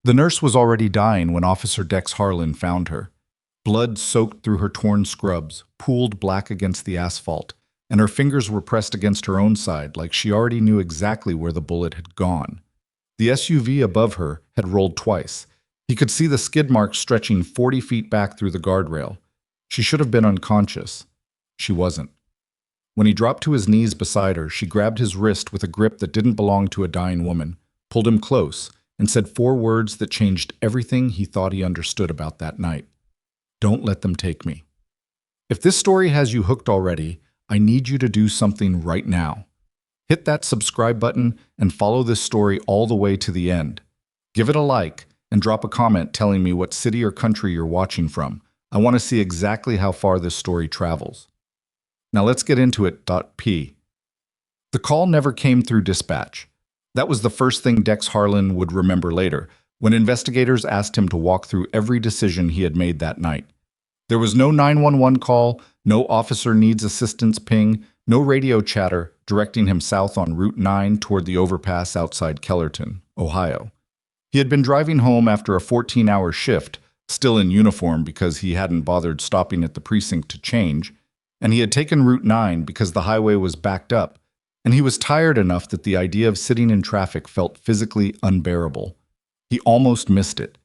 The nurse was already dying when Officer Dex Harlan found her. Blood soaked through her torn scrubs, pooled black against the asphalt, and her fingers were pressed against her own side like she already knew exactly where the bullet had gone. The SUV above her had rolled twice. He could see the skid marks stretching 40 feet back through the guardrail. She should have been unconscious. She wasn't. When he dropped to his knees beside her, she grabbed his wrist with a grip that didn't belong to a dying woman, pulled him close, and said 4 words that changed everything he thought he understood about that night. Don't let them take me. If this story has you hooked already, I need you to do something right now. Hit that subscribe button and follow this story all the way to the end. Give it a like and drop a comment telling me what city or country you're watching from. I want to see exactly how far this story travels. Now let's get into it. P. The call never came through dispatch. That was the first thing Dex Harlan would remember later, when investigators asked him to walk through every decision he had made that night. There was no 911 call, no officer needs assistance ping, no radio chatter directing him south on Route 9 toward the overpass outside Kellerton, Ohio. He had been driving home after a 14-hour shift, still in uniform because he hadn't bothered stopping at the precinct to change, and he had taken Route 9 because the highway was backed up, and he was tired enough that the idea of sitting in traffic felt physically unbearable. He almost missed it.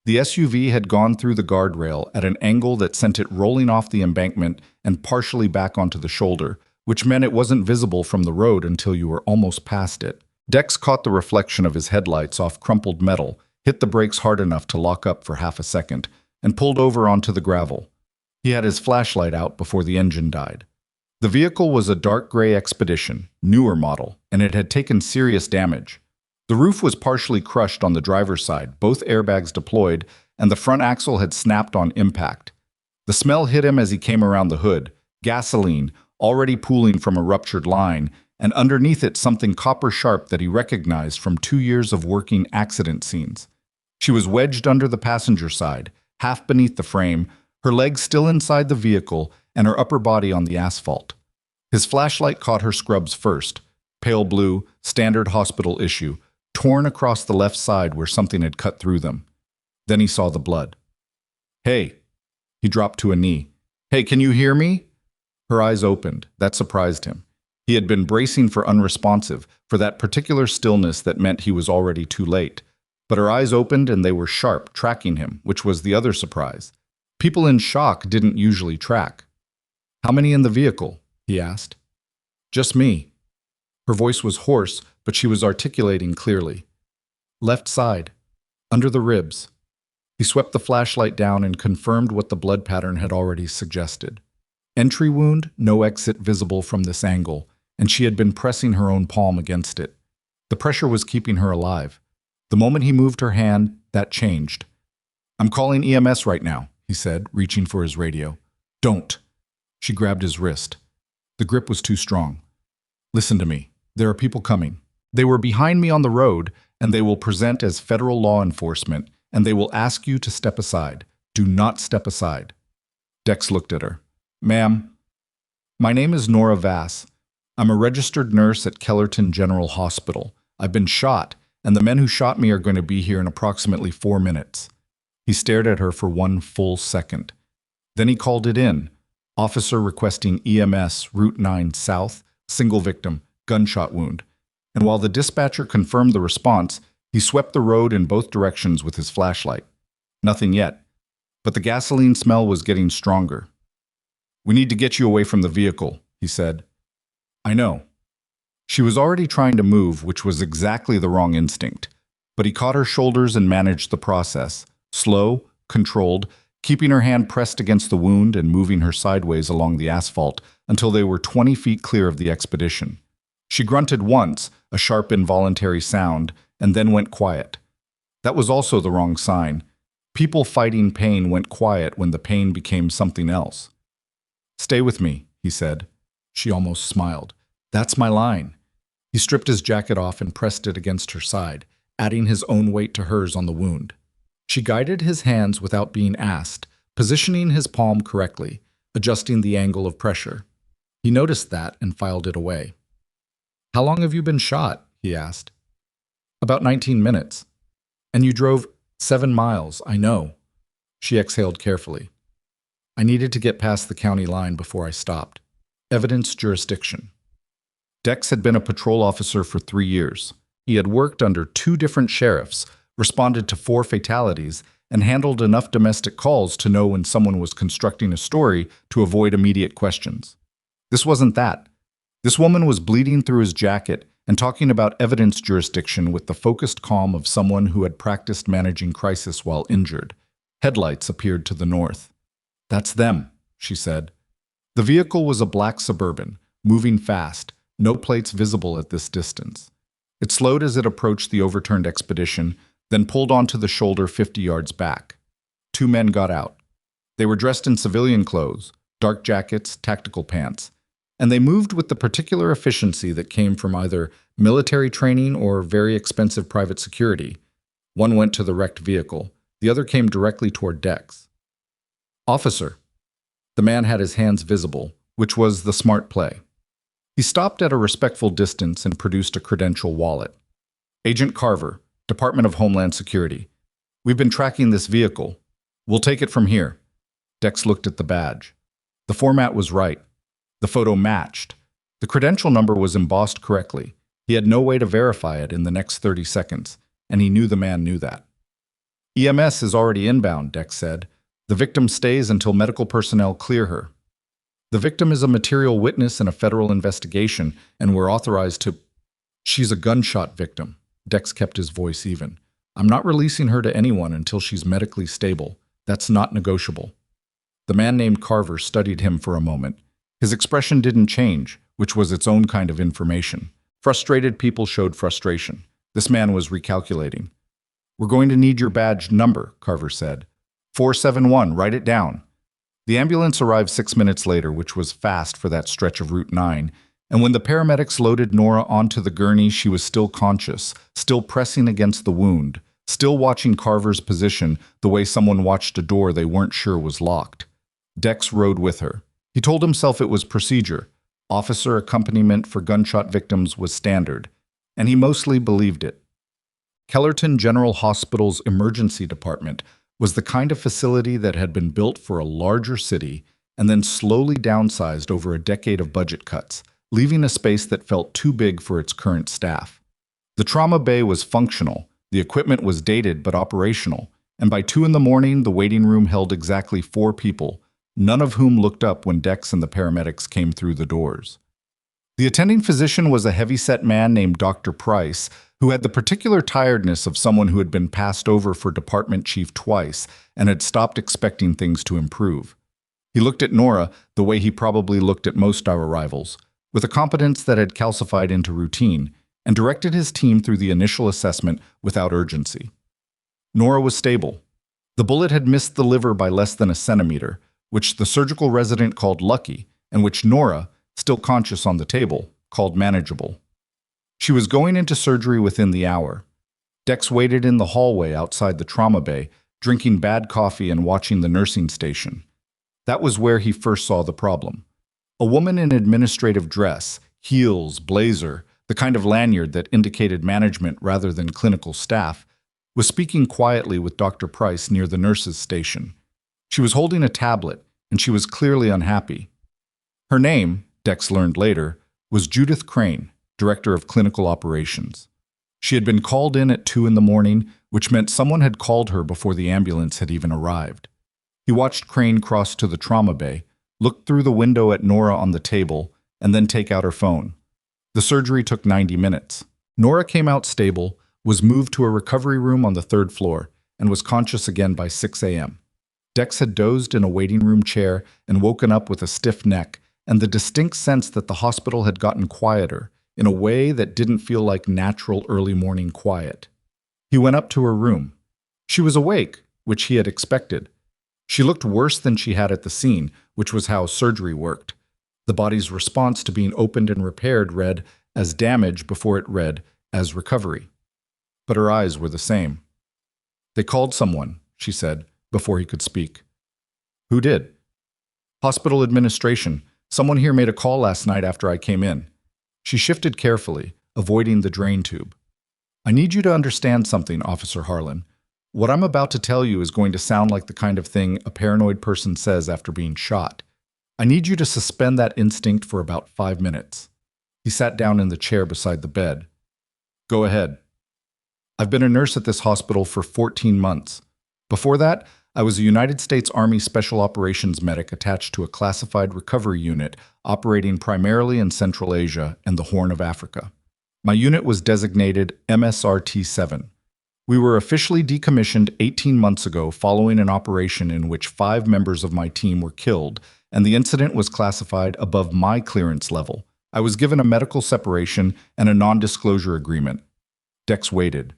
The SUV had gone through the guardrail at an angle that sent it rolling off the embankment and partially back onto the shoulder, which meant it wasn't visible from the road until you were almost past it. Dex caught the reflection of his headlights off crumpled metal, hit the brakes hard enough to lock up for half a second, and pulled over onto the gravel. He had his flashlight out before the engine died. The vehicle was a dark gray Expedition, newer model, and it had taken serious damage. The roof was partially crushed on the driver's side, both airbags deployed, and the front axle had snapped on impact. The smell hit him as he came around the hood, gasoline, already pooling from a ruptured line, and underneath it something copper-sharp that he recognized from 2 years of working accident scenes. She was wedged under the passenger side, half beneath the frame, her legs still inside the vehicle, and her upper body on the asphalt. His flashlight caught her scrubs first, pale blue, standard hospital issue, torn across the left side where something had cut through them. Then he saw the blood. "Hey." He dropped to a knee. "Hey, can you hear me?" Her eyes opened. That surprised him. He had been bracing for unresponsive, for that particular stillness that meant he was already too late. But her eyes opened and they were sharp, tracking him, which was the other surprise. People in shock didn't usually track. "How many in the vehicle?" he asked. "Just me." Her voice was hoarse, but she was articulating clearly. "Left side, under the ribs." He swept the flashlight down and confirmed what the blood pattern had already suggested. Entry wound, no exit visible from this angle, and she had been pressing her own palm against it. The pressure was keeping her alive. The moment he moved her hand, that changed. "I'm calling EMS right now," he said, reaching for his radio. "Don't." She grabbed his wrist. The grip was too strong. "Listen to me. There are people coming. They were behind me on the road, and they will present as federal law enforcement, and they will ask you to step aside. Do not step aside." Dex looked at her. "Ma'am, my name is Nora Vass. I'm a registered nurse at Kellerton General Hospital. I've been shot, and the men who shot me are going to be here in approximately 4 minutes." He stared at her for 1 full second. Then he called it in. Officer requesting EMS, Route 9 South, single victim, gunshot wound. And while the dispatcher confirmed the response, he swept the road in both directions with his flashlight. Nothing yet. But the gasoline smell was getting stronger. "We need to get you away from the vehicle," he said. "I know." She was already trying to move, which was exactly the wrong instinct. But he caught her shoulders and managed the process. Slow, controlled, keeping her hand pressed against the wound and moving her sideways along the asphalt until they were 20 feet clear of the Expedition. She grunted once, a sharp involuntary sound, and then went quiet. That was also the wrong sign. People fighting pain went quiet when the pain became something else. "Stay with me," he said. She almost smiled. "That's my line." He stripped his jacket off and pressed it against her side, adding his own weight to hers on the wound. She guided his hands without being asked, positioning his palm correctly, adjusting the angle of pressure. He noticed that and filed it away. "How long have you been shot?" he asked. "About 19 minutes. And you drove 7 miles, I know. She exhaled carefully. I needed to get past the county line before I stopped. Evidence jurisdiction. Dex had been a patrol officer for 3 years. He had worked under 2 different sheriffs, responded to 4 fatalities, and handled enough domestic calls to know when someone was constructing a story to avoid immediate questions. This wasn't that. This woman was bleeding through his jacket and talking about evidence jurisdiction with the focused calm of someone who had practiced managing crisis while injured. Headlights appeared to the north. That's them, she said. The vehicle was a black Suburban, moving fast, no plates visible at this distance. It slowed as it approached the overturned expedition, then pulled onto the shoulder 50 yards back. 2 men got out. They were dressed in civilian clothes, dark jackets, tactical pants, and they moved with the particular efficiency that came from either military training or very expensive private security. One went to the wrecked vehicle. The other came directly toward Dex. Officer. The man had his hands visible, which was the smart play. He stopped at a respectful distance and produced a credential wallet. Agent Carver, Department of Homeland Security. We've been tracking this vehicle. We'll take it from here. Dex looked at the badge. The format was right. The photo matched. The credential number was embossed correctly. He had no way to verify it in the next 30 seconds, and he knew the man knew that. EMS is already inbound, Dex said. The victim stays until medical personnel clear her. The victim is a material witness in a federal investigation, and we're authorized to... She's a gunshot victim. Dex kept his voice even. I'm not releasing her to anyone until she's medically stable. That's not negotiable. The man named Carver studied him for a moment. His expression didn't change, which was its own kind of information. Frustrated people showed frustration. This man was recalculating. We're going to need your badge number, Carver said. 471, write it down. The ambulance arrived 6 minutes later, which was fast for that stretch of Route 9, and when the paramedics loaded Nora onto the gurney, she was still conscious, still pressing against the wound, still watching Carver's position the way someone watched a door they weren't sure was locked. Dex rode with her. He told himself it was procedure. Officer accompaniment for gunshot victims was standard, and he mostly believed it. Kellerton General Hospital's emergency department was the kind of facility that had been built for a larger city and then slowly downsized over a decade of budget cuts, leaving a space that felt too big for its current staff. The trauma bay was functional, the equipment was dated but operational, and by 2 a.m, the waiting room held exactly 4 people, none of whom looked up when Dex and the paramedics came through the doors. The attending physician was a heavy-set man named Dr. Price, who had the particular tiredness of someone who had been passed over for department chief twice and had stopped expecting things to improve. He looked at Nora the way he probably looked at most our rivals, with a competence that had calcified into routine, and directed his team through the initial assessment without urgency. Nora was stable. The bullet had missed the liver by less than a centimeter, which the surgical resident called lucky, and which Nora, still conscious on the table, called manageable. She was going into surgery within the hour. Dex waited in the hallway outside the trauma bay, drinking bad coffee and watching the nursing station. That was where he first saw the problem. A woman in administrative dress, heels, blazer, the kind of lanyard that indicated management rather than clinical staff, was speaking quietly with Dr. Price near the nurses' station. She was holding a tablet, and she was clearly unhappy. Her name, Dex learned later, was Judith Crane, Director of Clinical Operations. She had been called in at 2 a.m, which meant someone had called her before the ambulance had even arrived. He watched Crane cross to the trauma bay, looked through the window at Nora on the table, and then take out her phone. The surgery took 90 minutes. Nora came out stable, was moved to a recovery room on the 3rd floor, and was conscious again by 6 a.m. Dex had dozed in a waiting room chair and woken up with a stiff neck and the distinct sense that the hospital had gotten quieter, in a way that didn't feel like natural early morning quiet. He went up to her room. She was awake, which he had expected. She looked worse than she had at the scene, which was how surgery worked. The body's response to being opened and repaired read as damage before it read as recovery. But her eyes were the same. They called someone, she said, before he could speak. Who did? Hospital administration. Someone here made a call last night after I came in. She shifted carefully, avoiding the drain tube. I need you to understand something, Officer Harlan. What I'm about to tell you is going to sound like the kind of thing a paranoid person says after being shot. I need you to suspend that instinct for about 5 minutes. He sat down in the chair beside the bed. Go ahead. I've been a nurse at this hospital for 14 months. Before that, I was a United States Army Special Operations medic attached to a classified recovery unit operating primarily in Central Asia and the Horn of Africa. My unit was designated MSRT-7. We were officially decommissioned 18 months ago following an operation in which 5 members of my team were killed, and the incident was classified above my clearance level. I was given a medical separation and a non-disclosure agreement. Dex waited.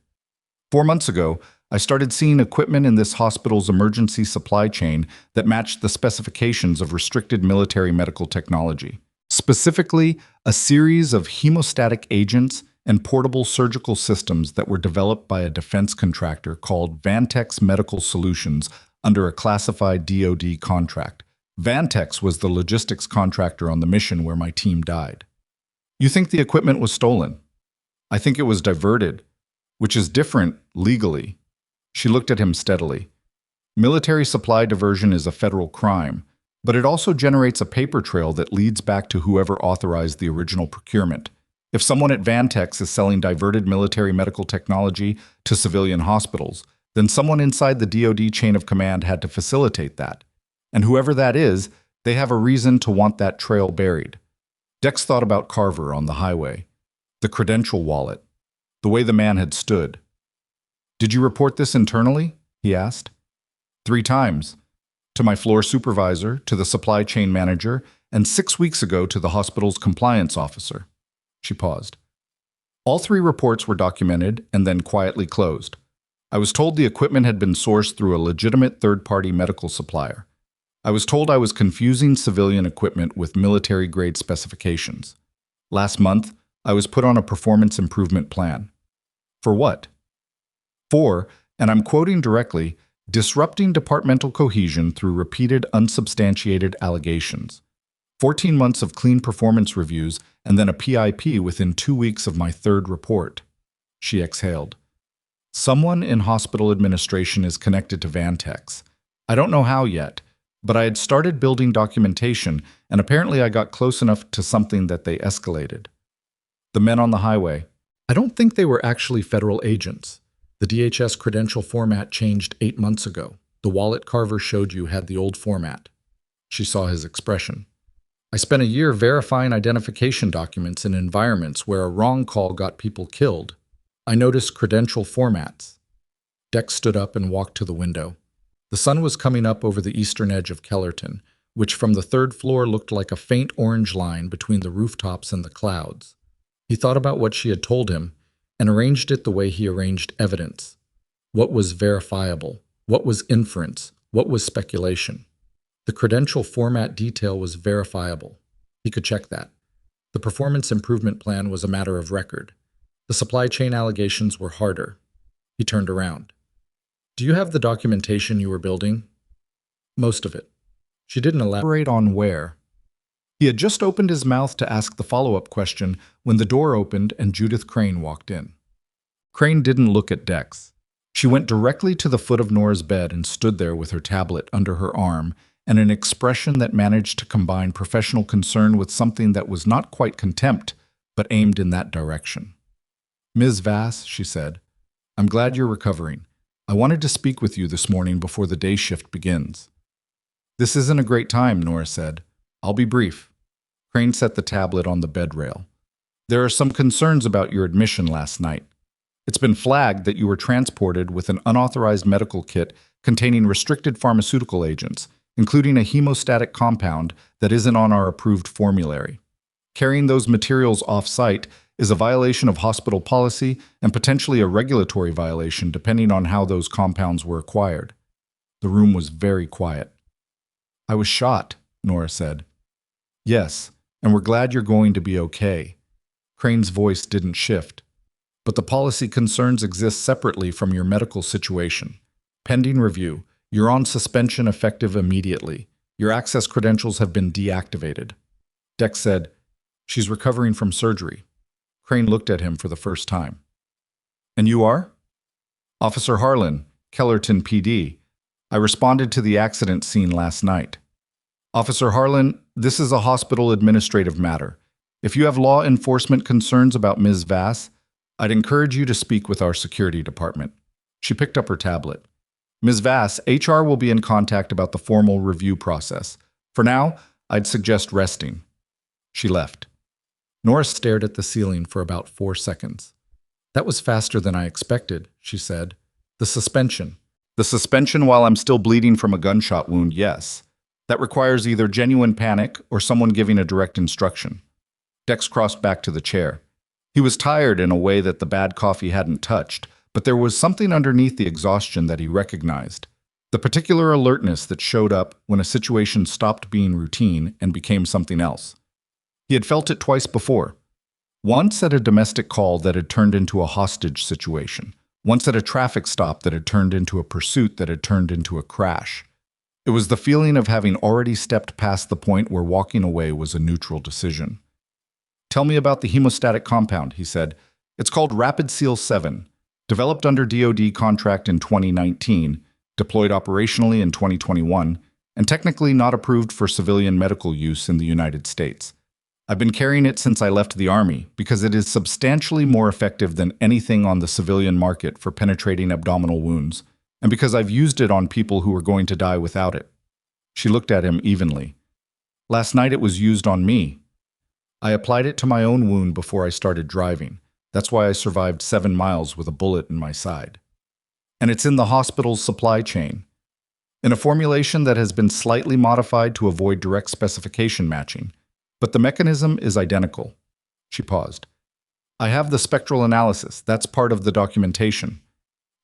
4 months ago, I started seeing equipment in this hospital's emergency supply chain that matched the specifications of restricted military medical technology. Specifically, a series of hemostatic agents and portable surgical systems that were developed by a defense contractor called Vantex Medical Solutions under a classified DoD contract. Vantex was the logistics contractor on the mission where my team died. You think the equipment was stolen? I think it was diverted, which is different legally. She looked at him steadily. Military supply diversion is a federal crime, but it also generates a paper trail that leads back to whoever authorized the original procurement. If someone at Vantex is selling diverted military medical technology to civilian hospitals, then someone inside the DoD chain of command had to facilitate that. And whoever that is, they have a reason to want that trail buried. Dex thought about Carver on the highway, the credential wallet, the way the man had stood. Did you report this internally? He asked. 3 times. To my floor supervisor, to the supply chain manager, and 6 weeks ago to the hospital's compliance officer. She paused. All 3 reports were documented and then quietly closed. I was told the equipment had been sourced through a legitimate third-party medical supplier. I was told I was confusing civilian equipment with military-grade specifications. Last month, I was put on a performance improvement plan. For what? For, and I'm quoting directly, disrupting departmental cohesion through repeated unsubstantiated allegations. 14 months of clean performance reviews and then a PIP within 2 weeks of my 3rd report. She exhaled. Someone in hospital administration is connected to Vantex. I don't know how yet, but I had started building documentation, and apparently I got close enough to something that they escalated. The men on the highway. I don't think they were actually federal agents. The DHS credential format changed 8 months ago. The wallet Carver showed you had the old format. She saw his expression. I spent a year verifying identification documents in environments where a wrong call got people killed. I noticed credential formats. Dex stood up and walked to the window. The sun was coming up over the eastern edge of Kellerton, which from the 3rd floor looked like a faint orange line between the rooftops and the clouds. He thought about what she had told him and arranged it the way he arranged evidence. What was verifiable? What was inference? What was speculation? The credential format detail was verifiable. He could check that. The performance improvement plan was a matter of record. The supply chain allegations were harder. He turned around. Do you have the documentation you were building? Most of it. She didn't elaborate on where. He had just opened his mouth to ask the follow-up question when the door opened and Judith Crane walked in. Crane didn't look at Dex. She went directly to the foot of Nora's bed and stood there with her tablet under her arm and an expression that managed to combine professional concern with something that was not quite contempt, but aimed in that direction. Ms. Vass, she said, I'm glad you're recovering. I wanted to speak with you this morning before the day shift begins. This isn't a great time, Nora said. I'll be brief. Crane set the tablet on the bed rail. There are some concerns about your admission last night. It's been flagged that you were transported with an unauthorized medical kit containing restricted pharmaceutical agents, including a hemostatic compound that isn't on our approved formulary. Carrying those materials off-site is a violation of hospital policy and potentially a regulatory violation depending on how those compounds were acquired. The room was very quiet. I was shot, Nora said. Yes, and we're glad you're going to be okay. Crane's voice didn't shift. But the policy concerns exist separately from your medical situation. Pending review, you're on suspension effective immediately. Your access credentials have been deactivated. Dex said, She's recovering from surgery. Crane looked at him for the first time. And you are? Officer Harlan, Kellerton PD. I responded to the accident scene last night. Officer Harlan, this is a hospital administrative matter. If you have law enforcement concerns about Ms. Vass, I'd encourage you to speak with our security department. She picked up her tablet. Ms. Vass, HR will be in contact about the formal review process. For now, I'd suggest resting. She left. Nora stared at the ceiling for about 4 seconds. That was faster than I expected, she said. The suspension. The suspension while I'm still bleeding from a gunshot wound, yes. That requires either genuine panic or someone giving a direct instruction. Dex crossed back to the chair. He was tired in a way that the bad coffee hadn't touched, but there was something underneath the exhaustion that he recognized. The particular alertness that showed up when a situation stopped being routine and became something else. He had felt it twice before. Once at a domestic call that had turned into a hostage situation. Once at a traffic stop that had turned into a pursuit that had turned into a crash. It was the feeling of having already stepped past the point where walking away was a neutral decision. Tell me about the hemostatic compound, he said. It's called Rapid Seal 7, developed under DoD contract in 2019, deployed operationally in 2021, and technically not approved for civilian medical use in the United States. I've been carrying it since I left the Army because it is substantially more effective than anything on the civilian market for penetrating abdominal wounds, and because I've used it on people who are going to die without it. She looked at him evenly. Last night it was used on me. I applied it to my own wound before I started driving. That's why I survived 7 miles with a bullet in my side. And it's in the hospital's supply chain, in a formulation that has been slightly modified to avoid direct specification matching. But the mechanism is identical. She paused. I have the spectral analysis. That's part of the documentation.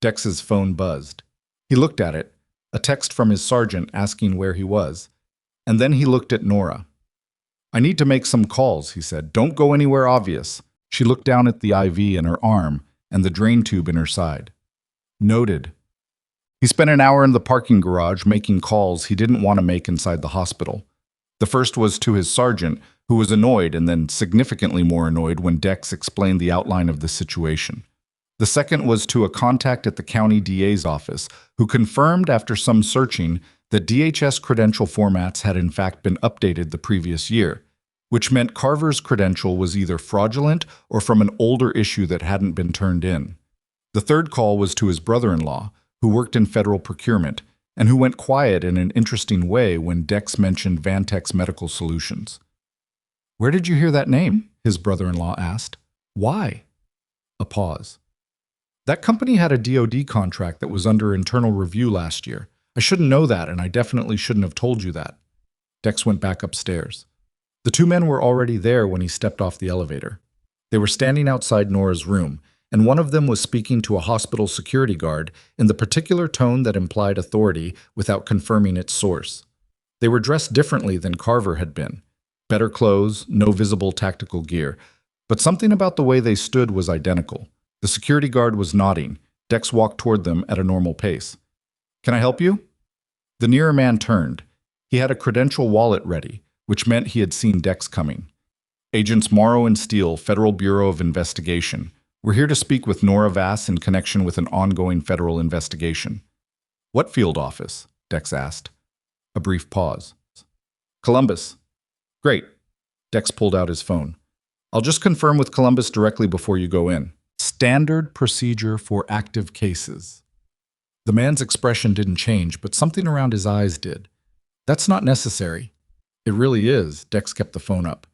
Dex's phone buzzed. He looked at it, a text from his sergeant asking where he was. And then he looked at Nora. I need to make some calls, he said. Don't go anywhere obvious. She looked down at the IV in her arm and the drain tube in her side. Noted. He spent an hour in the parking garage making calls he didn't want to make inside the hospital. The first was to his sergeant, who was annoyed and then significantly more annoyed when Dex explained the outline of the situation. The second was to a contact at the county DA's office, who confirmed after some searching that DHS credential formats had in fact been updated the previous year, which meant Carver's credential was either fraudulent or from an older issue that hadn't been turned in. The third call was to his brother-in-law, who worked in federal procurement, and who went quiet in an interesting way when Dex mentioned Vantex Medical Solutions. Where did you hear that name? His brother-in-law asked. Why? A pause. That company had a DoD contract that was under internal review last year. I shouldn't know that, and I definitely shouldn't have told you that. Dex went back upstairs. The two men were already there when he stepped off the elevator. They were standing outside Nora's room, and one of them was speaking to a hospital security guard in the particular tone that implied authority without confirming its source. They were dressed differently than Carver had been. Better clothes, no visible tactical gear. But something about the way they stood was identical. The security guard was nodding. Dex walked toward them at a normal pace. Can I help you? The nearer man turned. He had a credential wallet ready, which meant he had seen Dex coming. Agents Morrow and Steele, Federal Bureau of Investigation. We're here to speak with Nora Vass in connection with an ongoing federal investigation. What field office? Dex asked. A brief pause. Columbus. Great. Dex pulled out his phone. I'll just confirm with Columbus directly before you go in. Standard procedure for active cases. The man's expression didn't change, but something around his eyes did. That's not necessary. It really is. Dex kept the phone up.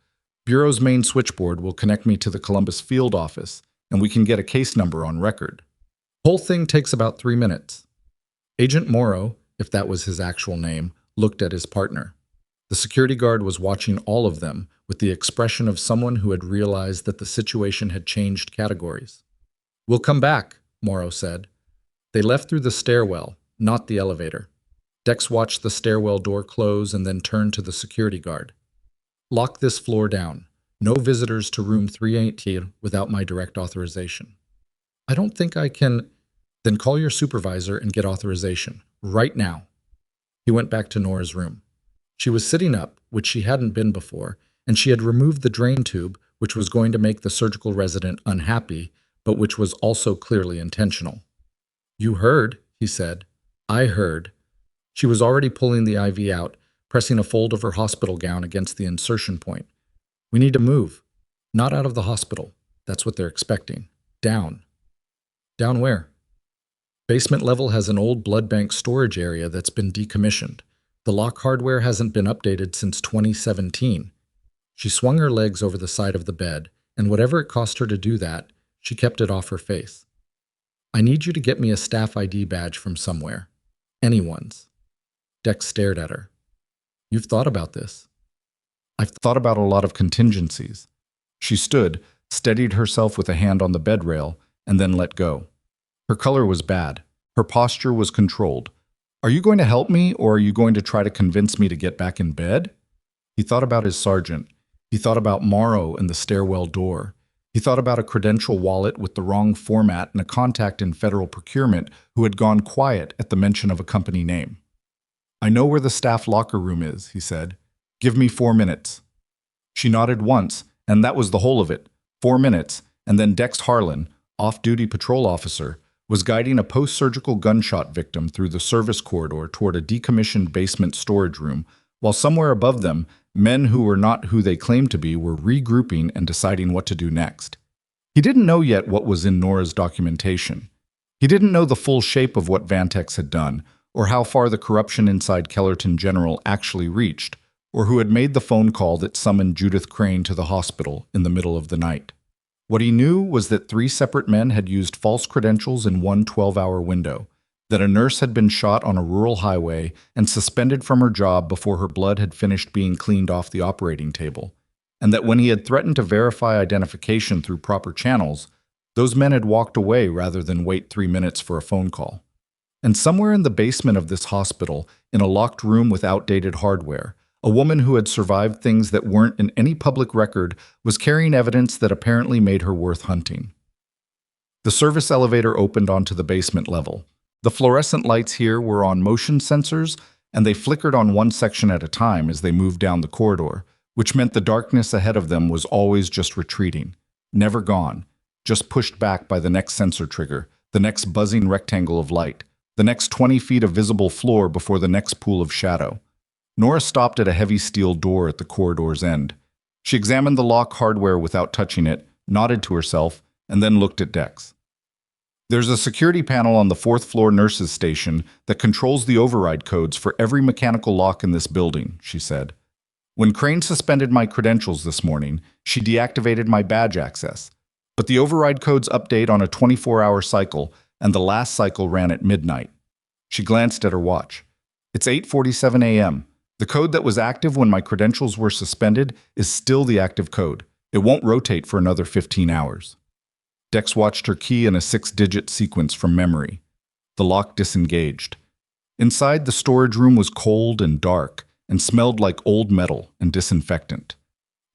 Bureau's main switchboard will connect me to the Columbus field office, and we can get a case number on record. Whole thing takes about 3 minutes. Agent Morrow, if that was his actual name, looked at his partner. The security guard was watching all of them with the expression of someone who had realized that the situation had changed categories. We'll come back, Morrow said. They left through the stairwell, not the elevator. Dex watched the stairwell door close and then turned to the security guard. Lock this floor down. No visitors to room 318 without my direct authorization. I don't think I can. Then call your supervisor and get authorization. Right now. He went back to Nora's room. She was sitting up, which she hadn't been before, and she had removed the drain tube, which was going to make the surgical resident unhappy, but which was also clearly intentional. You heard, he said. I heard. She was already pulling the IV out, pressing a fold of her hospital gown against the insertion point. We need to move. Not out of the hospital. That's what they're expecting. Down. Down where? Basement level has an old blood bank storage area that's been decommissioned. The lock hardware hasn't been updated since 2017. She swung her legs over the side of the bed, and whatever it cost her to do that, she kept it off her face. I need you to get me a staff ID badge from somewhere. Anyone's. Dex stared at her. You've thought about this. I've thought about a lot of contingencies. She stood, steadied herself with a hand on the bed rail, and then let go. Her color was bad. Her posture was controlled. Are you going to help me, or are you going to try to convince me to get back in bed? He thought about his sergeant. He thought about Morrow and the stairwell door. He thought about a credential wallet with the wrong format and a contact in federal procurement who had gone quiet at the mention of a company name. I know where the staff locker room is, he said. Give me 4 minutes. She nodded once, and that was the whole of it. 4 minutes, and then Dex Harlan, off-duty patrol officer, was guiding a post-surgical gunshot victim through the service corridor toward a decommissioned basement storage room, while somewhere above them, men who were not who they claimed to be were regrouping and deciding what to do next. He didn't know yet what was in Nora's documentation. He didn't know the full shape of what Vantex had done, or how far the corruption inside Kellerton General actually reached, or who had made the phone call that summoned Judith Crane to the hospital in the middle of the night. What he knew was that 3 separate men had used false credentials in one 12-hour window, that a nurse had been shot on a rural highway and suspended from her job before her blood had finished being cleaned off the operating table, and that when he had threatened to verify identification through proper channels, those men had walked away rather than wait 3 minutes for a phone call. And somewhere in the basement of this hospital, in a locked room with outdated hardware, a woman who had survived things that weren't in any public record was carrying evidence that apparently made her worth hunting. The service elevator opened onto the basement level. The fluorescent lights here were on motion sensors, and they flickered on one section at a time as they moved down the corridor, which meant the darkness ahead of them was always just retreating, never gone, just pushed back by the next sensor trigger, the next buzzing rectangle of light, the next 20 feet of visible floor before the next pool of shadow. Nora stopped at a heavy steel door at the corridor's end. She examined the lock hardware without touching it, nodded to herself, and then looked at Dex. There's a security panel on the 4th floor nurses' station that controls the override codes for every mechanical lock in this building, she said. When Crane suspended my credentials this morning, she deactivated my badge access. But the override codes update on a 24-hour cycle, and the last cycle ran at midnight. She glanced at her watch. It's 8:47 a.m. The code that was active when my credentials were suspended is still the active code. It won't rotate for another 15 hours. Dex watched her key in a 6-digit sequence from memory. The lock disengaged. Inside, the storage room was cold and dark and smelled like old metal and disinfectant.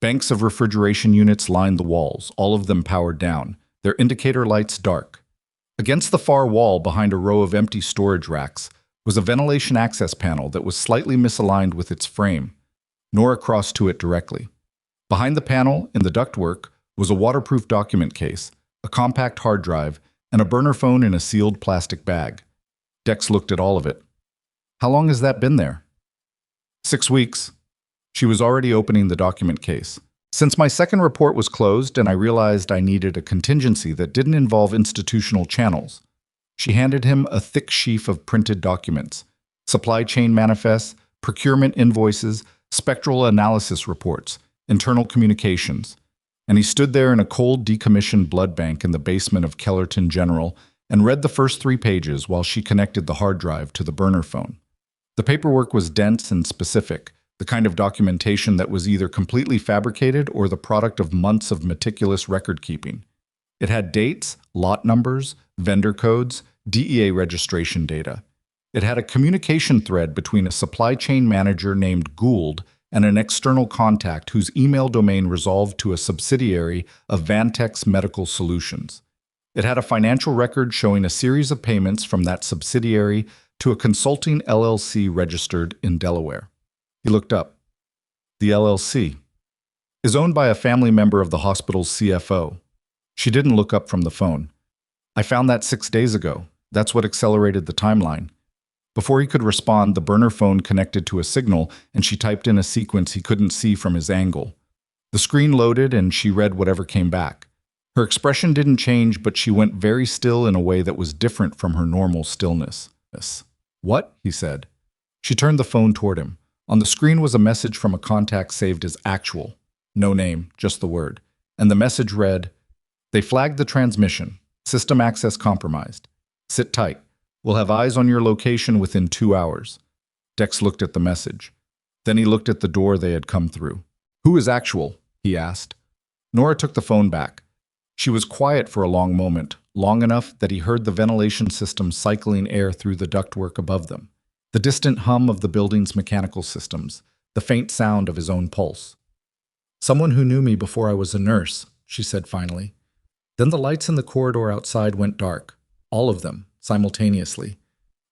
Banks of refrigeration units lined the walls, all of them powered down, their indicator lights dark. Against the far wall, behind a row of empty storage racks, was a ventilation access panel that was slightly misaligned with its frame. Nora crossed to it directly. Behind the panel, in the ductwork, was a waterproof document case, a compact hard drive, and a burner phone in a sealed plastic bag. Dex looked at all of it. How long has that been there? 6 weeks. She was already opening the document case. Since my second report was closed and I realized I needed a contingency that didn't involve institutional channels, she handed him a thick sheaf of printed documents, supply chain manifests, procurement invoices, spectral analysis reports, internal communications. And he stood there in a cold, decommissioned blood bank in the basement of Kellerton General and read the first 3 pages while she connected the hard drive to the burner phone. The paperwork was dense and specific, the kind of documentation that was either completely fabricated or the product of months of meticulous record-keeping. It had dates, lot numbers, vendor codes, DEA registration data. It had a communication thread between a supply chain manager named Gould and an external contact whose email domain resolved to a subsidiary of Vantex Medical Solutions. It had a financial record showing a series of payments from that subsidiary to a consulting LLC registered in Delaware. He looked up. The LLC is owned by a family member of the hospital's CFO. She didn't look up from the phone. I found that 6 days ago. That's what accelerated the timeline. Before he could respond, the burner phone connected to a signal, and she typed in a sequence he couldn't see from his angle. The screen loaded, and she read whatever came back. Her expression didn't change, but she went very still in a way that was different from her normal stillness. "What?" he said. She turned the phone toward him. On the screen was a message from a contact saved as actual. No name, just the word. And the message read, "They flagged the transmission. System access compromised. Sit tight. We'll have eyes on your location within 2 hours." Dex looked at the message. Then he looked at the door they had come through. "Who is actual?" he asked. Nora took the phone back. She was quiet for a long moment, long enough that he heard the ventilation system cycling air through the ductwork above them, the distant hum of the building's mechanical systems, the faint sound of his own pulse. "Someone who knew me before I was a nurse," she said finally. Then the lights in the corridor outside went dark, all of them, simultaneously.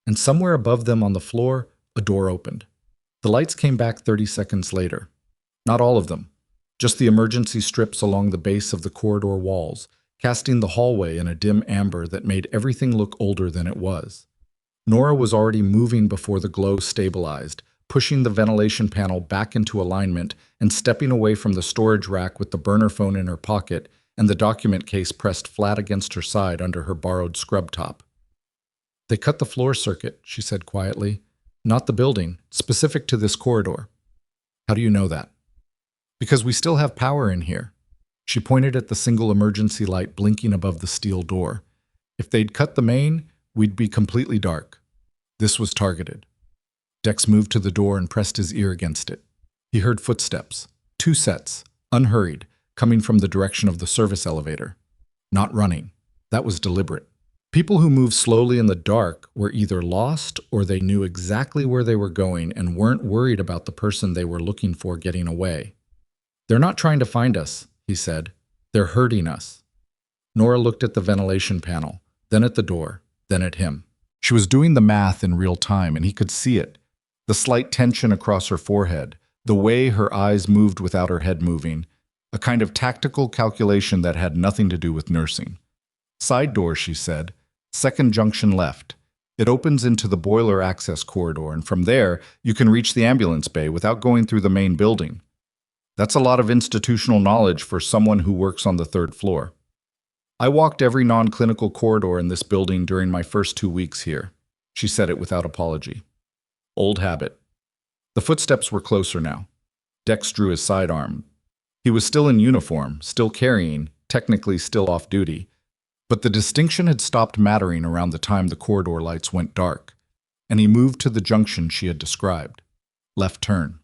And somewhere above them on the floor, a door opened. The lights came back 30 seconds later. Not all of them, just the emergency strips along the base of the corridor walls, casting the hallway in a dim amber that made everything look older than it was. Nora was already moving before the glow stabilized, pushing the ventilation panel back into alignment and stepping away from the storage rack with the burner phone in her pocket and the document case pressed flat against her side under her borrowed scrub top. "They cut the floor circuit," she said quietly. "Not the building, specific to this corridor." "How do you know that?" "Because we still have power in here." She pointed at the single emergency light blinking above the steel door. "If they'd cut the main, we'd be completely dark." This was targeted. Dex moved to the door and pressed his ear against it. He heard footsteps, 2 sets, unhurried, coming from the direction of the service elevator. Not running. That was deliberate. People who moved slowly in the dark were either lost or they knew exactly where they were going and weren't worried about the person they were looking for getting away. "They're not trying to find us," he said. "They're hurting us." Nora looked at the ventilation panel, then at the door, then at him. She was doing the math in real time, and he could see it. The slight tension across her forehead, the way her eyes moved without her head moving, a kind of tactical calculation that had nothing to do with nursing. "Side door," she said. "Second junction left. It opens into the boiler access corridor, and from there, you can reach the ambulance bay without going through the main building." That's a lot of institutional knowledge for someone who works on the 3rd floor. "I walked every non-clinical corridor in this building during my first 2 weeks here." She said it without apology. Old habit. The footsteps were closer now. Dex drew his sidearm. He was still in uniform, still carrying, technically still off duty. But the distinction had stopped mattering around the time the corridor lights went dark, and he moved to the junction she had described. Left turn.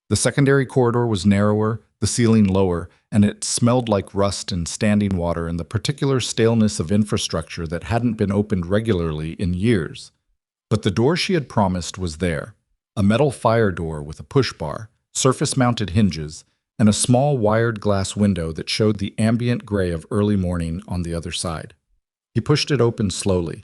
The secondary corridor was narrower, the ceiling lower, and it smelled like rust and standing water and the particular staleness of infrastructure that hadn't been opened regularly in years. But the door she had promised was there, a metal fire door with a push bar, surface-mounted hinges, and a small wired glass window that showed the ambient gray of early morning on the other side. He pushed it open slowly.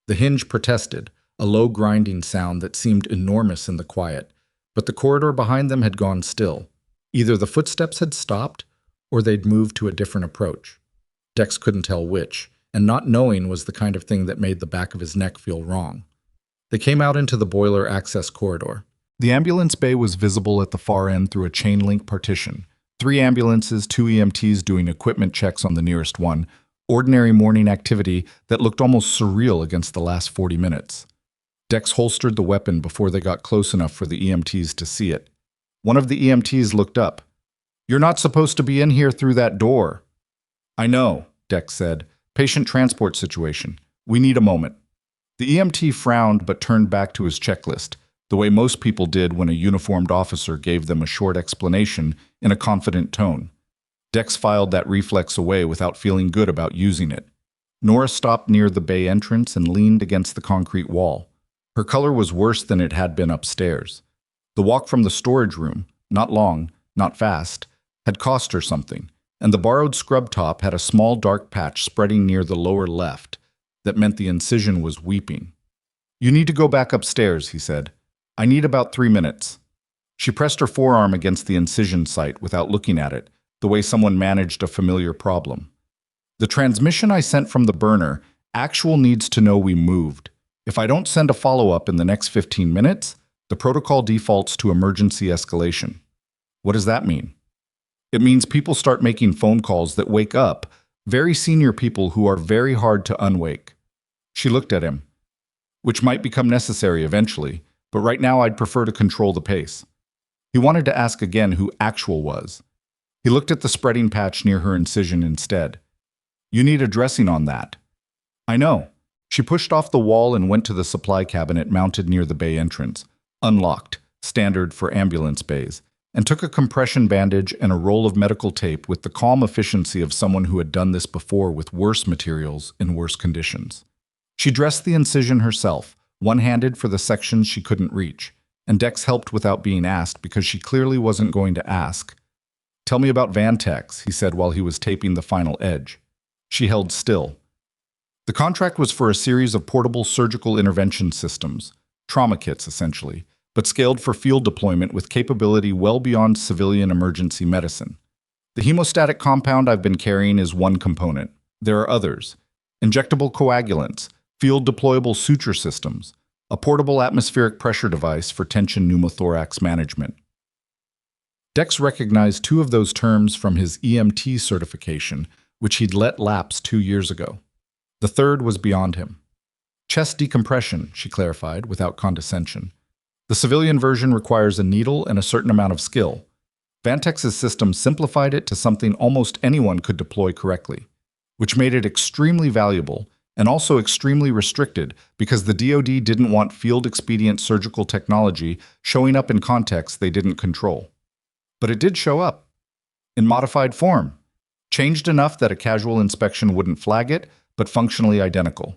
The hinge protested, a low grinding sound that seemed enormous in the quiet, but the corridor behind them had gone still. Either the footsteps had stopped, or they'd moved to a different approach. Dex couldn't tell which, and not knowing was the kind of thing that made the back of his neck feel wrong. They came out into the boiler access corridor. The ambulance bay was visible at the far end through a chain-link partition. 3 ambulances, 2 EMTs doing equipment checks on the nearest one. Ordinary morning activity that looked almost surreal against the last 40 minutes. Dex holstered the weapon before they got close enough for the EMTs to see it. One of the EMTs looked up. "You're not supposed to be in here through that door." "I know," Dex said. "Patient transport situation. We need a moment." The EMT frowned but turned back to his checklist, the way most people did when a uniformed officer gave them a short explanation in a confident tone. Dex filed that reflex away without feeling good about using it. Nora stopped near the bay entrance and leaned against the concrete wall. Her color was worse than it had been upstairs. The walk from the storage room, not long, not fast, had cost her something, and the borrowed scrub top had a small dark patch spreading near the lower left that meant the incision was weeping. "You need to go back upstairs," he said. "I need about 3 minutes." She pressed her forearm against the incision site without looking at it, the way someone managed a familiar problem. "The transmission I sent from the burner, Actual needs to know we moved. If I don't send a follow-up in the next 15 minutes, the protocol defaults to emergency escalation. What does that mean? It means people start making phone calls that wake up very senior people who are very hard to unwake. She looked at him, which might become necessary eventually, but right now I'd prefer to control the pace. He wanted to ask again who Actual was. He looked at the spreading patch near her incision instead. You need a dressing on that. I know. She pushed off the wall and went to the supply cabinet mounted near the bay entrance, unlocked, standard for ambulance bays, and took a compression bandage and a roll of medical tape with the calm efficiency of someone who had done this before with worse materials in worse conditions. She dressed the incision herself, one-handed for the sections she couldn't reach, and Dex helped without being asked because she clearly wasn't going to ask. Tell me about Vantex, he said while he was taping the final edge. She held still. The contract was for a series of portable surgical intervention systems, trauma kits essentially, but scaled for field deployment with capability well beyond civilian emergency medicine. The hemostatic compound I've been carrying is one component. There are others. Injectable coagulants, field deployable suture systems, a portable atmospheric pressure device for tension pneumothorax management. Dex recognized two of those terms from his EMT certification, which he'd let lapse 2 years ago. The third was beyond him. Chest decompression, she clarified, without condescension. The civilian version requires a needle and a certain amount of skill. Vantex's system simplified it to something almost anyone could deploy correctly, which made it extremely valuable and also extremely restricted because the DoD didn't want field-expedient surgical technology showing up in contexts they didn't control. But it did show up. In modified form. Changed enough that a casual inspection wouldn't flag it, but functionally identical.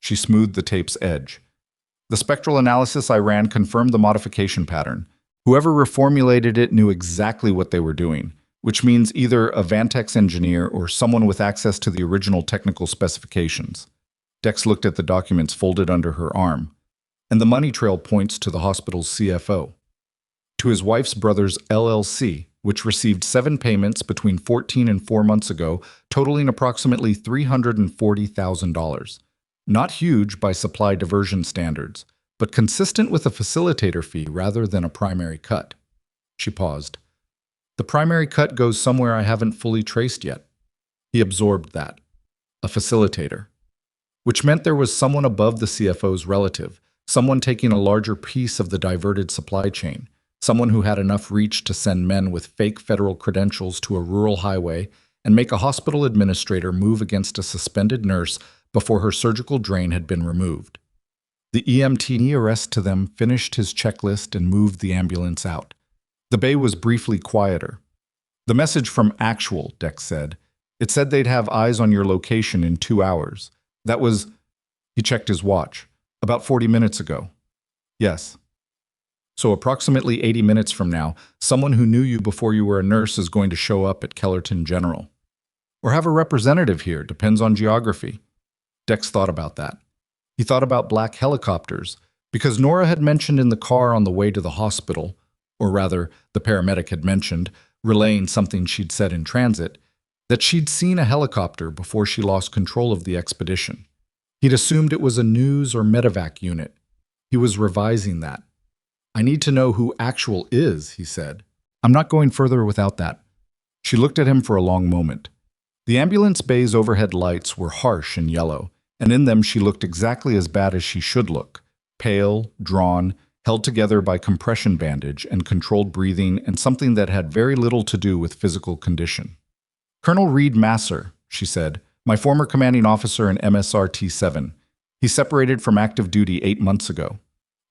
She smoothed the tape's edge. The spectral analysis I ran confirmed the modification pattern. Whoever reformulated it knew exactly what they were doing, which means either a Vantex engineer or someone with access to the original technical specifications. Dex looked at the documents folded under her arm, and the money trail points to the hospital's CFO. To his wife's brother's LLC, which received 7 payments between 14 and 4 months ago, totaling approximately $340,000. Not huge by supply diversion standards, but consistent with a facilitator fee rather than a primary cut. She paused. The primary cut goes somewhere I haven't fully traced yet. He absorbed that. A facilitator. Which meant there was someone above the CFO's relative, someone taking a larger piece of the diverted supply chain, someone who had enough reach to send men with fake federal credentials to a rural highway and make a hospital administrator move against a suspended nurse before her surgical drain had been removed. The EMT nearest to them finished his checklist and moved the ambulance out. The bay was briefly quieter. The message from Actual, Dex said. It said they'd have eyes on your location in 2 hours. That was, he checked his watch, about 40 minutes ago. Yes. So approximately 80 minutes from now, someone who knew you before you were a nurse is going to show up at Kellerton General. Or have a representative here, depends on geography. Dex thought about that. He thought about black helicopters, because Nora had mentioned in the car on the way to the hospital, or rather, the paramedic had mentioned, relaying something she'd said in transit, that she'd seen a helicopter before she lost control of the expedition. He'd assumed it was a news or medevac unit. He was revising that. I need to know who Actual is, he said. I'm not going further without that. She looked at him for a long moment. The ambulance bay's overhead lights were harsh and yellow, and in them she looked exactly as bad as she should look, pale, drawn, held together by compression bandage and controlled breathing and something that had very little to do with physical condition. Colonel Reed Masser, she said, my former commanding officer in MSR T7. He separated from active duty 8 months ago.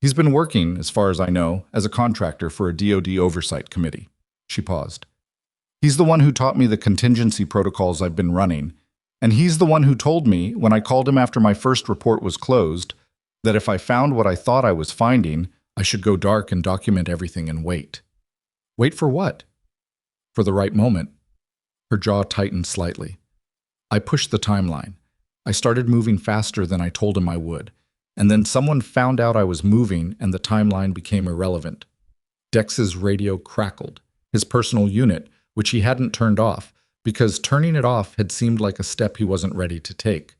He's been working, as far as I know, as a contractor for a DoD oversight committee. She paused. He's the one who taught me the contingency protocols I've been running, and he's the one who told me, when I called him after my first report was closed, that if I found what I thought I was finding, I should go dark and document everything and wait. Wait for what? For the right moment. Her jaw tightened slightly. I pushed the timeline. I started moving faster than I told him I would, and then someone found out I was moving and the timeline became irrelevant. Dex's radio crackled, his personal unit, which he hadn't turned off, because turning it off had seemed like a step he wasn't ready to take.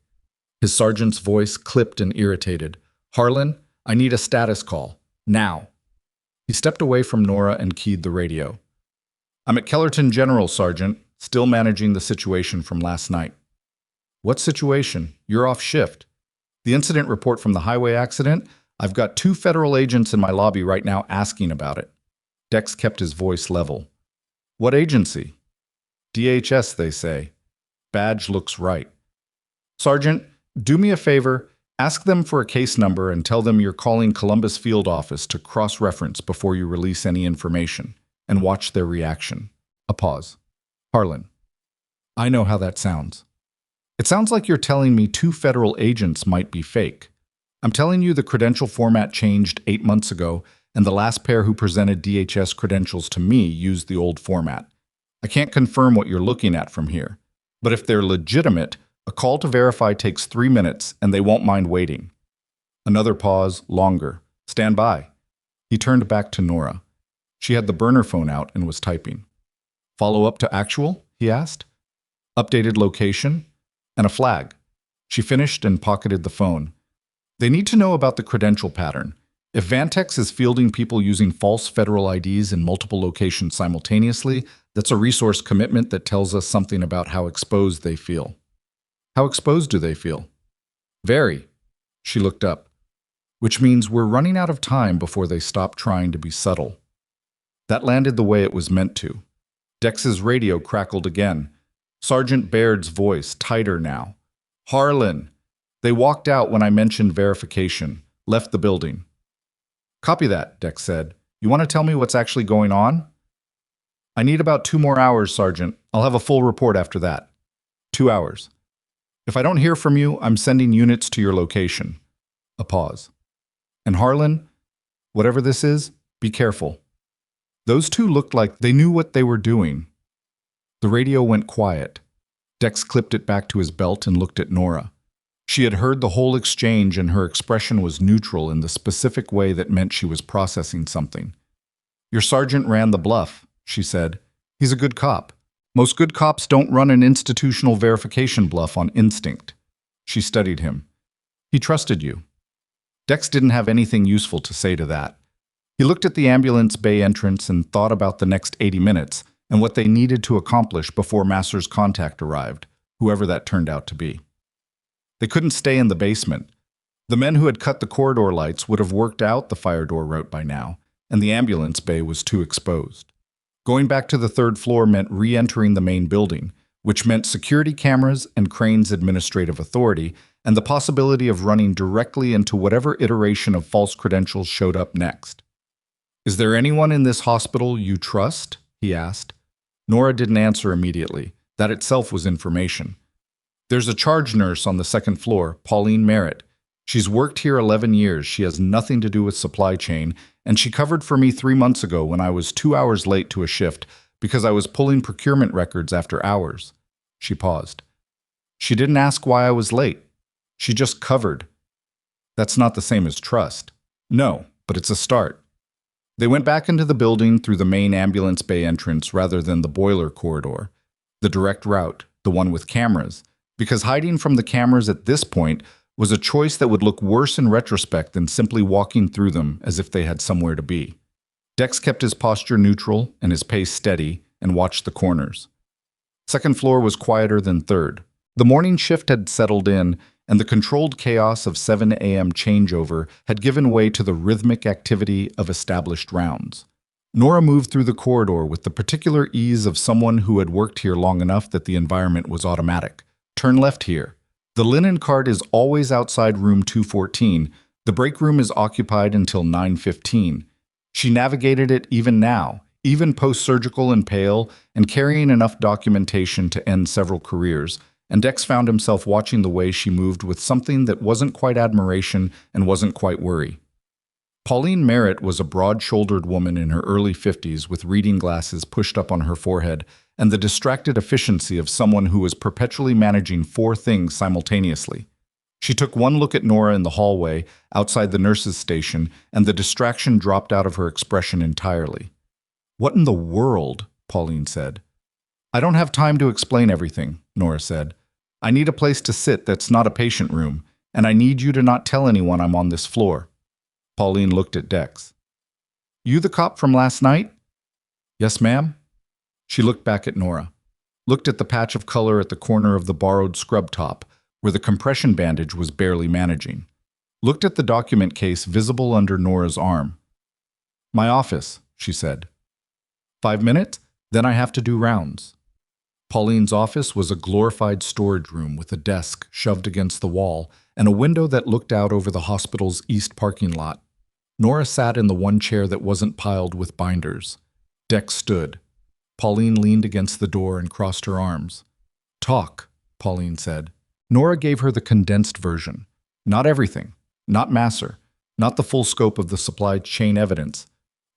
His sergeant's voice clipped and irritated. "Harlan, I need a status call. Now." He stepped away from Nora and keyed the radio. "I'm at Kellerton General, Sergeant, still managing the situation from last night." "What situation? You're off shift." "The incident report from the highway accident? I've got 2 federal agents in my lobby right now asking about it." Dex kept his voice level. "What agency?" "DHS, they say." Badge looks right. "Sergeant, do me a favor. Ask them for a case number and tell them you're calling Columbus Field Office to cross-reference before you release any information, and watch their reaction." A pause. "Harlan, I know how that sounds. It sounds like you're telling me 2 federal agents might be fake. I'm telling you the credential format changed 8 months ago, and the last pair who presented DHS credentials to me used the old format. I can't confirm what you're looking at from here, but if they're legitimate, a call to verify takes 3 minutes, and they won't mind waiting." Another pause, longer. "Stand by." He turned back to Nora. She had the burner phone out and was typing. "Follow up to actual?" he asked. "Updated location?" "And a flag." She finished and pocketed the phone. "They need to know about the credential pattern. If Vantex is fielding people using false federal IDs in multiple locations simultaneously, that's a resource commitment that tells us something about how exposed they feel." "How exposed do they feel?" "Very." She looked up. "Which means we're running out of time before they stop trying to be subtle." That landed the way it was meant to. Dex's radio crackled again. Sergeant Baird's voice, tighter now. "Harlan." "They walked out when I mentioned verification. Left the building." "Copy that," Dex said. "You want to tell me what's actually going on?" "I need about 2 more hours, Sergeant. I'll have a full report after that." 2 hours. "If I don't hear from you, I'm sending units to your location." A pause. "And Harlan, whatever this is, be careful." Those 2 looked like they knew what they were doing. The radio went quiet. Dex clipped it back to his belt and looked at Nora. She had heard the whole exchange, and her expression was neutral in the specific way that meant she was processing something. "Your sergeant ran the bluff," she said. "He's a good cop. Most good cops don't run an institutional verification bluff on instinct." She studied him. "He trusted you." Dex didn't have anything useful to say to that. He looked at the ambulance bay entrance and thought about the next 80 minutes and what they needed to accomplish before Masser's contact arrived, whoever that turned out to be. They couldn't stay in the basement. The men who had cut the corridor lights would have worked out the fire door route by now, and the ambulance bay was too exposed. Going back to the 3rd floor meant re-entering the main building, which meant security cameras and Crane's administrative authority, and the possibility of running directly into whatever iteration of false credentials showed up next. "Is there anyone in this hospital you trust?" he asked. Nora didn't answer immediately. That itself was information. "There's a charge nurse on the 2nd floor, Pauline Merritt. She's worked here 11 years. She has nothing to do with supply chain, and she covered for me 3 months ago when I was 2 hours late to a shift because I was pulling procurement records after hours." She paused. "She didn't ask why I was late. She just covered." "That's not the same as trust." "No, but it's a start." They went back into the building through the main ambulance bay entrance rather than the boiler corridor, the direct route, the one with cameras, because hiding from the cameras at this point was a choice that would look worse in retrospect than simply walking through them as if they had somewhere to be. Dex kept his posture neutral and his pace steady and watched the corners. 2nd floor was quieter than 3rd. The morning shift had settled in, and the controlled chaos of 7 a.m. changeover had given way to the rhythmic activity of established rounds. Nora moved through the corridor with the particular ease of someone who had worked here long enough that the environment was automatic. "Turn left here. The linen cart is always outside room 214. The break room is occupied until 9:15. She navigated it even now, even post-surgical and pale, and carrying enough documentation to end several careers, and Dex found himself watching the way she moved with something that wasn't quite admiration and wasn't quite worry. Pauline Merritt was a broad-shouldered woman in her early 50s with reading glasses pushed up on her forehead and the distracted efficiency of someone who was perpetually managing 4 things simultaneously. She took one look at Nora in the hallway outside the nurse's station, and the distraction dropped out of her expression entirely. "What in the world?" Pauline said. "I don't have time to explain everything," Nora said. I need a place to sit that's not a patient room, and I need you to not tell anyone I'm on this floor. Pauline looked at Dex. You the cop from last night? Yes, ma'am. She looked back at Nora, looked at the patch of color at the corner of the borrowed scrub top, where the compression bandage was barely managing, looked at the document case visible under Nora's arm. My office, she said. 5 minutes? Then I have to do rounds. Pauline's office was a glorified storage room with a desk shoved against the wall and a window that looked out over the hospital's east parking lot. Nora sat in the one chair that wasn't piled with binders. Dex stood. Pauline leaned against the door and crossed her arms. Talk, Pauline said. Nora gave her the condensed version. Not everything, not Masser, not the full scope of the supply chain evidence,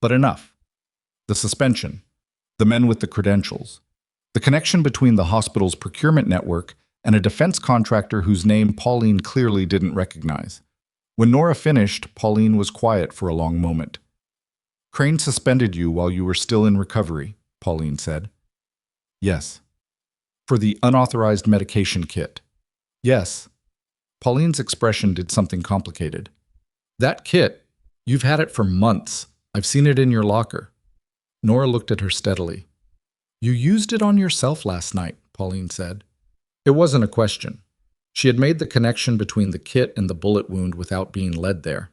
but enough. The suspension, the men with the credentials, the connection between the hospital's procurement network and a defense contractor whose name Pauline clearly didn't recognize. When Nora finished, Pauline was quiet for a long moment. Crane suspended you while you were still in recovery, Pauline said. Yes. For the unauthorized medication kit. Yes. Pauline's expression did something complicated. That kit, you've had it for months. I've seen it in your locker. Nora looked at her steadily. You used it on yourself last night, Pauline said. It wasn't a question. She had made the connection between the kit and the bullet wound without being led there.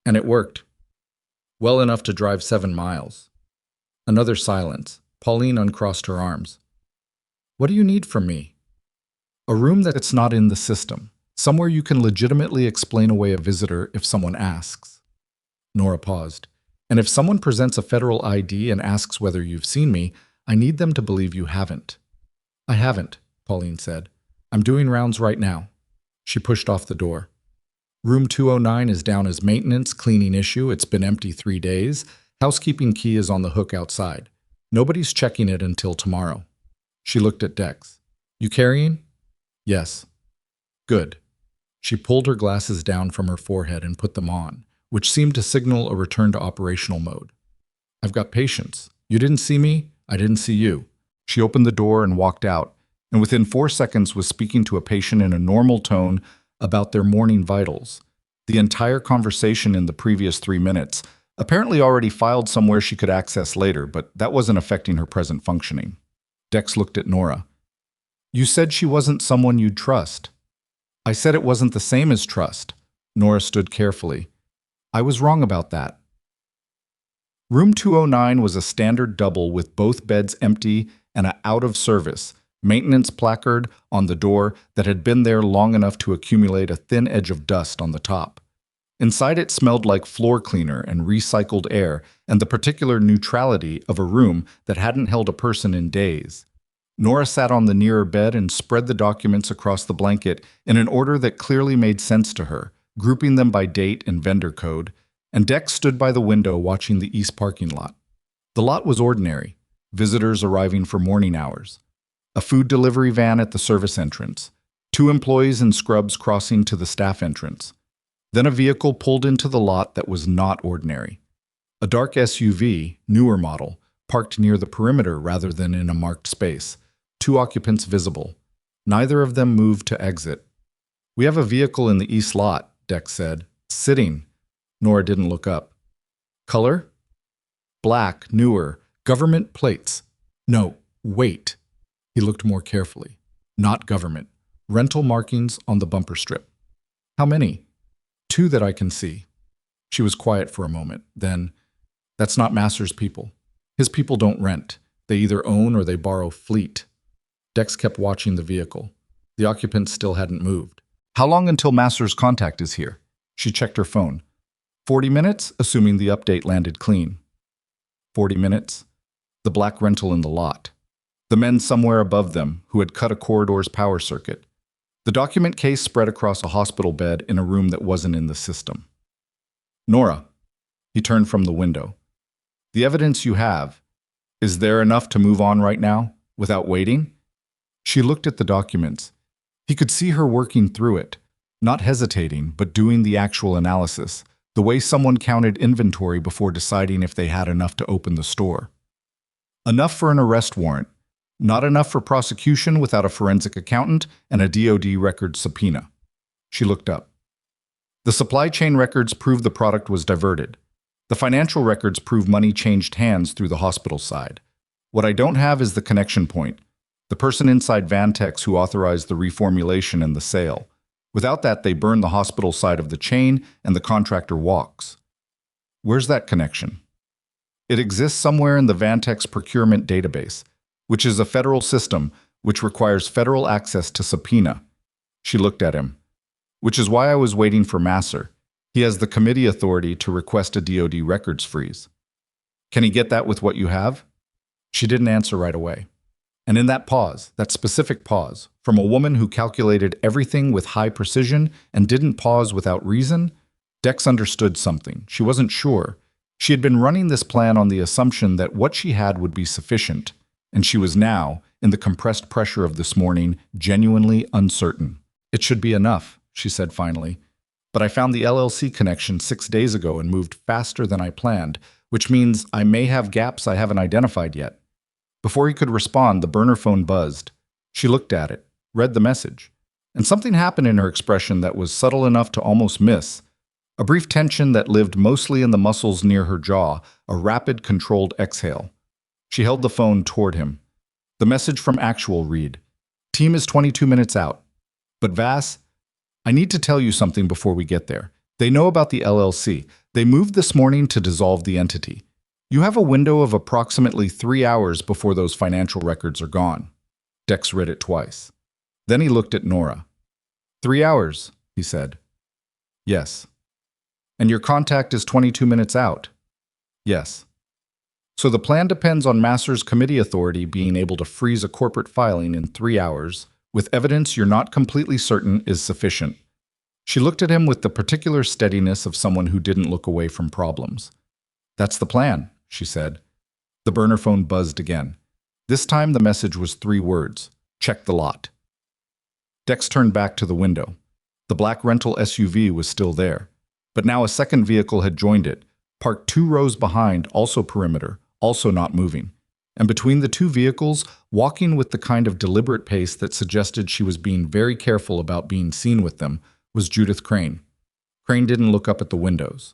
And it worked. Well enough to drive 7 miles. Another silence. Pauline uncrossed her arms. What do you need from me? A room that's not in the system. Somewhere you can legitimately explain away a visitor if someone asks. Nora paused. And if someone presents a federal ID and asks whether you've seen me, I need them to believe you haven't. I haven't, Pauline said. I'm doing rounds right now. She pushed off the door. Room 209 is down as maintenance, cleaning issue. It's been empty 3 days. Housekeeping key is on the hook outside. Nobody's checking it until tomorrow. She looked at Dex. You carrying? Yes. Good. She pulled her glasses down from her forehead and put them on, which seemed to signal a return to operational mode. I've got patience. You didn't see me, I didn't see you. She opened the door and walked out, and within 4 seconds was speaking to a patient in a normal tone about their morning vitals. The entire conversation in the previous 3 minutes, apparently already filed somewhere she could access later, but that wasn't affecting her present functioning. Dex looked at Nora. You said she wasn't someone you'd trust. I said it wasn't the same as trust. Nora stood carefully. I was wrong about that. Room 209 was a standard double with both beds empty and an out-of-service, maintenance placard on the door that had been there long enough to accumulate a thin edge of dust on the top. Inside it smelled like floor cleaner and recycled air and the particular neutrality of a room that hadn't held a person in days. Nora sat on the nearer bed and spread the documents across the blanket in an order that clearly made sense to her, grouping them by date and vendor code, and Dex stood by the window watching the east parking lot. The lot was ordinary, visitors arriving for morning hours. A food delivery van at the service entrance, 2 employees in scrubs crossing to the staff entrance. Then a vehicle pulled into the lot that was not ordinary. A dark SUV, newer model, parked near the perimeter rather than in a marked space. 2 occupants visible. Neither of them moved to exit. We have a vehicle in the east lot, Dex said. Sitting. Nora didn't look up. Color? Black, newer, government plates. No, wait. He looked more carefully. Not government. Rental markings on the bumper strip. How many? 2 that I can see. She was quiet for a moment. Then, that's not Masser's people. His people don't rent. They either own or they borrow fleet. Dex kept watching the vehicle. The occupants still hadn't moved. How long until Masser's contact is here? She checked her phone. 40 minutes, assuming the update landed clean. 40 minutes. The black rental in the lot. The men somewhere above them who had cut a corridor's power circuit. The document case spread across a hospital bed in a room that wasn't in the system. Nora. He turned from the window. The evidence you have, is there enough to move on right now, without waiting? She looked at the documents. He could see her working through it, not hesitating, but doing the actual analysis, the way someone counted inventory before deciding if they had enough to open the store. Enough for an arrest warrant, Not enough for prosecution without a forensic accountant and a DOD records subpoena. She looked up. The supply chain records prove the product was diverted. The financial records prove money changed hands through the hospital side. What I don't have is the connection point, the person inside Vantex who authorized the reformulation and the sale. Without that, they burn the hospital side of the chain and the contractor walks. Where's that connection? It exists somewhere in the Vantex procurement database, which is a federal system which requires federal access to subpoena. She looked at him. Which is why I was waiting for Masser. He has the committee authority to request a DOD records freeze. Can he get that with what you have? She didn't answer right away. And in that pause, that specific pause, from a woman who calculated everything with high precision and didn't pause without reason, Dex understood something. She wasn't sure. She had been running this plan on the assumption that what she had would be sufficient, and she was now, in the compressed pressure of this morning, genuinely uncertain. It should be enough, she said finally. But I found the LLC connection 6 days ago and moved faster than I planned, which means I may have gaps I haven't identified yet. Before he could respond, the burner phone buzzed. She looked at it, read the message, and something happened in her expression that was subtle enough to almost miss. A brief tension that lived mostly in the muscles near her jaw, a rapid, controlled exhale. She held the phone toward him. The message from Actual read, "Team is 22 minutes out. But Vass, I need to tell you something before we get there. They know about the LLC. They moved this morning to dissolve the entity. You have a window of approximately 3 hours before those financial records are gone." Dex read it twice. Then he looked at Nora. 3 hours, he said. Yes. And your contact is 22 minutes out? Yes. So the plan depends on Masser's committee authority being able to freeze a corporate filing in 3 hours, with evidence you're not completely certain is sufficient. She looked at him with the particular steadiness of someone who didn't look away from problems. That's the plan, she said. The burner phone buzzed again. This time the message was 3 words. Check the lot. Dex turned back to the window. The black rental SUV was still there, but now a second vehicle had joined it, parked 2 rows behind, also perimeter, also not moving. And between the 2 vehicles, walking with the kind of deliberate pace that suggested she was being very careful about being seen with them, was Judith Crane. Crane didn't look up at the windows.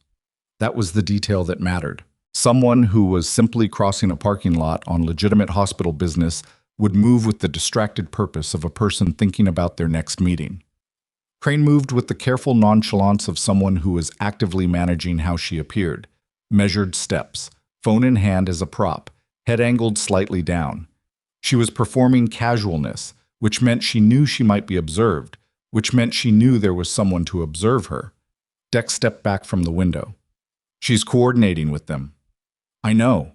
That was the detail that mattered. Someone who was simply crossing a parking lot on legitimate hospital business would move with the distracted purpose of a person thinking about their next meeting. Crane moved with the careful nonchalance of someone who was actively managing how she appeared. Measured steps, phone in hand as a prop, head angled slightly down. She was performing casualness, which meant she knew she might be observed, which meant she knew there was someone to observe her. Dex stepped back from the window. She's coordinating with them. I know.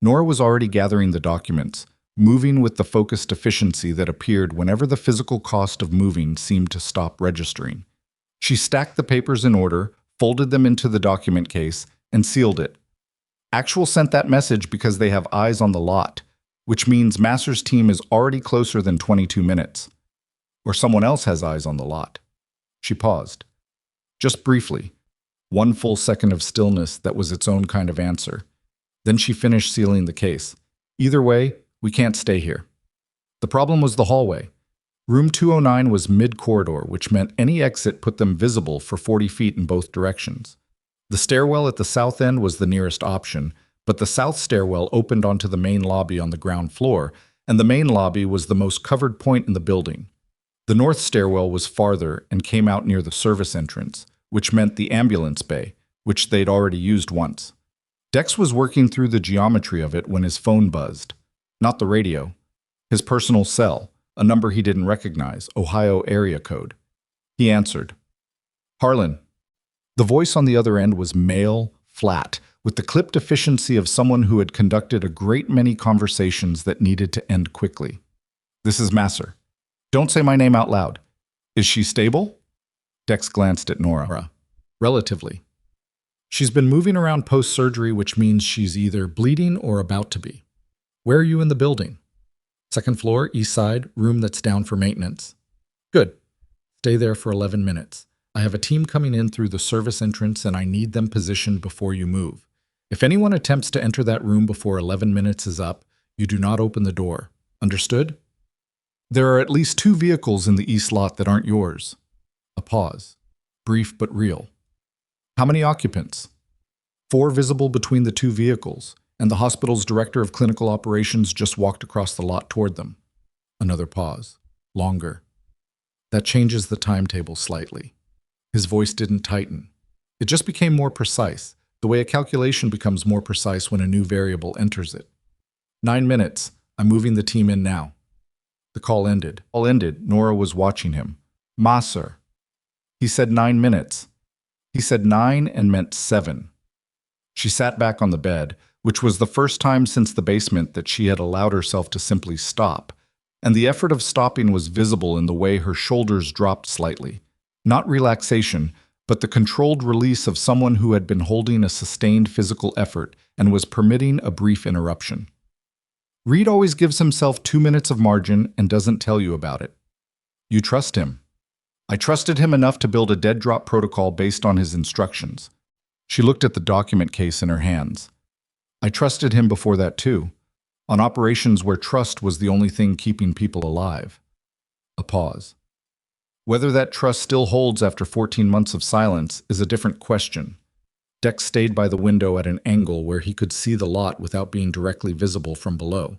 Nora was already gathering the documents, moving with the focused efficiency that appeared whenever the physical cost of moving seemed to stop registering. She stacked the papers in order, folded them into the document case, and sealed it. Actual sent that message because they have eyes on the lot, which means Masser's team is already closer than 22 minutes. Or someone else has eyes on the lot. She paused. Just briefly. 1 full second of stillness that was its own kind of answer. Then she finished sealing the case. Either way, we can't stay here. The problem was the hallway. Room 209 was mid-corridor, which meant any exit put them visible for 40 feet in both directions. The stairwell at the south end was the nearest option, but the south stairwell opened onto the main lobby on the ground floor, and the main lobby was the most covered point in the building. The north stairwell was farther and came out near the service entrance, which meant the ambulance bay, which they'd already used once. Dex was working through the geometry of it when his phone buzzed. Not the radio. His personal cell, a number he didn't recognize, Ohio area code. He answered. Harlan. The voice on the other end was male, flat, with the clipped efficiency of someone who had conducted a great many conversations that needed to end quickly. This is Masser. Don't say my name out loud. Is she stable? Dex glanced at Nora. Relatively. She's been moving around post-surgery, which means she's either bleeding or about to be. Where are you in the building? 2nd floor, east side, room that's down for maintenance. Good. Stay there for 11 minutes. I have a team coming in through the service entrance and I need them positioned before you move. If anyone attempts to enter that room before 11 minutes is up, you do not open the door. Understood? There are at least 2 vehicles in the east lot that aren't yours. A pause. Brief but real. How many occupants? 4 visible between the 2 vehicles, and the hospital's director of clinical operations just walked across the lot toward them. Another pause. Longer. That changes the timetable slightly. His voice didn't tighten. It just became more precise, the way a calculation becomes more precise when a new variable enters it. 9 minutes. I'm moving the team in now. The call ended. Nora was watching him. "Ma, sir." He said 9 minutes. He said 9 and meant 7. She sat back on the bed, which was the first time since the basement that she had allowed herself to simply stop, and the effort of stopping was visible in the way her shoulders dropped slightly. Not relaxation, but the controlled release of someone who had been holding a sustained physical effort and was permitting a brief interruption. Reed always gives himself 2 minutes of margin and doesn't tell you about it. You trust him. I trusted him enough to build a dead drop protocol based on his instructions. She looked at the document case in her hands. I trusted him before that too, on operations where trust was the only thing keeping people alive. A pause. Whether that trust still holds after 14 months of silence is a different question. Dex stayed by the window at an angle where he could see the lot without being directly visible from below.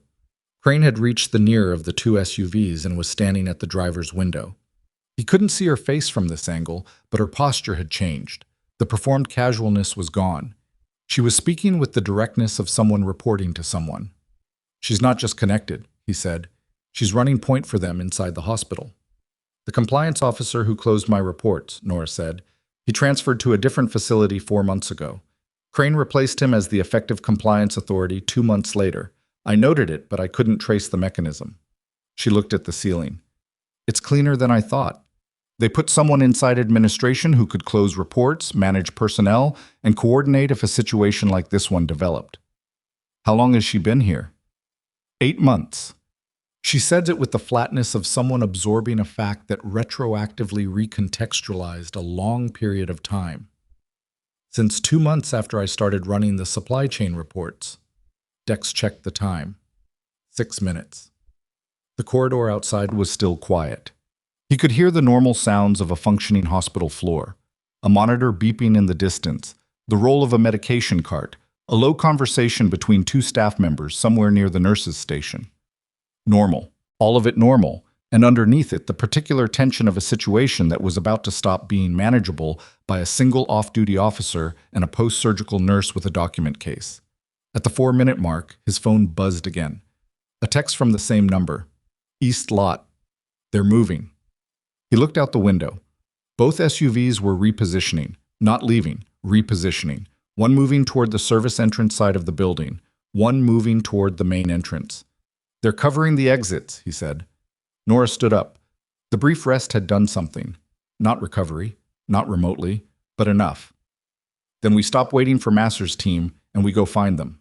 Crane had reached the nearer of the 2 SUVs and was standing at the driver's window. He couldn't see her face from this angle, but her posture had changed. The performed casualness was gone. She was speaking with the directness of someone reporting to someone. "She's not just connected," he said. "She's running point for them inside the hospital." "The compliance officer who closed my reports," Nora said. "He transferred to a different facility 4 months ago. Crane replaced him as the effective compliance authority 2 months later. I noted it, but I couldn't trace the mechanism." She looked at the ceiling. "It's cleaner than I thought. They put someone inside administration who could close reports, manage personnel, and coordinate if a situation like this one developed." "How long has she been here?" 8 months. She said it with the flatness of someone absorbing a fact that retroactively recontextualized a long period of time. "Since 2 months after I started running the supply chain reports." Dex checked the time. 6 minutes. The corridor outside was still quiet. He could hear the normal sounds of a functioning hospital floor, a monitor beeping in the distance, the roll of a medication cart, a low conversation between 2 staff members somewhere near the nurses' station. Normal. All of it normal, and underneath it the particular tension of a situation that was about to stop being manageable by a single off-duty officer and a post-surgical nurse with a document case. At the 4-minute mark, his phone buzzed again. A text from the same number. "East lot. They're moving." He looked out the window. Both SUVs were repositioning, not leaving, repositioning. One moving toward the service entrance side of the building, one moving toward the main entrance. "They're covering the exits," he said. Nora stood up. The brief rest had done something. Not recovery, not remotely, but enough. "Then we stop waiting for Masser's team and we go find them."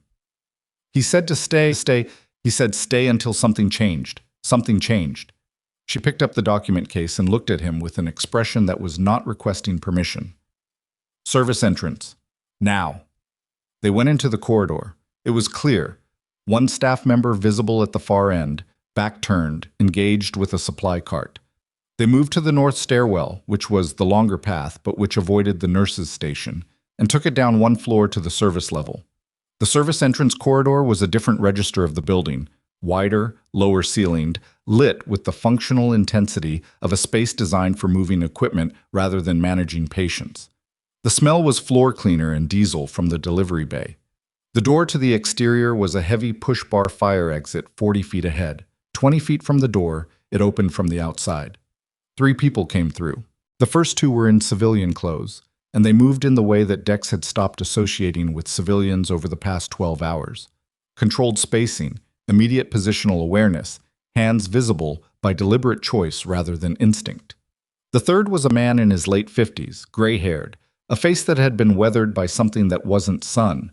He said to stay. He said stay until something changed. Something changed. She picked up the document case and looked at him with an expression that was not requesting permission. "Service entrance. Now." They went into the corridor. It was clear. One staff member visible at the far end, back turned, engaged with a supply cart. They moved to the north stairwell, which was the longer path but which avoided the nurses' station, and took it down 1 floor to the service level. The service entrance corridor was a different register of the building, wider, lower ceilinged, lit with the functional intensity of a space designed for moving equipment rather than managing patients. The smell was floor cleaner and diesel from the delivery bay. The door to the exterior was a heavy push-bar fire exit 40 feet ahead. 20 feet from the door, it opened from the outside. 3 people came through. The first 2 were in civilian clothes, and they moved in the way that Dex had stopped associating with civilians over the past 12 hours. Controlled spacing, immediate positional awareness, hands visible by deliberate choice rather than instinct. The third was a man in his late 50s, gray-haired, a face that had been weathered by something that wasn't sun.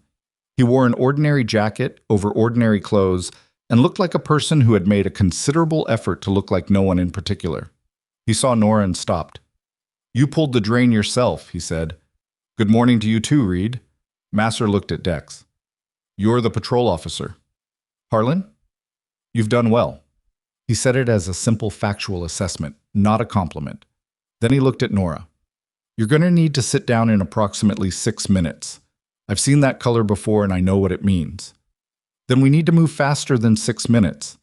He wore an ordinary jacket over ordinary clothes and looked like a person who had made a considerable effort to look like no one in particular. He saw Nora and stopped. "You pulled the drain yourself," he said. "Good morning to you too, Reed." Masser looked at Dex. "You're the patrol officer." "Harlan? You've done well." He said it as a simple factual assessment, not a compliment. Then he looked at Nora. You're going to need to sit down in approximately 6 minutes. I've seen that color before and I know what it means. Then we need to move faster than 6 minutes.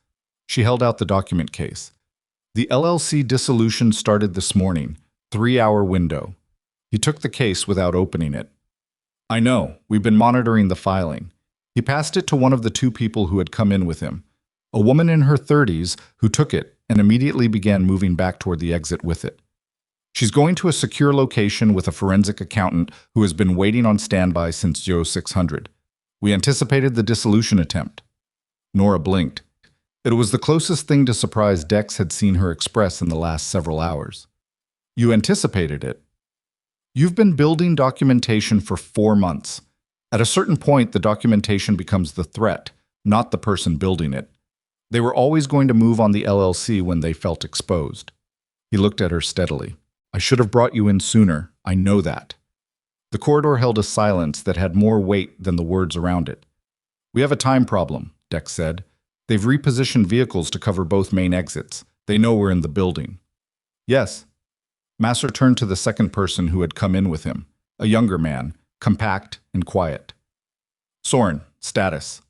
She held out the document case. The LLC dissolution started this morning, 3-hour window. He took the case without opening it. I know, we've been monitoring the filing. He passed it to one of the 2 people who had come in with him, a woman in her 30s who took it and immediately began moving back toward the exit with it. She's going to a secure location with a forensic accountant who has been waiting on standby since 0600. We anticipated the dissolution attempt. Nora blinked. It was the closest thing to surprise Dex had seen her express in the last several hours. You anticipated it? You've been building documentation for 4 months. At a certain point, the documentation becomes the threat, not the person building it. They were always going to move on the LLC when they felt exposed. He looked at her steadily. I should have brought you in sooner. I know that. The corridor held a silence that had more weight than the words around it. We have a time problem, Dex said. They've repositioned vehicles to cover both main exits. They know we're in the building. Yes. Masser turned to the second person who had come in with him, a younger man, compact and quiet. Soren, status.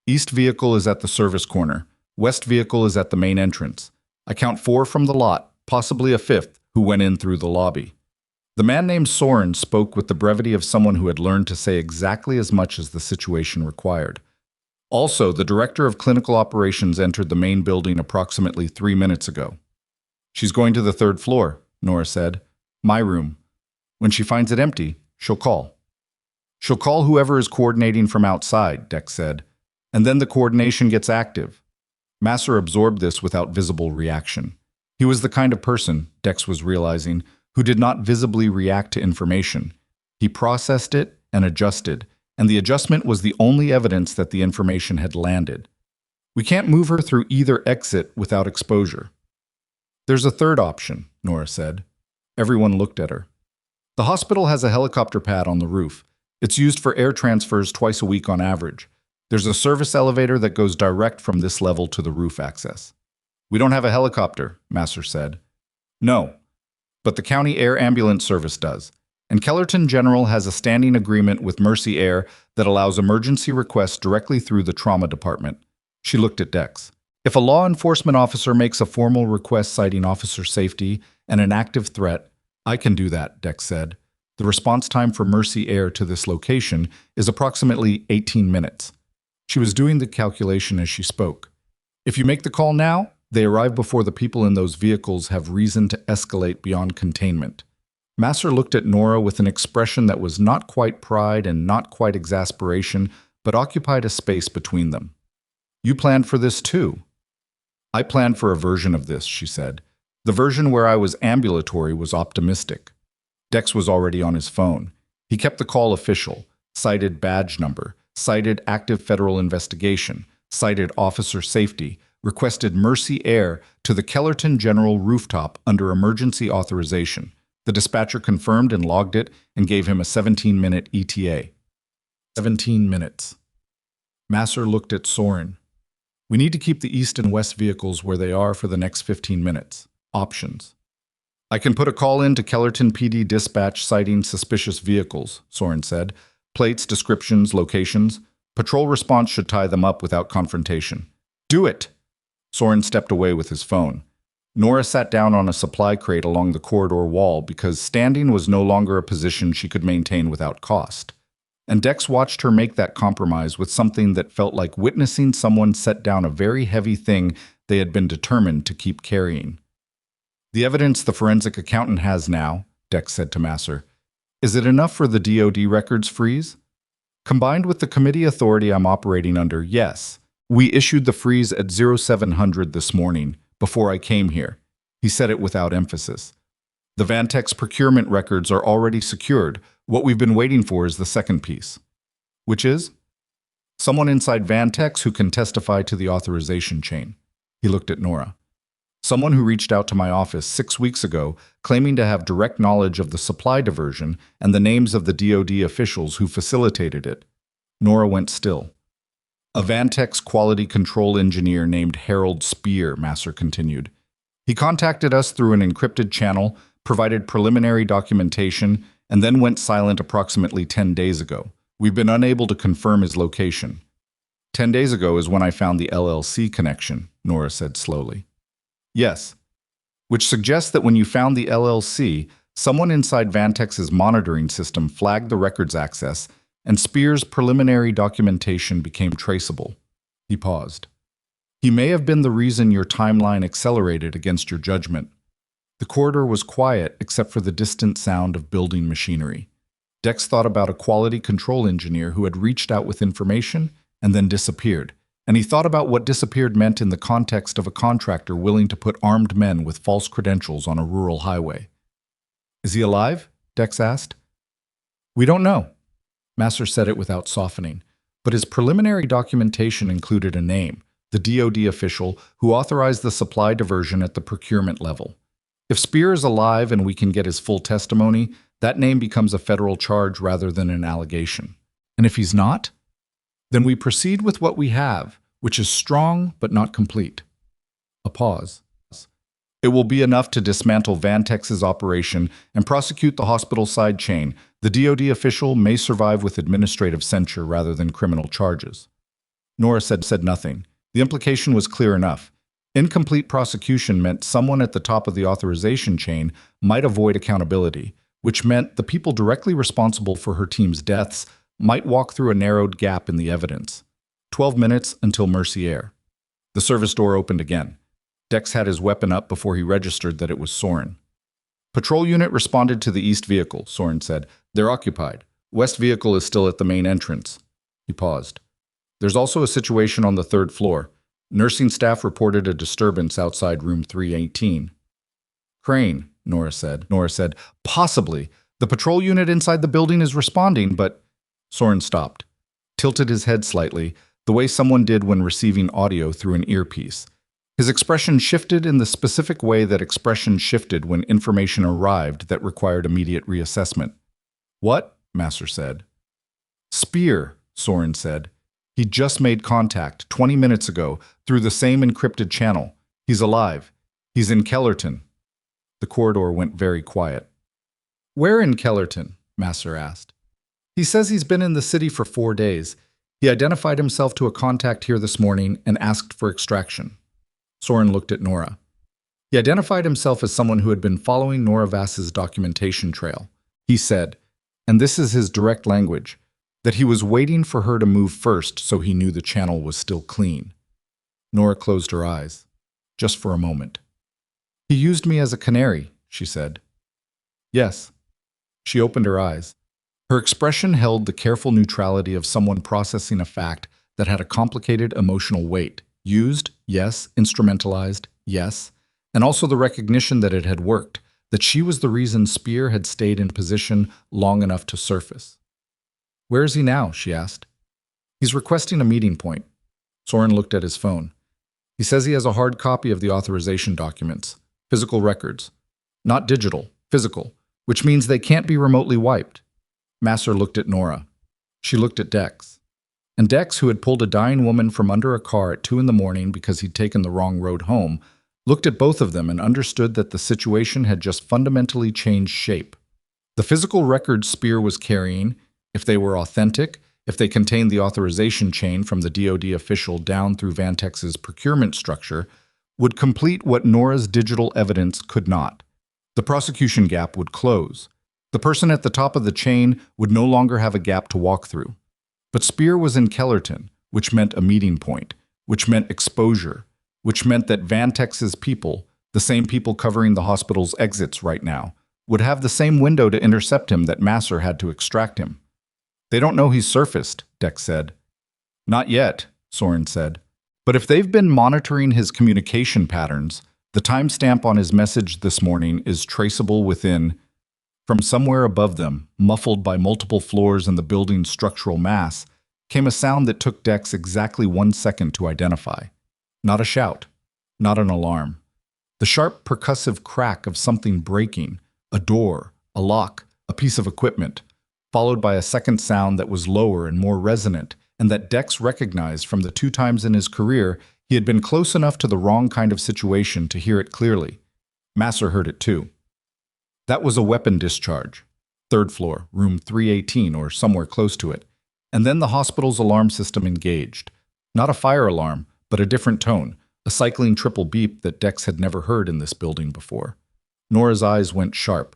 East vehicle is at the service corner. West vehicle is at the main entrance. I count 4 from the lot, possibly a 5th, who went in through the lobby. The man named Soren spoke with the brevity of someone who had learned to say exactly as much as the situation required. Also, the director of clinical operations entered the main building approximately 3 minutes ago. She's going to the 3rd floor, Nora said. My room. When she finds it empty, she'll call. She'll call whoever is coordinating from outside, Dex said. And then the coordination gets active. Masser absorbed this without visible reaction. He was the kind of person, Dex was realizing, who did not visibly react to information. He processed it and adjusted, and the adjustment was the only evidence that the information had landed. We can't move her through either exit without exposure. There's a 3rd option, Nora said. Everyone looked at her. The hospital has a helicopter pad on the roof. It's used for air transfers twice a week on average. There's a service elevator that goes direct from this level to the roof access. We don't have a helicopter, Masser said. No, but the county air ambulance service does. And Kellerton General has a standing agreement with Mercy Air that allows emergency requests directly through the trauma department. She looked at Dex. If a law enforcement officer makes a formal request citing officer safety and an active threat, I can do that, Dex said. The response time for Mercy Air to this location is approximately 18 minutes. She was doing the calculation as she spoke. If you make the call now, they arrive before the people in those vehicles have reason to escalate beyond containment. Masser looked at Nora with an expression that was not quite pride and not quite exasperation, but occupied a space between them. You planned for this too. I planned for a version of this, she said. The version where I was ambulatory was optimistic. Dex was already on his phone. He kept the call official, cited badge number, cited active federal investigation, cited officer safety, requested Mercy Air to the Kellerton General rooftop under emergency authorization. The dispatcher confirmed and logged it and gave him a 17-minute ETA. 17 minutes. Masser looked at Soren. We need to keep the east and west vehicles where they are for the next 15 minutes. Options. I can put a call in to Kellerton PD dispatch citing suspicious vehicles, Soren said. Plates, descriptions, locations. Patrol response should tie them up without confrontation. Do it! Soren stepped away with his phone. Nora sat down on a supply crate along the corridor wall because standing was no longer a position she could maintain without cost. And Dex watched her make that compromise with something that felt like witnessing someone set down a very heavy thing they had been determined to keep carrying. The evidence the forensic accountant has now, Dex said to Masser, is it enough for the DOD records freeze? Combined with the committee authority I'm operating under, yes. We issued the freeze at 0700 this morning, before I came here. He said it without emphasis. The Vantex procurement records are already secured. What we've been waiting for is the second piece. Which is? Someone inside Vantex who can testify to the authorization chain. He looked at Nora. Someone who reached out to my office 6 weeks ago claiming to have direct knowledge of the supply diversion and the names of the DOD officials who facilitated it. Nora went still. A Vantex quality control engineer named Harold Spear, Masser continued. He contacted us through an encrypted channel, provided preliminary documentation, and then went silent approximately 10 days ago. We've been unable to confirm his location. 10 days ago is when I found the LLC connection, Nora said slowly. Yes, which suggests that when you found the LLC, someone inside Vantex's monitoring system flagged the records access, and Spear's preliminary documentation became traceable. He paused. He may have been the reason your timeline accelerated against your judgment. The corridor was quiet except for the distant sound of building machinery. Dex thought about a quality control engineer who had reached out with information and then disappeared, and he thought about what disappeared meant in the context of a contractor willing to put armed men with false credentials on a rural highway. Is he alive? Dex asked. We don't know. Masser said it without softening, but his preliminary documentation included a name, the DoD official who authorized the supply diversion at the procurement level. If Spear is alive and we can get his full testimony, that name becomes a federal charge rather than an allegation. And if he's not, then we proceed with what we have, which is strong but not complete. A pause. It will be enough to dismantle Vantex's operation and prosecute the hospital side chain. The DoD official may survive with administrative censure rather than criminal charges. Nora said nothing. The implication was clear enough. Incomplete prosecution meant someone at the top of the authorization chain might avoid accountability, which meant the people directly responsible for her team's deaths might walk through a narrowed gap in the evidence. 12 minutes until Mercier. The service door opened again. Dex had his weapon up before he registered that it was Soren. Patrol unit responded to the east vehicle, Soren said. They're occupied. West vehicle is still at the main entrance. He paused. There's also a situation on the third floor. Nursing staff reported a disturbance outside room 318. Crane, Nora said. Possibly. The patrol unit inside the building is responding, but... Soren stopped, tilted his head slightly, the way someone did when receiving audio through an earpiece. His expression shifted in the specific way that expression shifted when information arrived that required immediate reassessment. What? Masser said. Spear, Soren said. He just made contact 20 minutes ago through the same encrypted channel. He's alive. He's in Kellerton. The corridor went very quiet. Where in Kellerton? Masser asked. He says he's been in the city for 4 days. He identified himself to a contact here this morning and asked for extraction. Soren looked at Nora. He identified himself as someone who had been following Nora Vass's documentation trail. He said, and this is his direct language, that he was waiting for her to move first so he knew the channel was still clean. Nora closed her eyes, just for a moment. He used me as a canary, she said. Yes. She opened her eyes. Her expression held the careful neutrality of someone processing a fact that had a complicated emotional weight. Used, yes. Instrumentalized, yes. And also the recognition that it had worked, that she was the reason Spear had stayed in position long enough to surface. Where is he now? She asked. He's requesting a meeting point. Soren looked at his phone. He says he has a hard copy of the authorization documents, physical records. Not digital, physical, which means they can't be remotely wiped. Masser looked at Nora. She looked at Dex. And Dex, who had pulled a dying woman from under a car at 2 a.m. because he'd taken the wrong road home, looked at both of them and understood that the situation had just fundamentally changed shape. The physical records Spear was carrying, if they were authentic, if they contained the authorization chain from the DoD official down through Vantex's procurement structure, would complete what Nora's digital evidence could not. The prosecution gap would close. The person at the top of the chain would no longer have a gap to walk through. But Spear was in Kellerton, which meant a meeting point, which meant exposure, which meant that Vantex's people, the same people covering the hospital's exits right now, would have the same window to intercept him that Masser had to extract him. They don't know he's surfaced, Dex said. Not yet, Soren said. But if they've been monitoring his communication patterns, the timestamp on his message this morning is traceable within... From somewhere above them, muffled by multiple floors and the building's structural mass, came a sound that took Dex exactly 1 second to identify. Not a shout, not an alarm. The sharp percussive crack of something breaking, a door, a lock, a piece of equipment, followed by a second sound that was lower and more resonant and that Dex recognized from the 2 times in his career he had been close enough to the wrong kind of situation to hear it clearly. Masser heard it too. That was a weapon discharge. 3rd floor, room 318 or somewhere close to it. And then the hospital's alarm system engaged. Not a fire alarm, but a different tone, a cycling triple beep that Dex had never heard in this building before. Nora's eyes went sharp.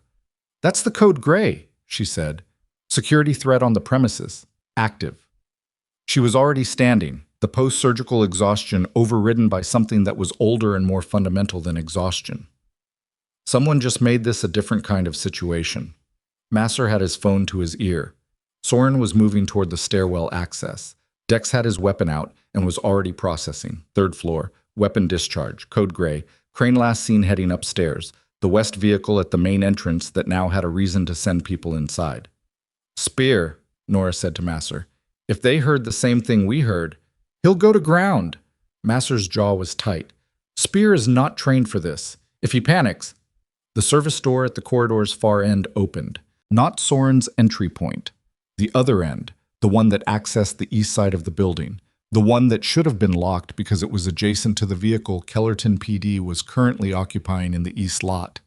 "That's the code gray," she said. "Security threat on the premises. Active." She was already standing, the post-surgical exhaustion overridden by something that was older and more fundamental than exhaustion. Someone just made this a different kind of situation. Masser had his phone to his ear. Soren was moving toward the stairwell access. Dex had his weapon out and was already processing. 3rd floor, weapon discharge, code gray, Crane last seen heading upstairs, the west vehicle at the main entrance that now had a reason to send people inside. "Spear," Nora said to Masser. "If they heard the same thing we heard, he'll go to ground." Masser's jaw was tight. "Spear is not trained for this. If he panics—" The service door at the corridor's far end opened. Not Soren's entry point. The other end, the one that accessed the east side of the building. The one that should have been locked because it was adjacent to the vehicle Kellerton PD was currently occupying in the east lot.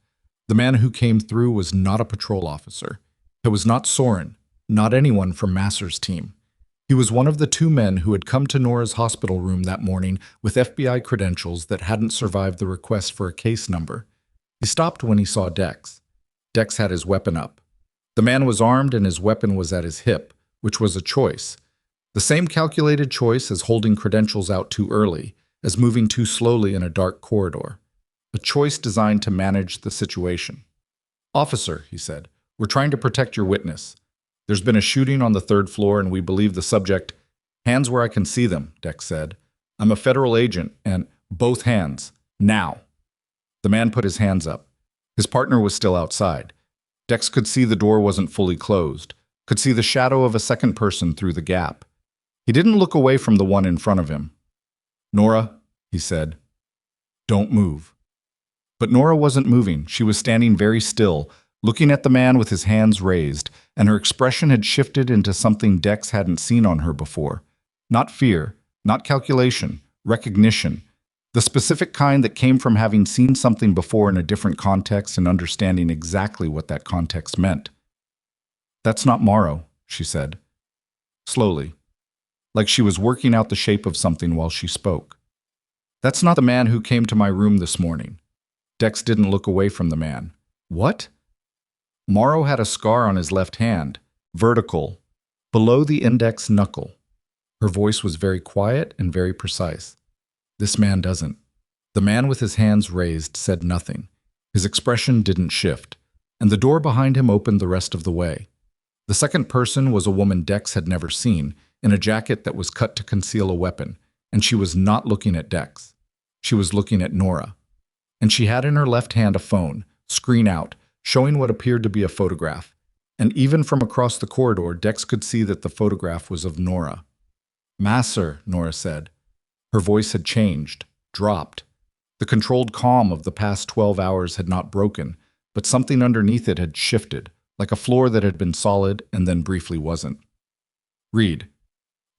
The man who came through was not a patrol officer. It was not Soren, not anyone from Masser's team. He was one of the 2 men who had come to Nora's hospital room that morning with FBI credentials that hadn't survived the request for a case number. He stopped when he saw Dex. Dex had his weapon up. The man was armed and his weapon was at his hip, which was a choice. The same calculated choice as holding credentials out too early, as moving too slowly in a dark corridor. A choice designed to manage the situation. "Officer," he said, "we're trying to protect your witness. There's been a shooting on the 3rd floor and we believe the subject—" "Hands where I can see them," Dex said. "I'm a federal agent and—" "Both hands. Now." The man put his hands up. His partner was still outside. Dex could see the door wasn't fully closed, could see the shadow of a second person through the gap. He didn't look away from the one in front of him. "Nora," he said, "don't move." But Nora wasn't moving. She was standing very still, looking at the man with his hands raised, and her expression had shifted into something Dex hadn't seen on her before. Not fear, not calculation, recognition. The specific kind that came from having seen something before in a different context and understanding exactly what that context meant. "That's not Morrow," she said. Slowly, like she was working out the shape of something while she spoke. "That's not the man who came to my room this morning." Dex didn't look away from the man. "What?" Morrow had a scar on his left hand, vertical, below the index knuckle. Her voice was very quiet and very precise. "This man doesn't." The man with his hands raised said nothing. His expression didn't shift, and the door behind him opened the rest of the way. The second person was a woman Dex had never seen, in a jacket that was cut to conceal a weapon, and she was not looking at Dex. She was looking at Nora. And she had in her left hand a phone, screen out, showing what appeared to be a photograph. And even from across the corridor, Dex could see that the photograph was of Nora. "Masser," Nora said. Her voice had changed, dropped. The controlled calm of the past 12 hours had not broken, but something underneath it had shifted, like a floor that had been solid and then briefly wasn't. "Read.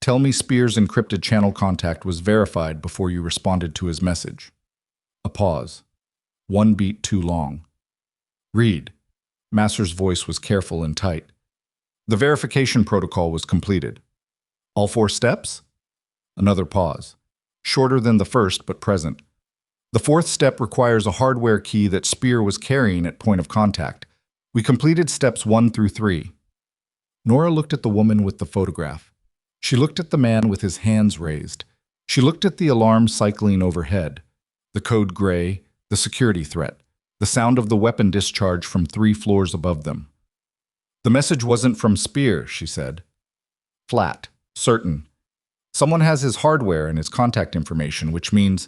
Tell me Spear's encrypted channel contact was verified before you responded to his message." A pause. 1 beat too long. "Read." Masser's voice was careful and tight. "The verification protocol was completed." "All 4 steps?" Another pause. Shorter than the first, but present. "The 4th step requires a hardware key that Spear was carrying at point of contact. We completed steps 1 through 3. Nora looked at the woman with the photograph. She looked at the man with his hands raised. She looked at the alarm cycling overhead. The code gray, the security threat, the sound of the weapon discharge from 3 floors above them. "The message wasn't from Spear," she said. "Flat, certain. Someone has his hardware and his contact information, which means—"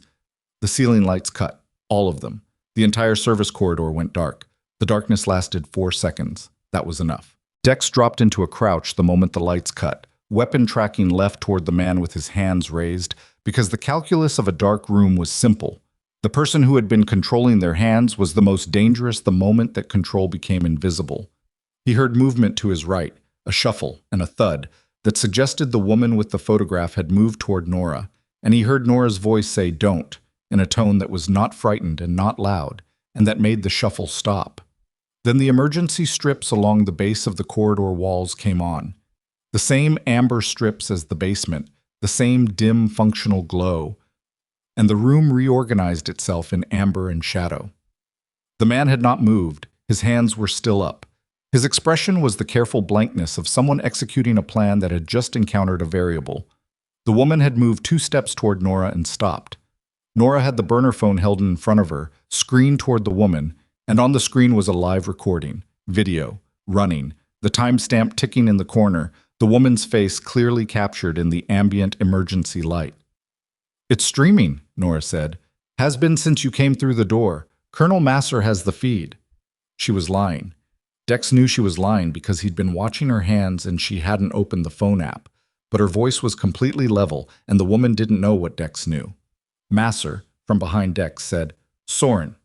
The ceiling lights cut, all of them. The entire service corridor went dark. The darkness lasted 4 seconds. That was enough. Dex dropped into a crouch the moment the lights cut, weapon tracking left toward the man with his hands raised, because the calculus of a dark room was simple. The person who had been controlling their hands was the most dangerous the moment that control became invisible. He heard movement to his right, a shuffle and a thud, that suggested the woman with the photograph had moved toward Nora, and he heard Nora's voice say "don't" in a tone that was not frightened and not loud, and that made the shuffle stop. Then the emergency strips along the base of the corridor walls came on. The same amber strips as the basement, the same dim functional glow, and the room reorganized itself in amber and shadow. The man had not moved. His hands were still up. His expression was the careful blankness of someone executing a plan that had just encountered a variable. The woman had moved 2 steps toward Nora and stopped. Nora had the burner phone held in front of her, screened toward the woman, and on the screen was a live recording, video, running, the timestamp ticking in the corner, the woman's face clearly captured in the ambient emergency light. "It's streaming," Nora said. "Has been since you came through the door. Colonel Masser has the feed." She was lying. Dex knew she was lying because he'd been watching her hands and she hadn't opened the phone app, but her voice was completely level and the woman didn't know what Dex knew. Masser, from behind Dex, said, "Soren."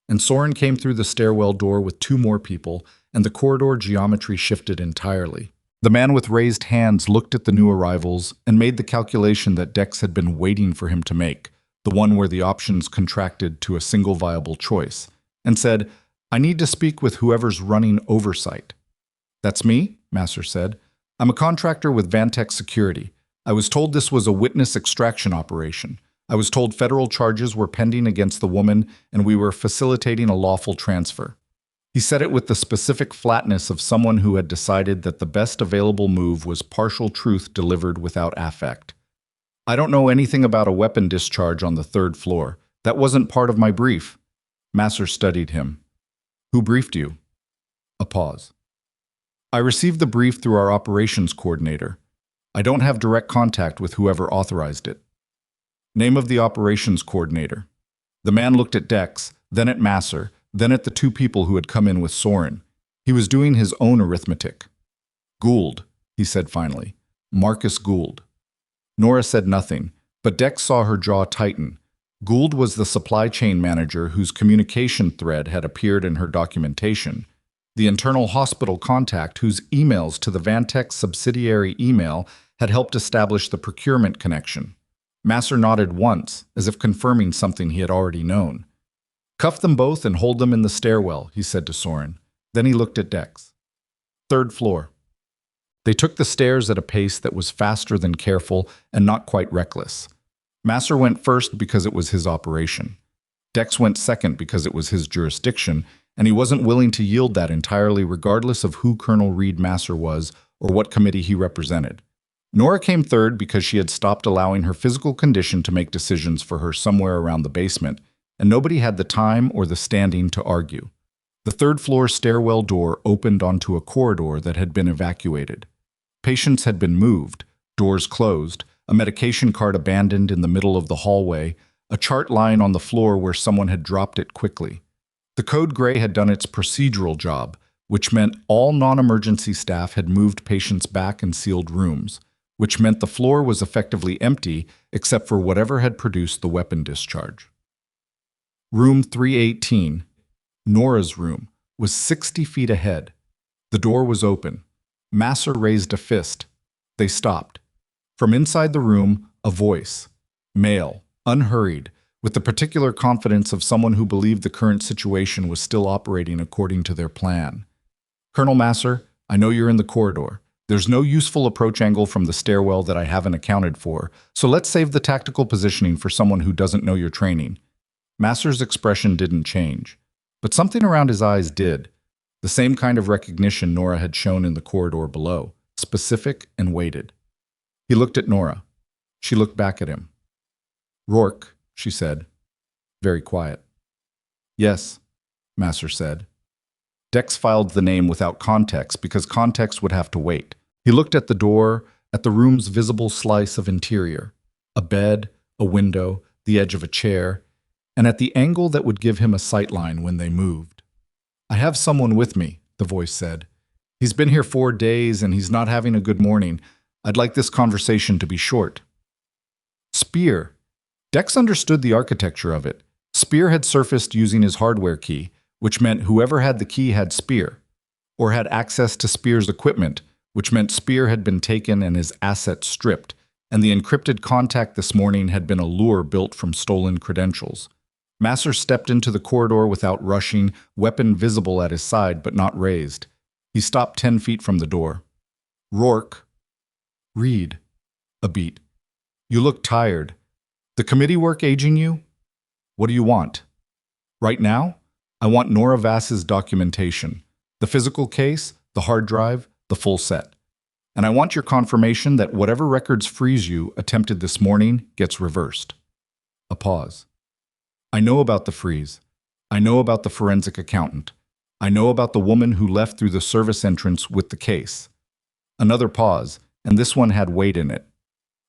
And Soren came through the stairwell door with 2 more people, and the corridor geometry shifted entirely. The man with raised hands looked at the new arrivals and made the calculation that Dex had been waiting for him to make, the one where the options contracted to a single viable choice, and said, "I need to speak with whoever's running oversight." "That's me," Masser said. "I'm a contractor with Vantech Security. I was told this was a witness extraction operation. I was told federal charges were pending against the woman and we were facilitating a lawful transfer." He said it with the specific flatness of someone who had decided that the best available move was partial truth delivered without affect. "I don't know anything about a weapon discharge on the 3rd floor. That wasn't part of my brief." Masser studied him. "Who briefed you?" A pause. "I received the brief through our operations coordinator. I don't have direct contact with whoever authorized it." "Name of the operations coordinator." The man looked at Dex, then at Masser, then at the 2 people who had come in with Soren. He was doing his own arithmetic. "Gould," he said finally. "Marcus Gould." Nora said nothing, but Dex saw her jaw tighten. Gould was the supply chain manager whose communication thread had appeared in her documentation, the internal hospital contact whose emails to the Vantech subsidiary email had helped establish the procurement connection. Masser nodded once, as if confirming something he had already known. "Cuff them both and hold them in the stairwell," he said to Soren. Then he looked at Dex. "3rd floor." They took the stairs at a pace that was faster than careful and not quite reckless. Masser went first because it was his operation. Dex went second because it was his jurisdiction, and he wasn't willing to yield that entirely regardless of who Colonel Reed Masser was or what committee he represented. Nora came third because she had stopped allowing her physical condition to make decisions for her somewhere around the basement, and nobody had the time or the standing to argue. The 3rd floor stairwell door opened onto a corridor that had been evacuated. Patients had been moved, doors closed, a medication cart abandoned in the middle of the hallway, a chart lying on the floor where someone had dropped it quickly. The code gray had done its procedural job, which meant all non-emergency staff had moved patients back and sealed rooms, which meant the floor was effectively empty except for whatever had produced the weapon discharge. Room 318, Nora's room, was 60 feet ahead. The door was open. Masser raised a fist. They stopped. From inside the room, a voice, male, unhurried, with the particular confidence of someone who believed the current situation was still operating according to their plan. "Colonel Masser, I know you're in the corridor. There's no useful approach angle from the stairwell that I haven't accounted for, so let's save the tactical positioning for someone who doesn't know your training." Masser's expression didn't change, but something around his eyes did. The same kind of recognition Nora had shown in the corridor below, specific and weighted. He looked at Nora. She looked back at him. "Rourke," she said, very quiet. "Yes," Masser said. Dex filed the name without context because context would have to wait. He looked at the door, at the room's visible slice of interior, a bed, a window, the edge of a chair, and at the angle that would give him a sightline when they moved. "I have someone with me," the voice said. "He's been here 4 days and he's not having a good morning. I'd like this conversation to be short." Spear. Dex understood the architecture of it. Spear had surfaced using his hardware key, which meant whoever had the key had Spear, or had access to Spear's equipment, which meant Spear had been taken and his assets stripped, and the encrypted contact this morning had been a lure built from stolen credentials. Masser stepped into the corridor without rushing, weapon visible at his side but not raised. He stopped 10 feet from the door. Rourke. Reed. A beat. You look tired. The committee work aging you? What do you want? Right now, I want Nora Vass's documentation. The physical case, the hard drive, the full set. And I want your confirmation that whatever records freeze you attempted this morning gets reversed. A pause. I know about the freeze. I know about the forensic accountant. I know about the woman who left through the service entrance with the case. Another pause, and this one had weight in it.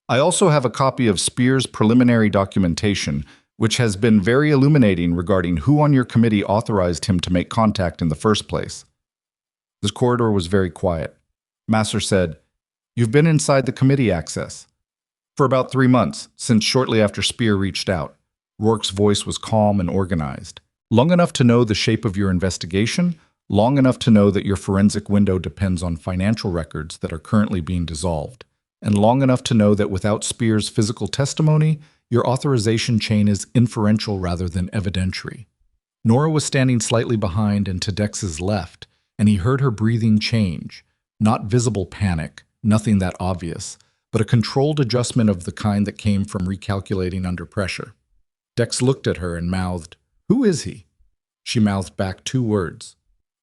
I also have a copy of Spear's preliminary documentation, which has been very illuminating regarding who on your committee authorized him to make contact in the first place. This corridor was very quiet. Masser said, You've been inside the committee access. For about 3 months, since shortly after Spear reached out. Rourke's voice was calm and organized. Long enough to know the shape of your investigation, long enough to know that your forensic window depends on financial records that are currently being dissolved, and long enough to know that without Spear's physical testimony, your authorization chain is inferential rather than evidentiary. Nora was standing slightly behind and to Dex's left, and he heard her breathing change. Not visible panic, nothing that obvious, but a controlled adjustment of the kind that came from recalculating under pressure. Dex looked at her and mouthed, Who is he? She mouthed back 2 words.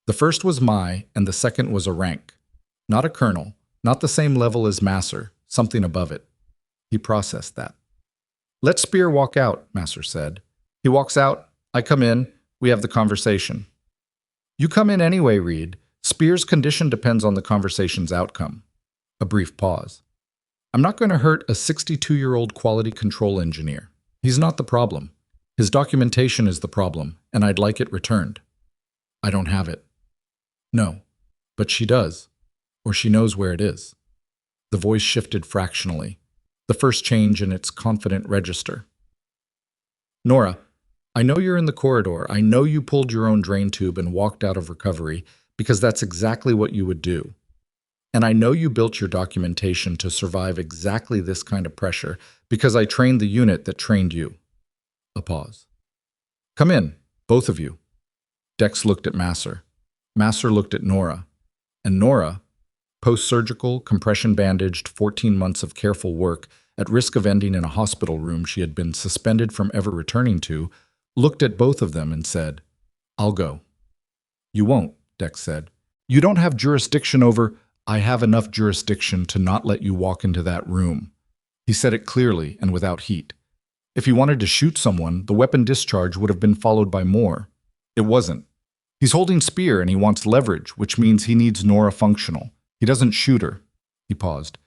The first was my, and the second was a rank. Not a colonel, not the same level as Masser, something above it. He processed that. Let Spear walk out, Masser said. He walks out, I come in, we have the conversation. You come in anyway, Reed. Spear's condition depends on the conversation's outcome. A brief pause. I'm not going to hurt a 62-year-old quality control engineer. He's not the problem. His documentation is the problem, and I'd like it returned. I don't have it. No, but she does, or she knows where it is. The voice shifted fractionally, the first change in its confident register. Nora, I know you're in the corridor. I know you pulled your own drain tube and walked out of recovery because that's exactly what you would do. And I know you built your documentation to survive exactly this kind of pressure because I trained the unit that trained you. A pause. Come in, both of you. Dex looked at Masser. Masser looked at Nora. And Nora, post-surgical, compression-bandaged, 14 months of careful work, at risk of ending in a hospital room she had been suspended from ever returning to, looked at both of them and said, I'll go. You won't, Dex said. You don't have jurisdiction over... I have enough jurisdiction to not let you walk into that room. He said it clearly and without heat. If he wanted to shoot someone, the weapon discharge would have been followed by more. It wasn't. He's holding Spear and he wants leverage, which means he needs Nora functional. He doesn't shoot her. He paused.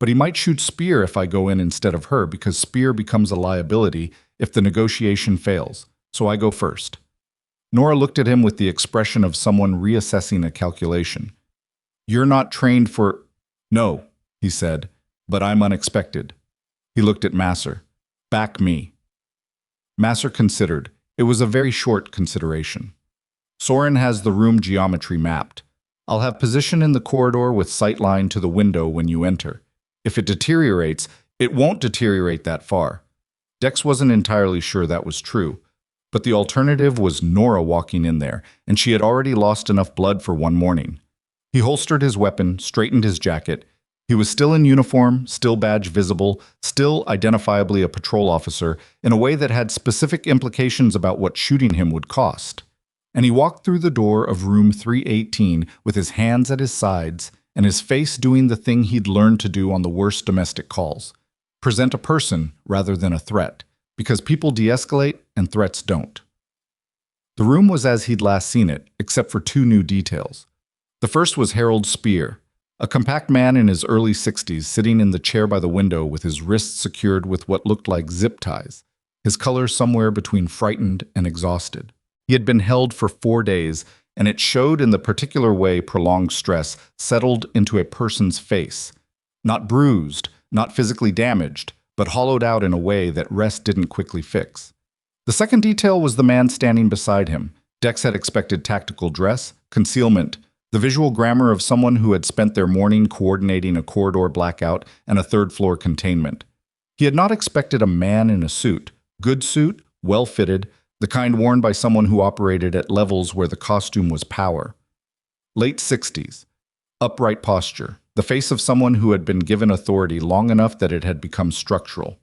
But he might shoot Spear if I go in instead of her because Spear becomes a liability if the negotiation fails. So I go first. Nora looked at him with the expression of someone reassessing a calculation. You're not trained for... No, he said, but I'm unexpected. He looked at Masser. Back me. Masser considered. It was a very short consideration. Soren has the room geometry mapped. I'll have position in the corridor with sightline to the window when you enter. If it deteriorates, it won't deteriorate that far. Dex wasn't entirely sure that was true, but the alternative was Nora walking in there, and she had already lost enough blood for one morning. He holstered his weapon, straightened his jacket. He was still in uniform, still badge visible, still identifiably a patrol officer in a way that had specific implications about what shooting him would cost. And he walked through the door of room 318 with his hands at his sides and his face doing the thing he'd learned to do on the worst domestic calls. Present a person rather than a threat, because people de-escalate and threats don't. The room was as he'd last seen it, except for 2 new details. The first was Harold Spear, a compact man in his early 60s sitting in the chair by the window with his wrists secured with what looked like zip ties, his color somewhere between frightened and exhausted. He had been held for 4 days, and it showed in the particular way prolonged stress settled into a person's face. Not bruised, not physically damaged, but hollowed out in a way that rest didn't quickly fix. The second detail was the man standing beside him. Dex had expected tactical dress, concealment, The visual grammar of someone who had spent their morning coordinating a corridor blackout and a third-floor containment. He had not expected a man in a suit, good suit, well-fitted, the kind worn by someone who operated at levels where the costume was power. Late 60s. Upright posture, the face of someone who had been given authority long enough that it had become structural.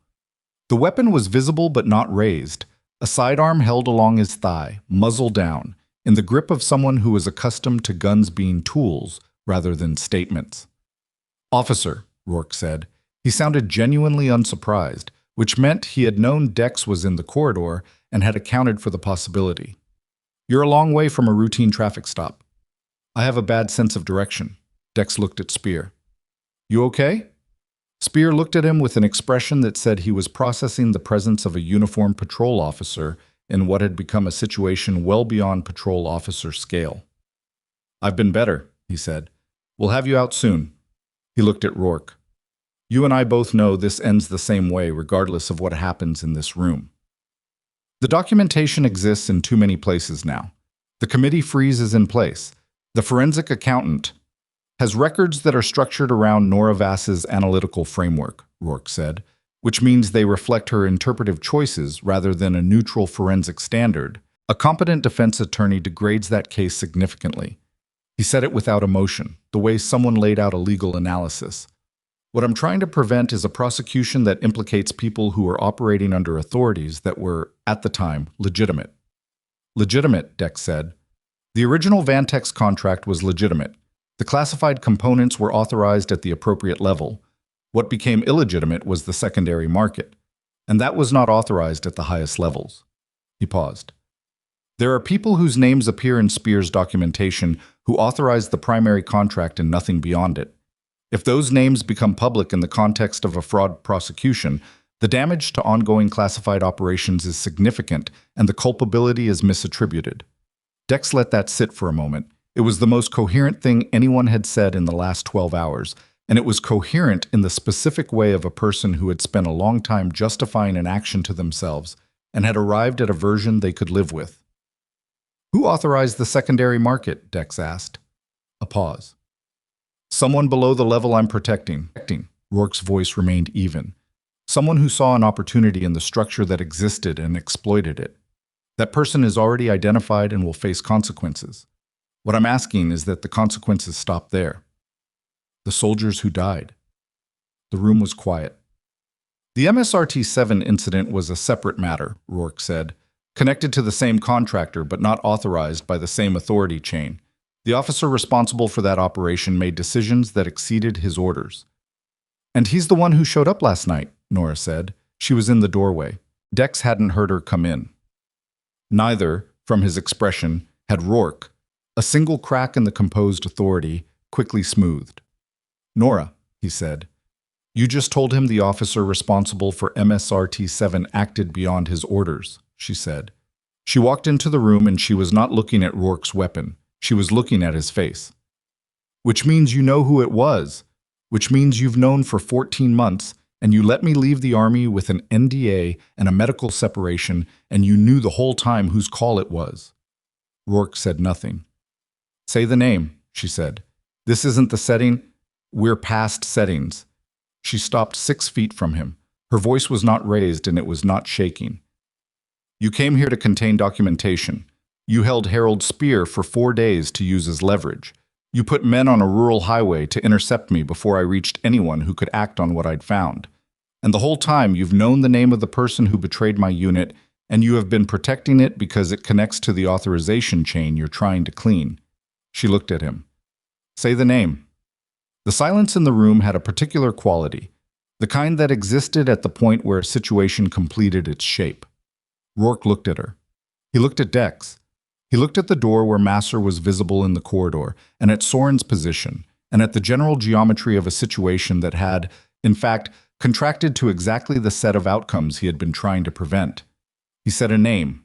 The weapon was visible but not raised, a sidearm held along his thigh, muzzle down, in the grip of someone who was accustomed to guns being tools rather than statements. "Officer," Rourke said. He sounded genuinely unsurprised, which meant he had known Dex was in the corridor and had accounted for the possibility. "You're a long way from a routine traffic stop." "I have a bad sense of direction." Dex looked at Spear. "You okay?" Spear looked at him with an expression that said he was processing the presence of a uniformed patrol officer in what had become a situation well beyond patrol officer scale. "I've been better," he said. "We'll have you out soon." He looked at Rourke. "You and I both know this ends the same way regardless of what happens in this room." The documentation exists in too many places now. The committee freeze is in place. The forensic accountant has records that are structured around Nora Vass's analytical framework, Rourke said, which means they reflect her interpretive choices rather than a neutral forensic standard. A competent defense attorney degrades that case significantly. He said it without emotion, the way someone laid out a legal analysis. "What I'm trying to prevent is a prosecution that implicates people who are operating under authorities that were, at the time, legitimate." "Legitimate," Dex said. "The original Vantex contract was legitimate. The classified components were authorized at the appropriate level. What became illegitimate was the secondary market, and that was not authorized at the highest levels." He paused. "There are people whose names appear in Spear's documentation who authorized the primary contract and nothing beyond it. If those names become public in the context of a fraud prosecution, the damage to ongoing classified operations is significant and the culpability is misattributed." Dex let that sit for a moment. It was the most coherent thing anyone had said in the last 12 hours, and it was coherent in the specific way of a person who had spent a long time justifying an action to themselves and had arrived at a version they could live with. "Who authorized the secondary market?" Dex asked. A pause. "Someone below the level I'm protecting." Rourke's voice remained even. "Someone who saw an opportunity in the structure that existed and exploited it. That person is already identified and will face consequences. What I'm asking is that the consequences stop there." "The soldiers who died." The room was quiet. "The MSRT-7 incident was a separate matter," Rourke said, "connected to the same contractor but not authorized by the same authority chain. The officer responsible for that operation made decisions that exceeded his orders." "And he's the one who showed up last night," Nora said. She was in the doorway. Dex hadn't heard her come in. Neither, from his expression, had Rourke. A single crack in the composed authority, quickly smoothed. "Nora," he said, "you just told him the officer responsible for MSRT-7 acted beyond his orders," she said. She walked into the room and she was not looking at Rourke's weapon. She was looking at his face. "Which means you know who it was. Which means you've known for 14 months, and you let me leave the Army with an NDA and a medical separation, and you knew the whole time whose call it was." Rourke said nothing. "Say the name," she said. "This isn't the setting. We're past settings." She stopped 6 feet from him. Her voice was not raised and it was not shaking. "You came here to contain documentation. You held Harold Spear for 4 days to use as leverage. You put men on a rural highway to intercept me before I reached anyone who could act on what I'd found. And the whole time you've known the name of the person who betrayed my unit, and you have been protecting it because it connects to the authorization chain you're trying to clean." She looked at him. "Say the name." The silence in the room had a particular quality, the kind that existed at the point where a situation completed its shape. Rourke looked at her. He looked at Dex. He looked at the door where Masser was visible in the corridor, and at Soren's position, and at the general geometry of a situation that had, in fact, contracted to exactly the set of outcomes he had been trying to prevent. He said a name,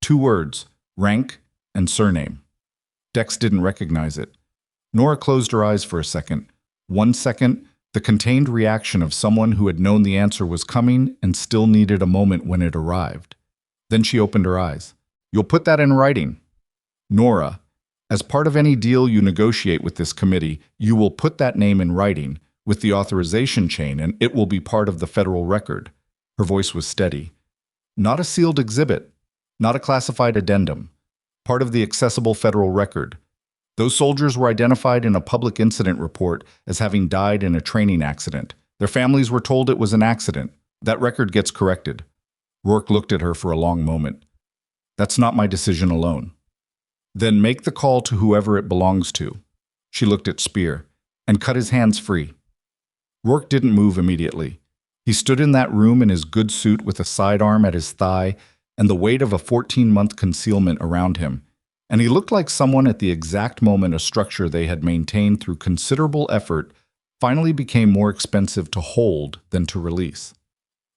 2 words, rank and surname. Dex didn't recognize it. Nora closed her eyes for a second. 1 second, the contained reaction of someone who had known the answer was coming and still needed a moment when it arrived. Then she opened her eyes. "You'll put that in writing." "Nora, As part of any deal you negotiate with this committee, you will put that name in writing with the authorization chain, and it will be part of the federal record. Her voice was steady. Not a sealed exhibit, not a classified addendum. Part of the accessible federal record. Those soldiers were identified in a public incident report as having died in a training accident. Their families were told it was an accident. That record gets corrected. Rourke looked at her for a long moment. That's not my decision alone. Then make the call to whoever it belongs to. She looked at Spear and cut his hands free. Rourke didn't move immediately. He stood in that room in his good suit with a sidearm at his thigh and the weight of a 14-month concealment around him, and he looked like someone at the exact moment a structure they had maintained through considerable effort finally became more expensive to hold than to release.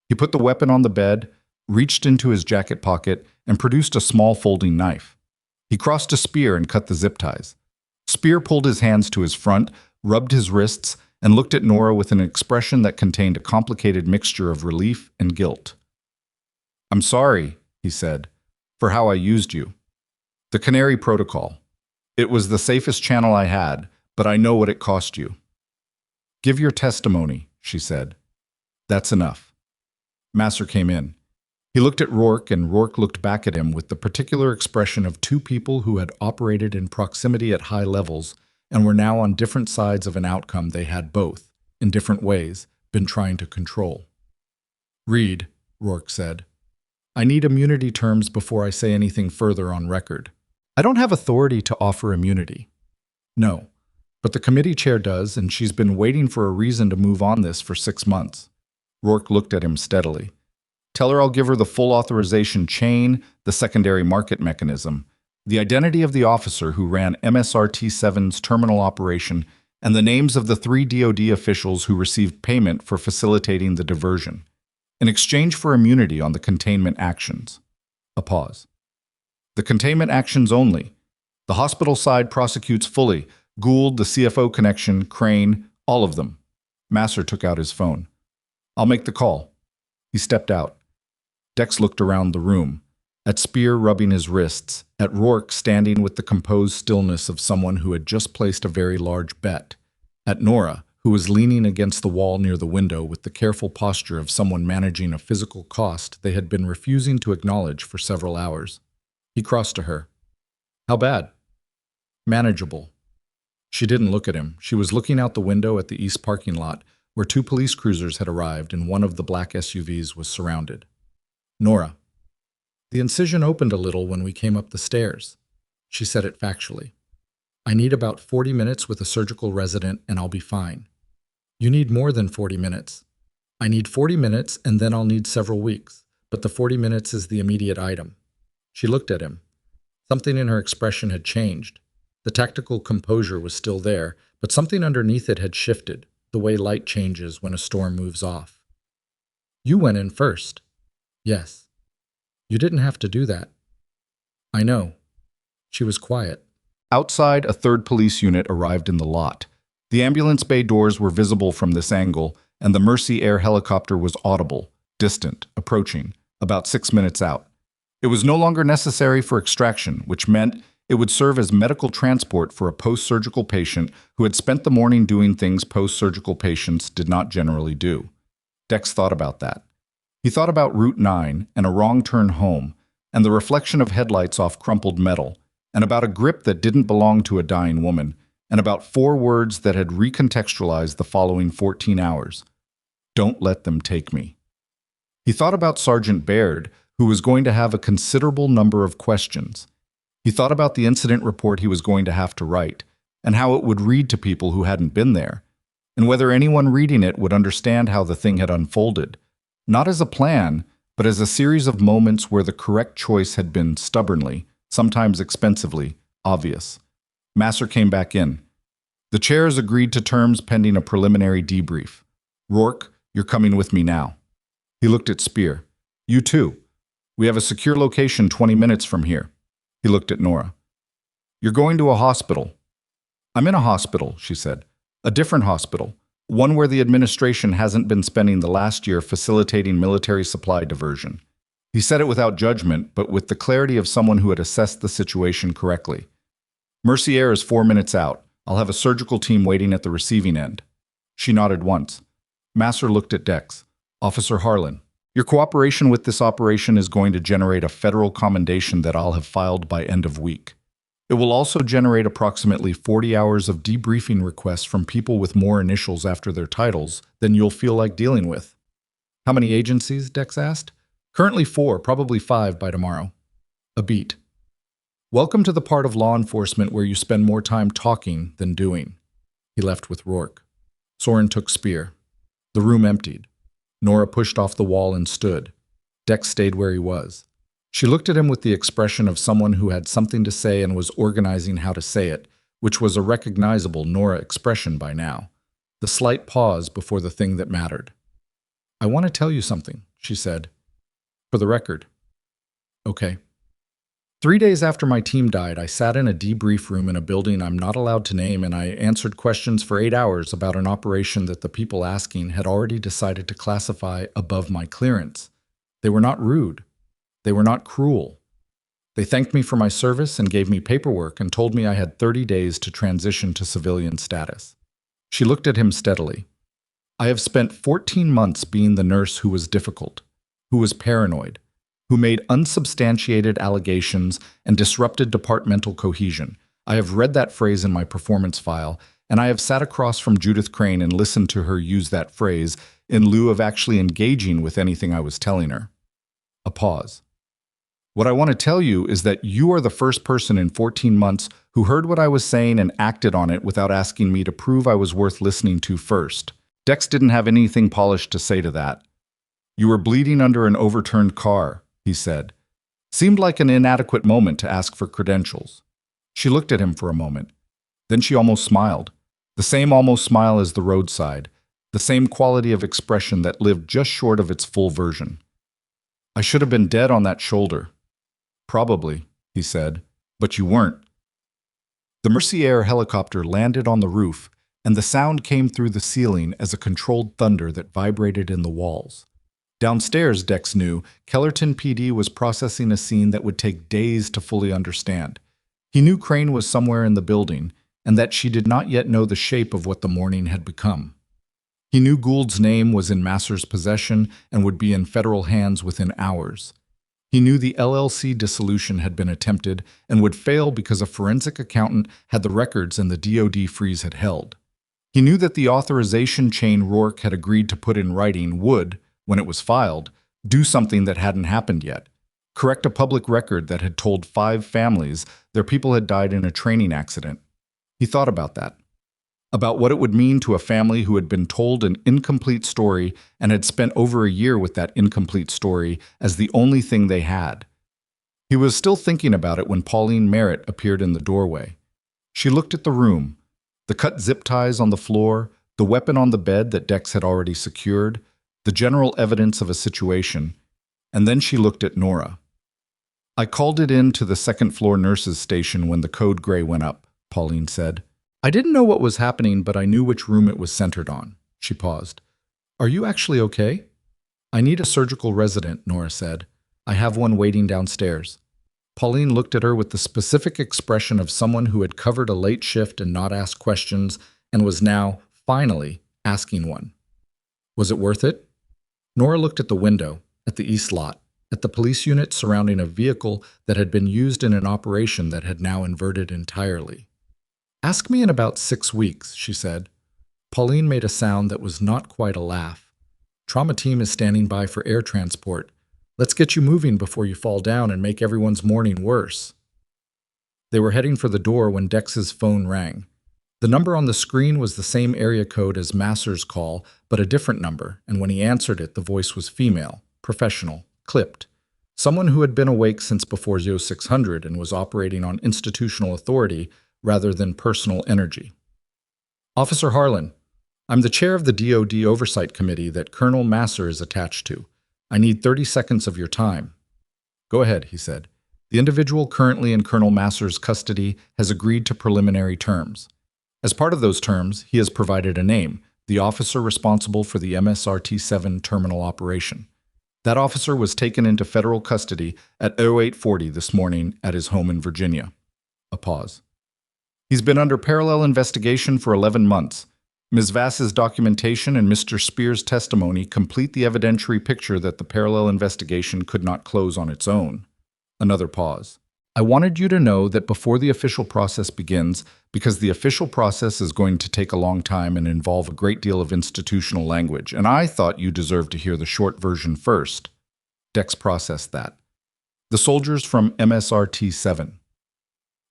He put the weapon on the bed, reached into his jacket pocket, and produced a small folding knife. He crossed to Spear and cut the zip ties. Spear pulled his hands to his front, rubbed his wrists, and looked at Nora with an expression that contained a complicated mixture of relief and guilt. "I'm sorry," he said, "for how I used you. The Canary Protocol. It was the safest channel I had, but I know what it cost you." "Give your testimony," she said. "That's enough." Masser came in. He looked at Rourke, and Rourke looked back at him with the particular expression of two people who had operated in proximity at high levels and were now on different sides of an outcome they had both, in different ways, been trying to control. "Read," Rourke said. "I need immunity terms before I say anything further on record. I don't have authority to offer immunity." "No, but the committee chair does, and she's been waiting for a reason to move on this for 6 months." Rourke looked at him steadily. "Tell her I'll give her the full authorization chain, the secondary market mechanism, the identity of the officer who ran MSRT-7's terminal operation, and the names of the 3 DoD officials who received payment for facilitating the diversion, in exchange for immunity on the containment actions." A pause. "The containment actions only. The hospital side prosecutes fully. Gould, the CFO connection, Crane, all of them." Masser took out his phone. "I'll make the call." He stepped out. Dex looked around the room, at Spear rubbing his wrists, at Rourke standing with the composed stillness of someone who had just placed a very large bet, at Nora, who was leaning against the wall near the window with the careful posture of someone managing a physical cost they had been refusing to acknowledge for several hours. He crossed to her. "How bad?" "Manageable." She didn't look at him. She was looking out the window at the east parking lot, where 2 police cruisers had arrived and one of the black SUVs was surrounded. "Nora." "The incision opened a little when we came up the stairs." She said it factually. "I need about 40 minutes with a surgical resident and I'll be fine." "You need more than 40 minutes." "I need 40 minutes and then I'll need several weeks, but the 40 minutes is the immediate item." She looked at him. Something in her expression had changed. The tactical composure was still there, but something underneath it had shifted, the way light changes when a storm moves off. "You went in first." "Yes." "You didn't have to do that." "I know." She was quiet. Outside, a 3rd police unit arrived in the lot. The ambulance bay doors were visible from this angle, and the Mercy Air helicopter was audible, distant, approaching, about 6 minutes out. It was no longer necessary for extraction, which meant it would serve as medical transport for a post-surgical patient who had spent the morning doing things post-surgical patients did not generally do. Dex thought about that. He thought about Route 9 and a wrong turn home, and the reflection of headlights off crumpled metal, and about a grip that didn't belong to a dying woman, and about 4 words that had recontextualized the following 14 hours. "Don't let them take me." He thought about Sergeant Baird, who was going to have a considerable number of questions. He thought about the incident report he was going to have to write, and how it would read to people who hadn't been there, and whether anyone reading it would understand how the thing had unfolded, not as a plan, but as a series of moments where the correct choice had been stubbornly, sometimes expensively, obvious. Masser came back in. "The chairs agreed to terms pending a preliminary debrief. Rourke, you're coming with me now." He looked at Spear. "You too. We have a secure location 20 minutes from here." He looked at Nora. "You're going to a hospital." "I'm in a hospital," she said. "A different hospital. One where the administration hasn't been spending the last year facilitating military supply diversion." He said it without judgment, but with the clarity of someone who had assessed the situation correctly. Mercier is 4 minutes out. I'll have a surgical team waiting at the receiving end. She nodded once. Masser looked at Dex. Officer Harlan, your cooperation with this operation is going to generate a federal commendation that I'll have filed by end of week. It will also generate approximately 40 hours of debriefing requests from people with more initials after their titles than you'll feel like dealing with. How many agencies? Dex asked. Currently 4, probably 5 by tomorrow. A beat. Welcome to the part of law enforcement where you spend more time talking than doing. He left with Rourke. Soren took Spear. The room emptied. Nora pushed off the wall and stood. Dex stayed where he was. She looked at him with the expression of someone who had something to say and was organizing how to say it, which was a recognizable Nora expression by now. The slight pause before the thing that mattered. I want to tell you something, she said. For the record. Okay. 3 days after my team died, I sat in a debrief room in a building I'm not allowed to name, and I answered questions for 8 hours about an operation that the people asking had already decided to classify above my clearance. They were not rude. They were not cruel. They thanked me for my service and gave me paperwork and told me I had 30 days to transition to civilian status. She looked at him steadily. I have spent 14 months being the nurse who was difficult, who was paranoid, who made unsubstantiated allegations and disrupted departmental cohesion. I have read that phrase in my performance file, and I have sat across from Judith Crane and listened to her use that phrase in lieu of actually engaging with anything I was telling her. A pause. What I want to tell you is that you are the first person in 14 months who heard what I was saying and acted on it without asking me to prove I was worth listening to first. Dex didn't have anything polished to say to that. You were bleeding under an overturned car, he said. Seemed like an inadequate moment to ask for credentials. She looked at him for a moment. Then she almost smiled. The same almost smile as the roadside. The same quality of expression that lived just short of its full version. I should have been dead on that shoulder. Probably, he said, but you weren't. The Mercier helicopter landed on the roof, and the sound came through the ceiling as a controlled thunder that vibrated in the walls. Downstairs, Dex knew, Kellerton PD was processing a scene that would take days to fully understand. He knew Crane was somewhere in the building, and that she did not yet know the shape of what the morning had become. He knew Gould's name was in Masser's possession and would be in federal hands within hours. He knew the LLC dissolution had been attempted and would fail because a forensic accountant had the records and the DOD freeze had held. He knew that the authorization chain Rourke had agreed to put in writing would, when it was filed, do something that hadn't happened yet. Correct a public record that had told 5 families their people had died in a training accident. He thought about that. About what it would mean to a family who had been told an incomplete story and had spent over a year with that incomplete story as the only thing they had. He was still thinking about it when Pauline Merritt appeared in the doorway. She looked at the room, the cut zip ties on the floor, the weapon on the bed that Dex had already secured, the general evidence of a situation, and then she looked at Nora. I called it in to the second-floor nurses' station when the code gray went up, Pauline said. I didn't know what was happening, but I knew which room it was centered on. She paused. Are you actually okay? I need a surgical resident, Nora said. I have one waiting downstairs. Pauline looked at her with the specific expression of someone who had covered a late shift and not asked questions and was now, finally, asking one. Was it worth it? Nora looked at the window, at the east lot, at the police unit surrounding a vehicle that had been used in an operation that had now inverted entirely. Ask me in about 6 weeks, she said. Pauline made a sound that was not quite a laugh. Trauma team is standing by for air transport. Let's get you moving before you fall down and make everyone's morning worse. They were heading for the door when Dex's phone rang. The number on the screen was the same area code as Masser's call, but a different number, and when he answered it, the voice was female, professional, clipped. Someone who had been awake since before 0600 and was operating on institutional authority rather than personal energy. Officer Harlan, I'm the chair of the DOD Oversight Committee that Colonel Masser is attached to. I need 30 seconds of your time. Go ahead, he said. The individual currently in Colonel Masser's custody has agreed to preliminary terms. As part of those terms, he has provided a name, the officer responsible for the MSRT-7 terminal operation. That officer was taken into federal custody at 0840 this morning at his home in Virginia. A pause. He's been under parallel investigation for 11 months. Ms. Vass's documentation and Mr. Spear's testimony complete the evidentiary picture that the parallel investigation could not close on its own. Another pause. I wanted you to know that before the official process begins, because the official process is going to take a long time and involve a great deal of institutional language, and I thought you deserved to hear the short version first. Dex processed that. The soldiers from MSRT 7.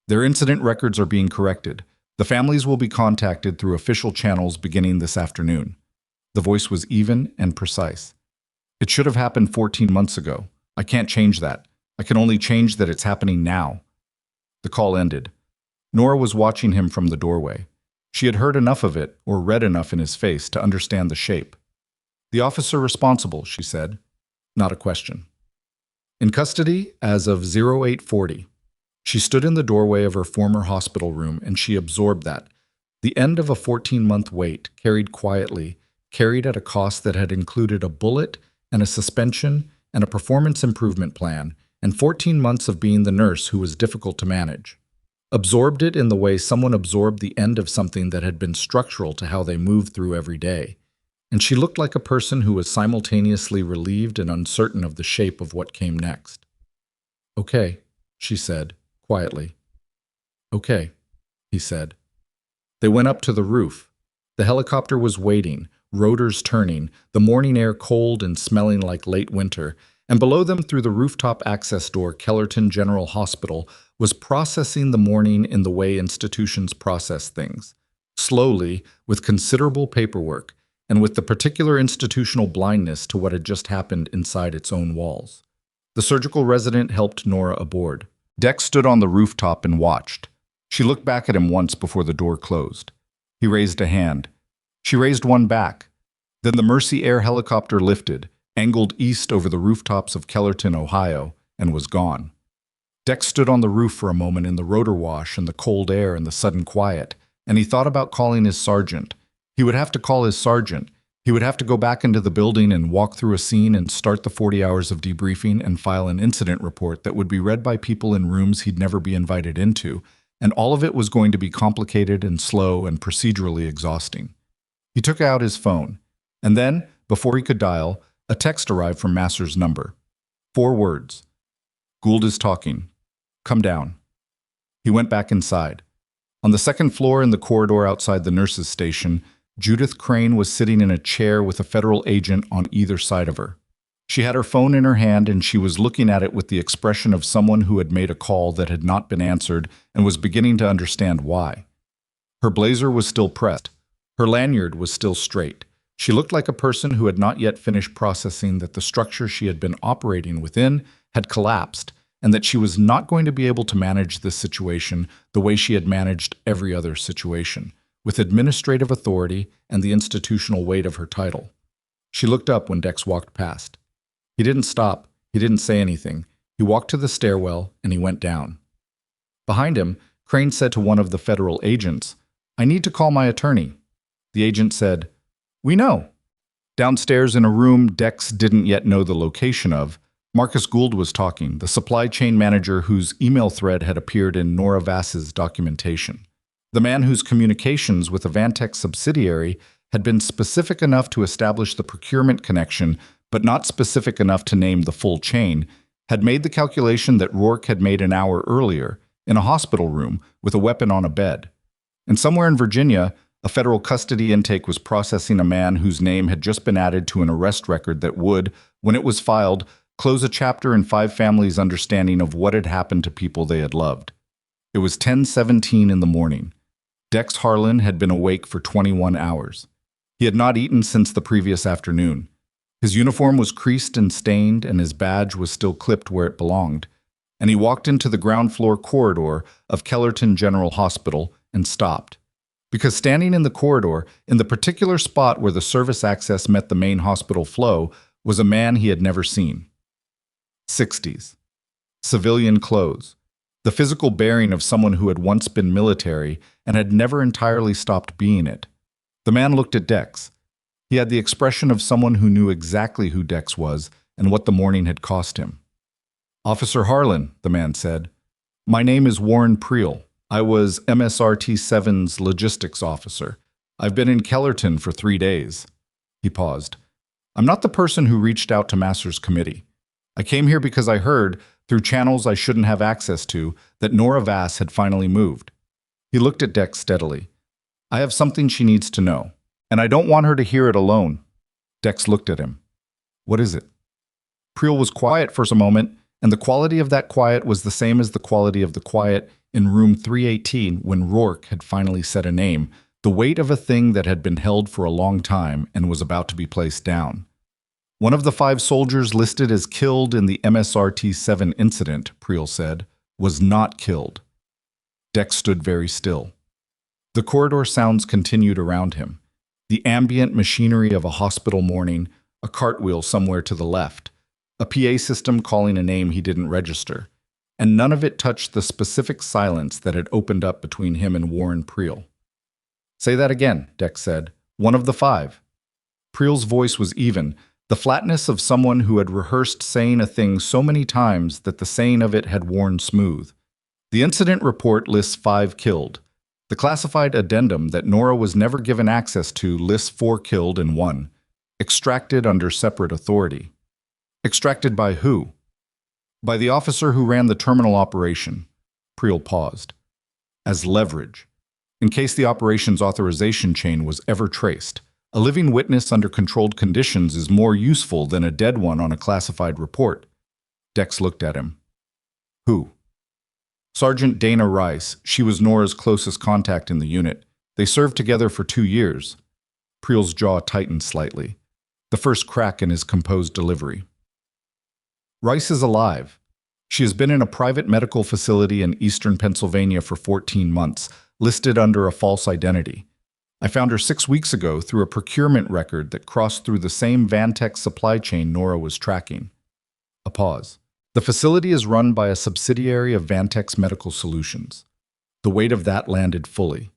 Their incident records are being corrected. The families will be contacted through official channels beginning this afternoon. The voice was even and precise. It should have happened 14 months ago. I can't change that. I can only change that it's happening now. The call ended. Nora was watching him from the doorway. She had heard enough of it, or read enough in his face, to understand the shape. The officer responsible, she said. Not a question. In custody as of 0840. She stood in the doorway of her former hospital room, and she absorbed that. The end of a 14-month wait, carried quietly, carried at a cost that had included a bullet and a suspension and a performance improvement plan, and 14 months of being the nurse who was difficult to manage. Absorbed it in the way someone absorbed the end of something that had been structural to how they moved through every day. And she looked like a person who was simultaneously relieved and uncertain of the shape of what came next. Okay, she said, quietly. Okay, he said. They went up to the roof. The helicopter was waiting, rotors turning, the morning air cold and smelling like late winter, and below them through the rooftop access door Kellerton General Hospital was processing the morning in the way institutions process things. Slowly, with considerable paperwork, and with the particular institutional blindness to what had just happened inside its own walls. The surgical resident helped Nora aboard. Dex stood on the rooftop and watched. She looked back at him once before the door closed. He raised a hand. She raised one back. Then the Mercy Air helicopter lifted, angled east over the rooftops of Kellerton, Ohio, and was gone. Dex stood on the roof for a moment in the rotor wash and the cold air and the sudden quiet, and he thought about calling his sergeant. He would have to call his sergeant. He would have to go back into the building and walk through a scene and start the 40 hours of debriefing and file an incident report that would be read by people in rooms he'd never be invited into, and all of it was going to be complicated and slow and procedurally exhausting. He took out his phone, and then, before he could dial, a text arrived from Masser's number. 4 words. Gould is talking. Come down. He went back inside. On the second floor in the corridor outside the nurse's station, Judith Crane was sitting in a chair with a federal agent on either side of her. She had her phone in her hand and she was looking at it with the expression of someone who had made a call that had not been answered and was beginning to understand why. Her blazer was still pressed. Her lanyard was still straight. She looked like a person who had not yet finished processing that the structure she had been operating within had collapsed and that she was not going to be able to manage this situation the way she had managed every other situation, with administrative authority and the institutional weight of her title. She looked up when Dex walked past. He didn't stop. He didn't say anything. He walked to the stairwell and he went down. Behind him, Crane said to one of the federal agents, "I need to call my attorney." The agent said, "We know." Downstairs in a room Dex didn't yet know the location of, Marcus Gould was talking, the supply chain manager whose email thread had appeared in Nora Vass's documentation. The man whose communications with a Vantex subsidiary had been specific enough to establish the procurement connection, but not specific enough to name the full chain, had made the calculation that Rourke had made an hour earlier, in a hospital room, with a weapon on a bed. And somewhere in Virginia, a federal custody intake was processing a man whose name had just been added to an arrest record that would, when it was filed, close a chapter in 5 families' understanding of what had happened to people they had loved. It was 10:17 in the morning. Dex Harlan had been awake for 21 hours. He had not eaten since the previous afternoon. His uniform was creased and stained, and his badge was still clipped where it belonged. And he walked into the ground floor corridor of Kellerton General Hospital and stopped. Because standing in the corridor, in the particular spot where the service access met the main hospital flow, was a man he had never seen. 60s. Civilian clothes. The physical bearing of someone who had once been military and had never entirely stopped being it. The man looked at Dex. He had the expression of someone who knew exactly who Dex was and what the morning had cost him. "Officer Harlan," the man said. "My name is Warren Priel. I was MSRT-7's logistics officer. I've been in Kellerton for 3 days. He paused. I'm not the person who reached out to Masser's committee. I came here because I heard, through channels I shouldn't have access to, that Nora Vass had finally moved. He looked at Dex steadily. I have something she needs to know, and I don't want her to hear it alone. Dex looked at him. What is it? Priel was quiet for a moment, and the quality of that quiet was the same as the quality of the quiet in room 318 when Rourke had finally said a name, the weight of a thing that had been held for a long time and was about to be placed down. One of the 5 soldiers listed as killed in the MSRT-7 incident, Priel said, was not killed. Dex stood very still. The corridor sounds continued around him. The ambient machinery of a hospital morning, a cartwheel somewhere to the left, a PA system calling a name he didn't register, and none of it touched the specific silence that had opened up between him and Warren Priel. Say that again, Dex said. One of the 5. Priel's voice was even, the flatness of someone who had rehearsed saying a thing so many times that the saying of it had worn smooth. The incident report lists 5 killed. The classified addendum that Nora was never given access to lists 4 killed and 1, extracted under separate authority. Extracted by who? By the officer who ran the terminal operation. Priel paused. As leverage. In case the operation's authorization chain was ever traced, a living witness under controlled conditions is more useful than a dead one on a classified report. Dex looked at him. Who? Sergeant Dana Rice. She was Nora's closest contact in the unit. They served together for 2 years. Priel's jaw tightened slightly, the first crack in his composed delivery. Rice is alive. She has been in a private medical facility in eastern Pennsylvania for 14 months, listed under a false identity. I found her 6 weeks ago through a procurement record that crossed through the same Vantex supply chain Nora was tracking. A pause. The facility is run by a subsidiary of Vantex Medical Solutions. The weight of that landed fully.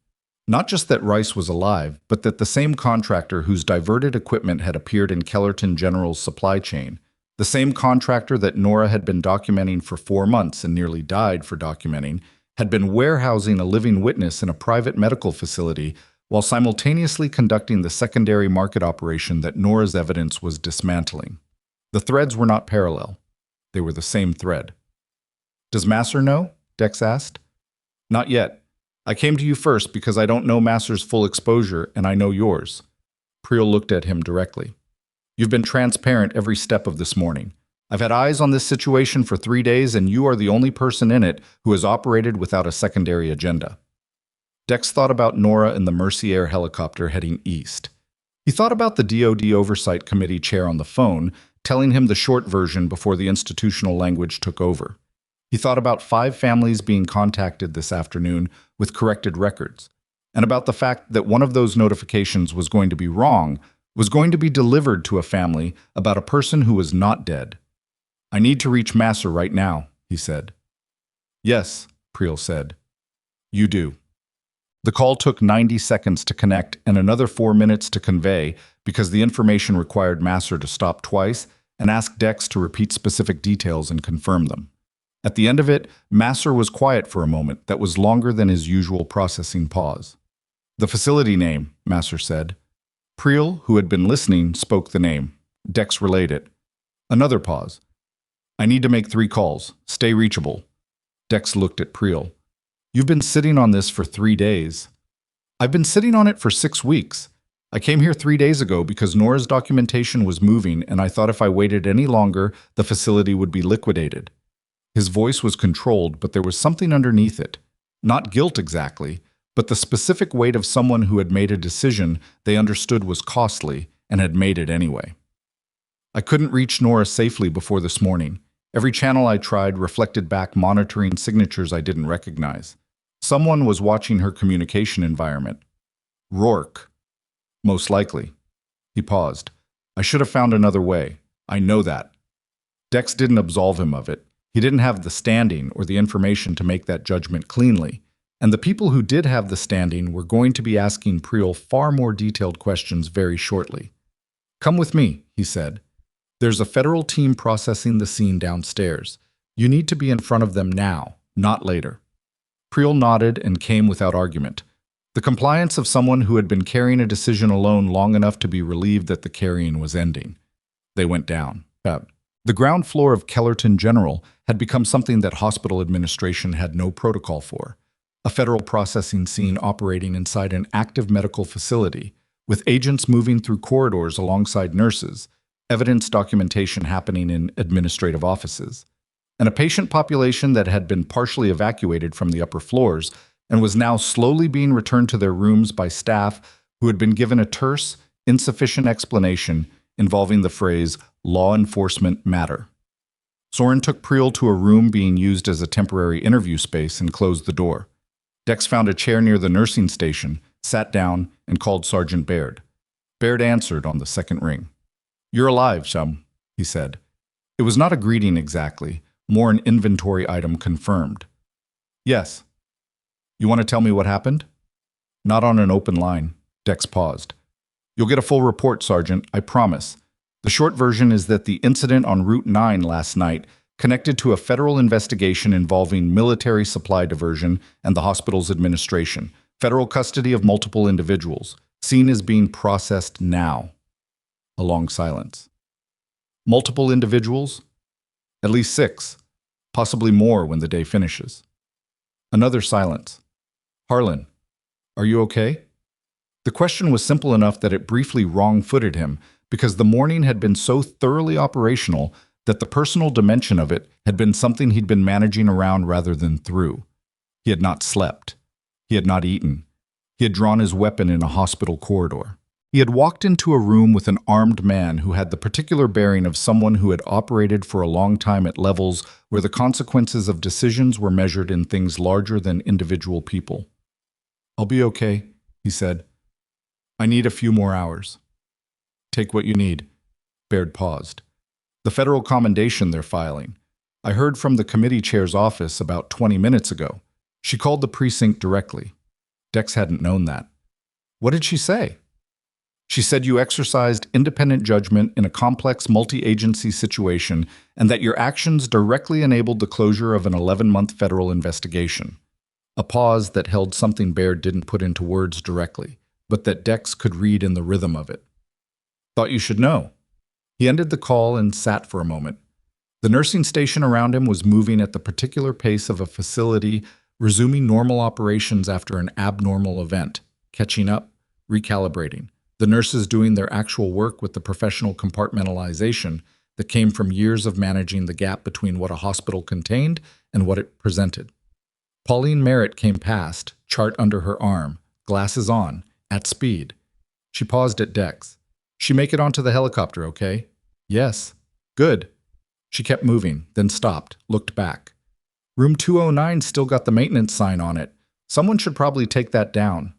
Not just that Rice was alive, but that the same contractor whose diverted equipment had appeared in Kellerton General's supply chain, the same contractor that Nora had been documenting for 4 months and nearly died for documenting, had been warehousing a living witness in a private medical facility while simultaneously conducting the secondary market operation that Nora's evidence was dismantling. The threads were not parallel. They were the same thread. Does Masser know? Dex asked. Not yet. I came to you first because I don't know Masser's full exposure and I know yours. Priel looked at him directly. You've been transparent every step of this morning. I've had eyes on this situation for 3 days and you are the only person in it who has operated without a secondary agenda. Dex thought about Nora in the Mercy Air helicopter heading east. He thought about the DoD Oversight Committee chair on the phone, telling him the short version before the institutional language took over. He thought about 5 families being contacted this afternoon with corrected records, and about the fact that one of those notifications was going to be wrong, was going to be delivered to a family about a person who was not dead. I need to reach Masser right now, he said. Yes, Priel said. You do. The call took 90 seconds to connect and another 4 minutes to convey because the information required Masser to stop twice and ask Dex to repeat specific details and confirm them. At the end of it, Masser was quiet for a moment that was longer than his usual processing pause. The facility name, Masser said. Priel, who had been listening, spoke the name. Dex relayed it. Another pause. I need to make 3 calls. Stay reachable. Dex looked at Priel. You've been sitting on this for 3 days. I've been sitting on it for 6 weeks. I came here 3 days ago because Nora's documentation was moving and I thought if I waited any longer, the facility would be liquidated. His voice was controlled, but there was something underneath it. Not guilt exactly, but the specific weight of someone who had made a decision they understood was costly and had made it anyway. I couldn't reach Nora safely before this morning. Every channel I tried reflected back monitoring signatures I didn't recognize. Someone was watching her communication environment. Rourke. Most likely. He paused. I should have found another way. I know that. Dex didn't absolve him of it. He didn't have the standing or the information to make that judgment cleanly. And the people who did have the standing were going to be asking Priel far more detailed questions very shortly. Come with me, he said. There's a federal team processing the scene downstairs. You need to be in front of them now, not later. Priel nodded and came without argument. The compliance of someone who had been carrying a decision alone long enough to be relieved that the carrying was ending. They went down. The ground floor of Kellerton General had become something that hospital administration had no protocol for. A federal processing scene operating inside an active medical facility, with agents moving through corridors alongside nurses, evidence documentation happening in administrative offices, and a patient population that had been partially evacuated from the upper floors and was now slowly being returned to their rooms by staff who had been given a terse, insufficient explanation involving the phrase law enforcement matter. Soren took Priel to a room being used as a temporary interview space and closed the door. Dex found a chair near the nursing station, sat down, and called Sergeant Baird. Baird answered on the second ring. "You're alive, chum," he said. It was not a greeting exactly, more an inventory item confirmed. "Yes." "You want to tell me what happened?" "Not on an open line." Dex paused. "You'll get a full report, Sergeant, I promise. The short version is that the incident on Route 9 last night connected to a federal investigation involving military supply diversion and the hospital's administration, federal custody of multiple individuals. Scene is being processed now." A long silence. "Multiple individuals?" "At least 6, possibly more when the day finishes." Another silence. "Harlan, are you okay?" The question was simple enough that it briefly wrong-footed him, because the morning had been so thoroughly operational that the personal dimension of it had been something he'd been managing around rather than through. He had not slept. He had not eaten. He had drawn his weapon in a hospital corridor. He had walked into a room with an armed man who had the particular bearing of someone who had operated for a long time at levels where the consequences of decisions were measured in things larger than individual people. "I'll be okay," he said. "I need a few more hours." "Take what you need." Baird paused. "The federal commendation they're filing. I heard from the committee chair's office about 20 minutes ago. She called the precinct directly." Dex hadn't known that. "What did she say?" "She said you exercised independent judgment in a complex multi-agency situation and that your actions directly enabled the closure of an 11-month federal investigation." A pause that held something Baird didn't put into words directly, but that Dex could read in the rhythm of it. "Thought you should know." He ended the call and sat for a moment. The nursing station around him was moving at the particular pace of a facility resuming normal operations after an abnormal event, catching up, recalibrating. The nurses doing their actual work with the professional compartmentalization that came from years of managing the gap between what a hospital contained and what it presented. Pauline Merritt came past, chart under her arm, glasses on, at speed. She paused at Dex. "She make it onto the helicopter, okay?" "Yes." "Good." She kept moving, then stopped, looked back. "Room 209 still got the maintenance sign on it. Someone should probably take that down."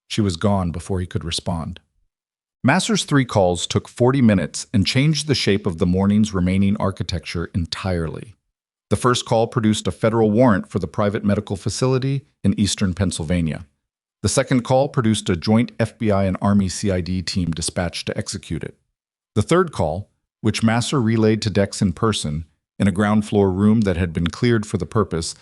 She was gone before he could respond. Masser's 3 calls took 40 minutes and changed the shape of the morning's remaining architecture entirely. The first call produced a federal warrant for the private medical facility in eastern Pennsylvania. The second call produced a joint FBI and Army CID team dispatched to execute it. The third call, which Masser relayed to Dex in person, in a ground floor room that had been cleared for the purpose,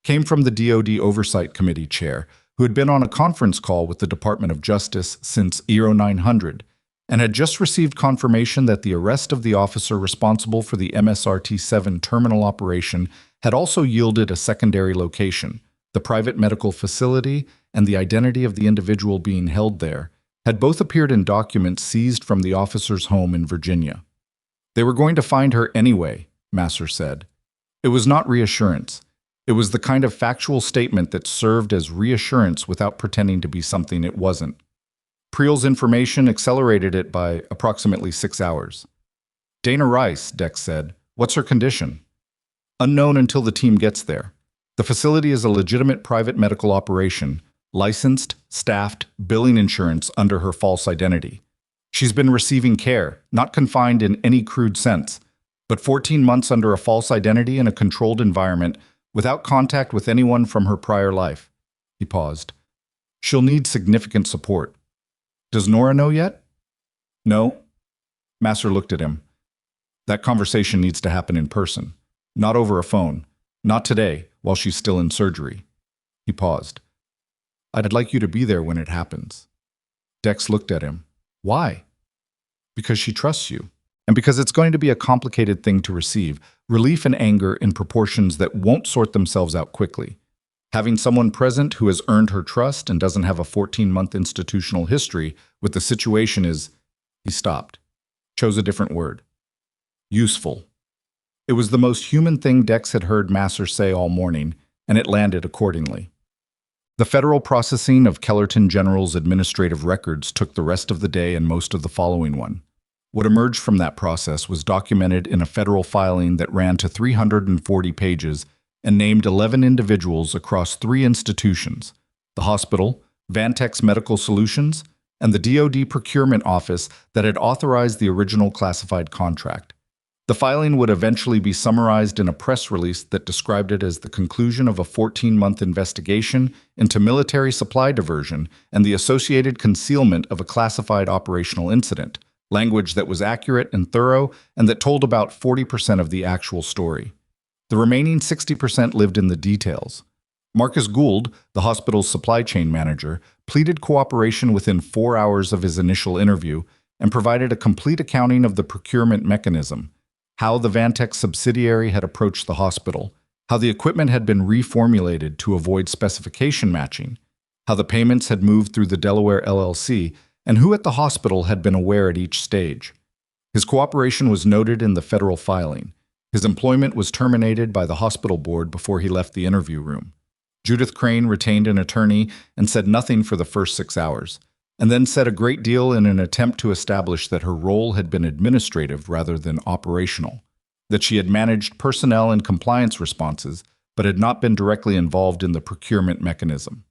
came from the DoD Oversight Committee chair, who had been on a conference call with the Department of Justice since ERO 900, and had just received confirmation that the arrest of the officer responsible for the MSRT-7 terminal operation had also yielded a secondary location. The private medical facility and the identity of the individual being held there had both appeared in documents seized from the officer's home in Virginia. They were going to find her anyway, Masser said. It was not reassurance. It was the kind of factual statement that served as reassurance without pretending to be something it wasn't. Priel's information accelerated it by approximately 6 hours. "Dana Rice," Dex said. "What's her condition?" "Unknown until the team gets there. The facility is a legitimate private medical operation, licensed, staffed, billing insurance under her false identity. She's been receiving care, not confined in any crude sense, but 14 months under a false identity in a controlled environment without contact with anyone from her prior life." He paused. "She'll need significant support. Does Nora know yet?" "No." Masser looked at him. "That conversation needs to happen in person, not over a phone, not today, while she's still in surgery." He paused. I'd like you to be there when it happens. Dex looked at him. Why? Because she trusts you. And because it's going to be a complicated thing to receive, relief and anger in proportions that won't sort themselves out quickly. Having someone present who has earned her trust and doesn't have a 14-month institutional history with the situation is, he stopped, chose a different word. Useful. It was the most human thing Dex had heard Masser say all morning, and it landed accordingly. The federal processing of Kellerton General's administrative records took the rest of the day and most of the following one. What emerged from that process was documented in a federal filing that ran to 340 pages and named 11 individuals across 3 institutions: the hospital, Vantex Medical Solutions, and the DoD Procurement Office that had authorized the original classified contract. The filing would eventually be summarized in a press release that described it as the conclusion of a 14-month investigation into military supply diversion and the associated concealment of a classified operational incident, language that was accurate and thorough and that told about 40% of the actual story. The remaining 60% lived in the details. Marcus Gould, the hospital's supply chain manager, pleaded cooperation within 4 hours of his initial interview and provided a complete accounting of the procurement mechanism, how the Vantex subsidiary had approached the hospital, how the equipment had been reformulated to avoid specification matching, how the payments had moved through the Delaware LLC, and who at the hospital had been aware at each stage. His cooperation was noted in the federal filing. His employment was terminated by the hospital board before he left the interview room. Judith Crane retained an attorney and said nothing for the first 6 hours, and then said a great deal in an attempt to establish that her role had been administrative rather than operational, that she had managed personnel and compliance responses, but had not been directly involved in the procurement mechanism.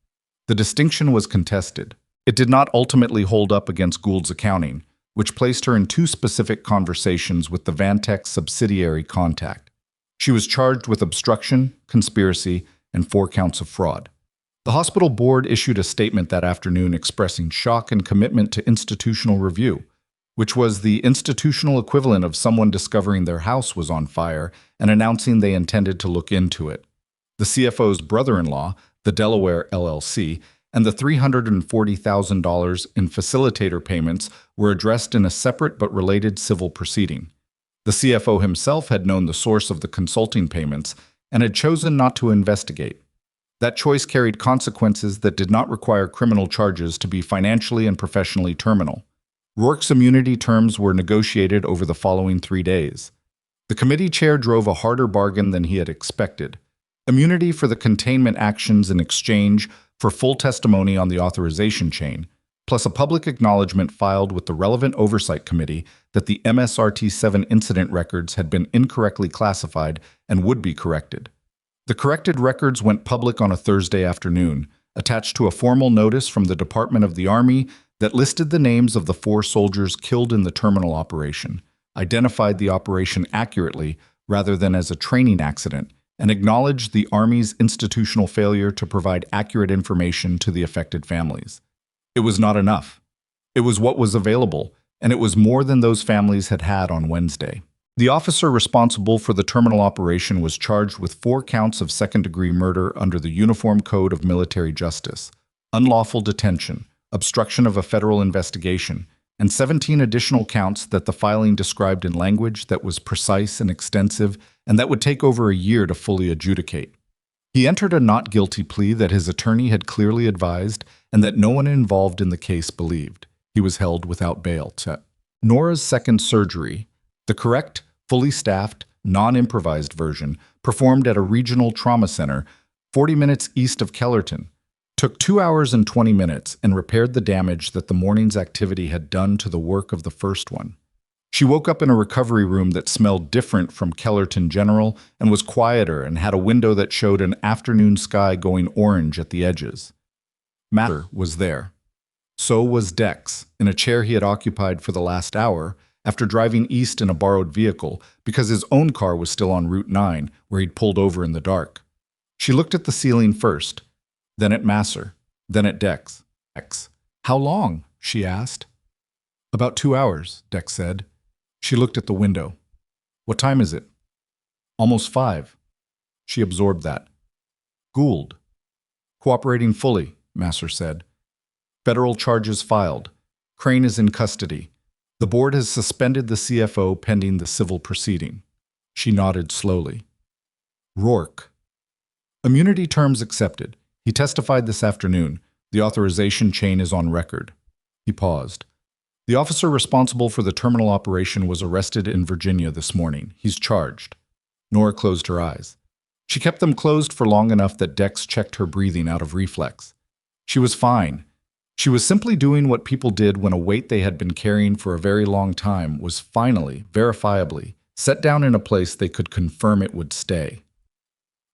The distinction was contested. It did not ultimately hold up against Gould's accounting, which placed her in 2 specific conversations with the Vantex subsidiary contact. She was charged with obstruction, conspiracy, and 4 counts of fraud. The hospital board issued a statement that afternoon expressing shock and commitment to institutional review, which was the institutional equivalent of someone discovering their house was on fire and announcing they intended to look into it. The CFO's brother-in-law, the Delaware LLC, and the $340,000 in facilitator payments were addressed in a separate but related civil proceeding. The CFO himself had known the source of the consulting payments and had chosen not to investigate. That choice carried consequences that did not require criminal charges to be financially and professionally terminal. Rourke's immunity terms were negotiated over the following 3 days. The committee chair drove a harder bargain than he had expected. Immunity for the containment actions in exchange for full testimony on the authorization chain, plus a public acknowledgement filed with the relevant oversight committee that the MSRT-7 incident records had been incorrectly classified and would be corrected. The corrected records went public on a Thursday afternoon, attached to a formal notice from the Department of the Army that listed the names of the 4 soldiers killed in the terminal operation, identified the operation accurately rather than as a training accident, and acknowledged the Army's institutional failure to provide accurate information to the affected families. It was not enough. It was what was available, and it was more than those families had had on Wednesday. The officer responsible for the terminal operation was charged with 4 counts of second-degree murder under the Uniform Code of Military Justice, unlawful detention, obstruction of a federal investigation, and 17 additional counts that the filing described in language that was precise and extensive and that would take over a year to fully adjudicate. He entered a not guilty plea that his attorney had clearly advised and that no one involved in the case believed. He was held without bail. Nora's second surgery, the correct, fully staffed, non-improvised version, performed at a regional trauma center 40 minutes east of Kellerton, took 2 hours and 20 minutes and repaired the damage that the morning's activity had done to the work of the first one. She woke up in a recovery room that smelled different from Kellerton General and was quieter and had a window that showed an afternoon sky going orange at the edges. Masser was there. So was Dex, in a chair he had occupied for the last hour, after driving east in a borrowed vehicle because his own car was still on Route 9, where he'd pulled over in the dark. She looked at the ceiling first, then at Masser, then at Dex. "How long?" she asked. "About 2 hours," Dex said. She looked at the window. "What time is it?" "Almost 5. She absorbed that. "Gould." Cooperating fully, Masser said. Federal charges filed. Crane is in custody. The board has suspended the CFO pending the civil proceeding. She nodded slowly. Rourke. Immunity terms accepted. He testified this afternoon. The authorization chain is on record. He paused. The officer responsible for the terminal operation was arrested in Virginia this morning. He's charged. Nora closed her eyes. She kept them closed for long enough that Dex checked her breathing out of reflex. She was fine. She was simply doing what people did when a weight they had been carrying for a very long time was finally, verifiably, set down in a place they could confirm it would stay.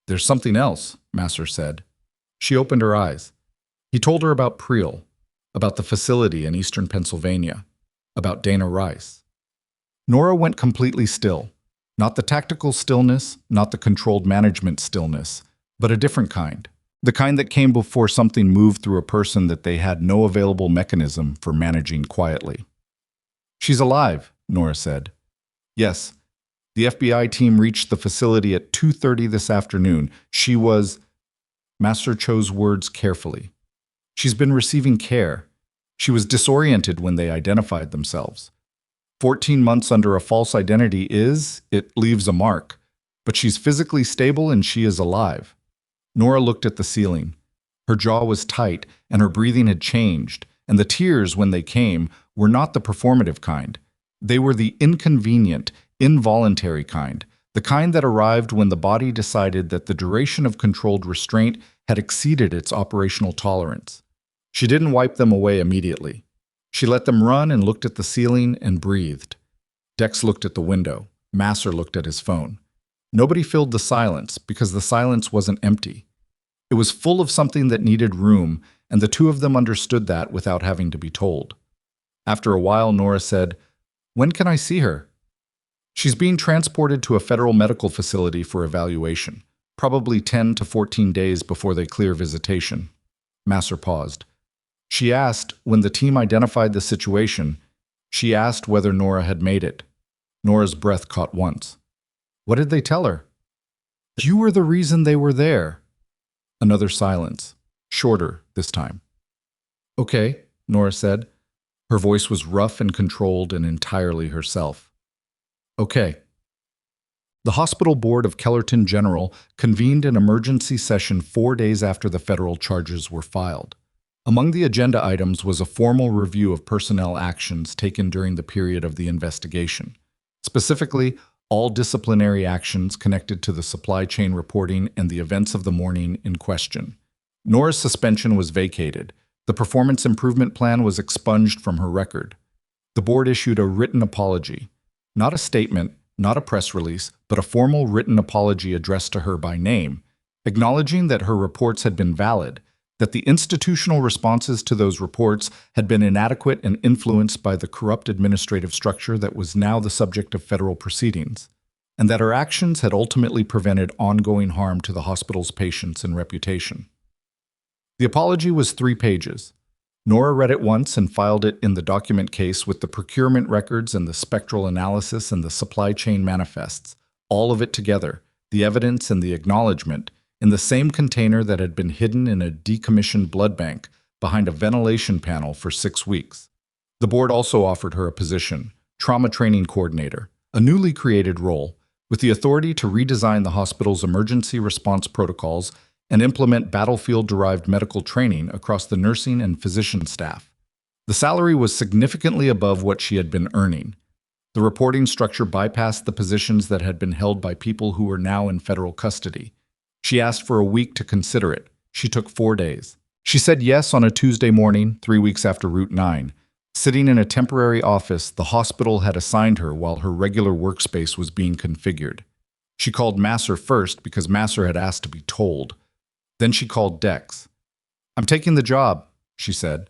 There's something else, Masser said. She opened her eyes. He told her about Priel, about the facility in eastern Pennsylvania, about Dana Rice. Nora went completely still. Not the tactical stillness, not the controlled management stillness, but a different kind. The kind that came before something moved through a person that they had no available mechanism for managing quietly. She's alive, Nora said. Yes. The FBI team reached the facility at 2:30 this afternoon. She was... Masser chose words carefully. She's been receiving care. She was disoriented when they identified themselves. 14 months under a false identity it leaves a mark. But she's physically stable and she is alive. Nora looked at the ceiling. Her jaw was tight and her breathing had changed, and the tears, when they came, were not the performative kind. They were the inconvenient, involuntary kind, the kind that arrived when the body decided that the duration of controlled restraint had exceeded its operational tolerance. She didn't wipe them away immediately. She let them run and looked at the ceiling and breathed. Dex looked at the window. Masser looked at his phone. Nobody filled the silence because the silence wasn't empty. It was full of something that needed room, and the two of them understood that without having to be told. After a while, Nora said, "When can I see her?" She's being transported to a federal medical facility for evaluation, probably 10 to 14 days before they clear visitation. Masser paused. She asked, when the team identified the situation, she asked whether Nora had made it. Nora's breath caught once. What did they tell her? You were the reason they were there. Another silence, shorter this time. Okay, Nora said. Her voice was rough and controlled and entirely herself. Okay. The hospital board of Kellerton General convened an emergency session 4 days after the federal charges were filed. Among the agenda items was a formal review of personnel actions taken during the period of the investigation. Specifically, all disciplinary actions connected to the supply chain reporting and the events of the morning in question. Nora's suspension was vacated. The performance improvement plan was expunged from her record. The board issued a written apology. Not a statement, not a press release, but a formal written apology addressed to her by name, acknowledging that her reports had been valid, that the institutional responses to those reports had been inadequate and influenced by the corrupt administrative structure that was now the subject of federal proceedings, and that her actions had ultimately prevented ongoing harm to the hospital's patients and reputation. The apology was 3 pages. Nora read it once and filed it in the document case with the procurement records and the spectral analysis and the supply chain manifests, all of it together, the evidence and the acknowledgement, in the same container that had been hidden in a decommissioned blood bank behind a ventilation panel for 6 weeks. The board also offered her a position, trauma training coordinator, a newly created role, with the authority to redesign the hospital's emergency response protocols and implement battlefield-derived medical training across the nursing and physician staff. The salary was significantly above what she had been earning. The reporting structure bypassed the positions that had been held by people who were now in federal custody. She asked for a week to consider it. She took 4 days. She said yes on a Tuesday morning, 3 weeks after Route 9. Sitting in a temporary office the hospital had assigned her while her regular workspace was being configured. She called Masser first because Masser had asked to be told. Then she called Dex. "I'm taking the job," she said.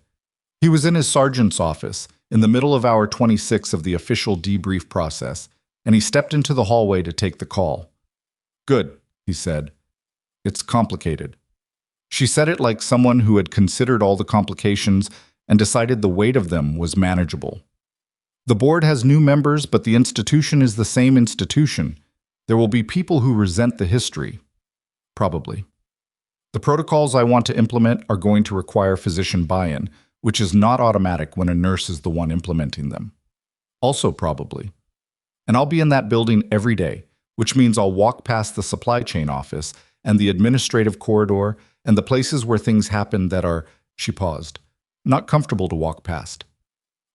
He was in his sergeant's office, in the middle of hour 26 of the official debrief process, and he stepped into the hallway to take the call. "Good," he said. "It's complicated." She said it like someone who had considered all the complications and decided the weight of them was manageable. "The board has new members, but the institution is the same institution. There will be people who resent the history. Probably." The protocols I want to implement are going to require physician buy-in, which is not automatic when a nurse is the one implementing them. Also probably. And I'll be in that building every day, which means I'll walk past the supply chain office and the administrative corridor and the places where things happen that are, she paused, not comfortable to walk past.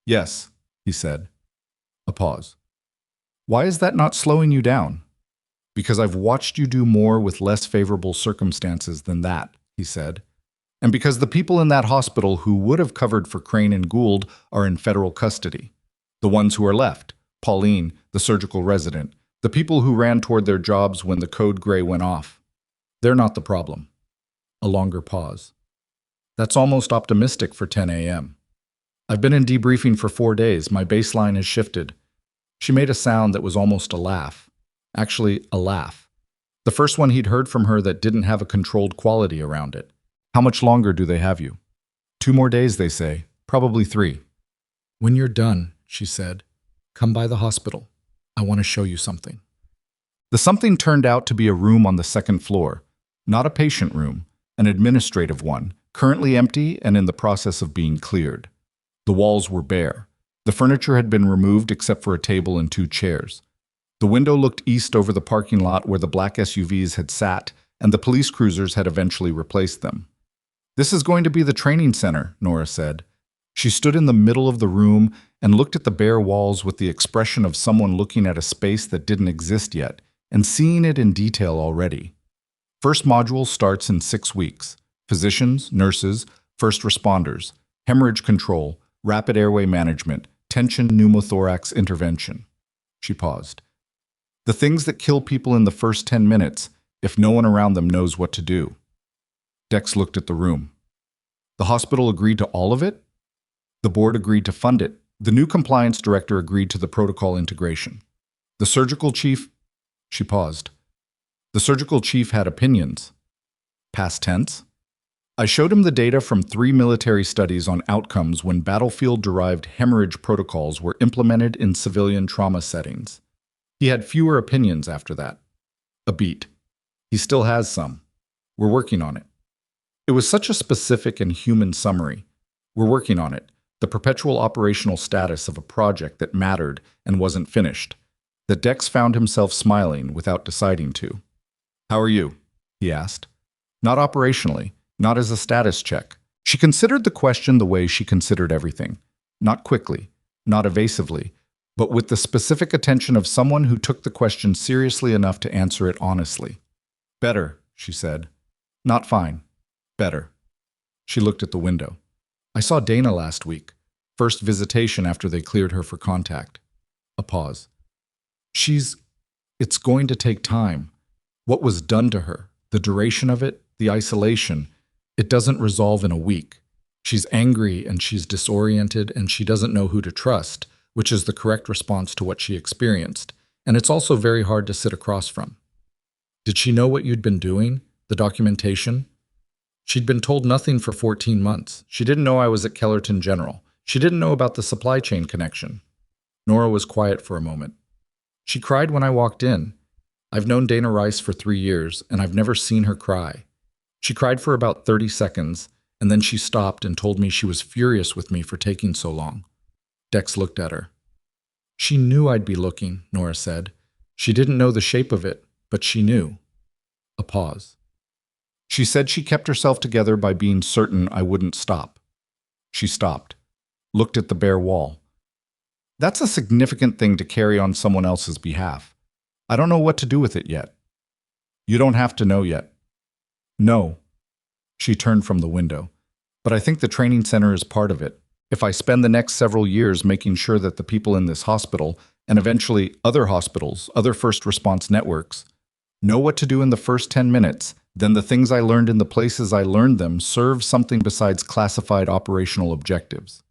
Yes, he said. A pause. Why is that not slowing you down? Because I've watched you do more with less favorable circumstances than that, he said. And because the people in that hospital who would have covered for Crane and Gould are in federal custody. The ones who are left, Pauline, the surgical resident, the people who ran toward their jobs when the code gray went off. They're not the problem. A longer pause. That's almost optimistic for 10 a.m. I've been in debriefing for 4 days. My baseline has shifted. She made a sound that was almost a laugh. Actually, a laugh. The first one he'd heard from her that didn't have a controlled quality around it. How much longer do they have you? 2 more days, they say. Probably 3. When you're done, she said, come by the hospital. I want to show you something. The something turned out to be a room on the 2nd floor. Not a patient room, an administrative one, currently empty and in the process of being cleared. The walls were bare. The furniture had been removed except for a table and 2 chairs. The window looked east over the parking lot where the black SUVs had sat, and the police cruisers had eventually replaced them. This is going to be the training center, Nora said. She stood in the middle of the room and looked at the bare walls with the expression of someone looking at a space that didn't exist yet and seeing it in detail already. First module starts in 6 weeks. Physicians, nurses, first responders, hemorrhage control, rapid airway management, tension pneumothorax intervention. She paused. The things that kill people in the first 10 minutes if no one around them knows what to do. Dex looked at the room. The hospital agreed to all of it? The board agreed to fund it. The new compliance director agreed to the protocol integration. The surgical chief... She paused. The surgical chief had opinions. Past tense? I showed him the data from 3 military studies on outcomes when battlefield-derived hemorrhage protocols were implemented in civilian trauma settings. He had fewer opinions after that. A beat. He still has some. We're working on it. It was such a specific and human summary. We're working on it. The perpetual operational status of a project that mattered and wasn't finished. That Dex found himself smiling without deciding to. How are you? He asked. Not operationally, not as a status check. She considered the question the way she considered everything. Not quickly, not evasively, but with the specific attention of someone who took the question seriously enough to answer it honestly. Better, she said. Not fine. Better. She looked at the window. I saw Dana last week. First visitation after they cleared her for contact. A pause. It's going to take time. What was done to her, the duration of it, the isolation, it doesn't resolve in a week. She's angry and she's disoriented and she doesn't know who to trust, which is the correct response to what she experienced. And it's also very hard to sit across from. Did she know what you'd been doing? The documentation? She'd been told nothing for 14 months. She didn't know I was at Kellerton General. She didn't know about the supply chain connection. Nora was quiet for a moment. She cried when I walked in. I've known Dana Rice for 3 years, and I've never seen her cry. She cried for about 30 seconds, and then she stopped and told me she was furious with me for taking so long. Dex looked at her. She knew I'd be looking, Nora said. She didn't know the shape of it, but she knew. A pause. She said she kept herself together by being certain I wouldn't stop. She stopped, looked at the bare wall. That's a significant thing to carry on someone else's behalf. I don't know what to do with it yet. You don't have to know yet. No. She turned from the window. But I think the training center is part of it. If I spend the next several years making sure that the people in this hospital, and eventually other hospitals, other first response networks, know what to do in the first 10 minutes, then the things I learned in the places I learned them serve something besides classified operational objectives.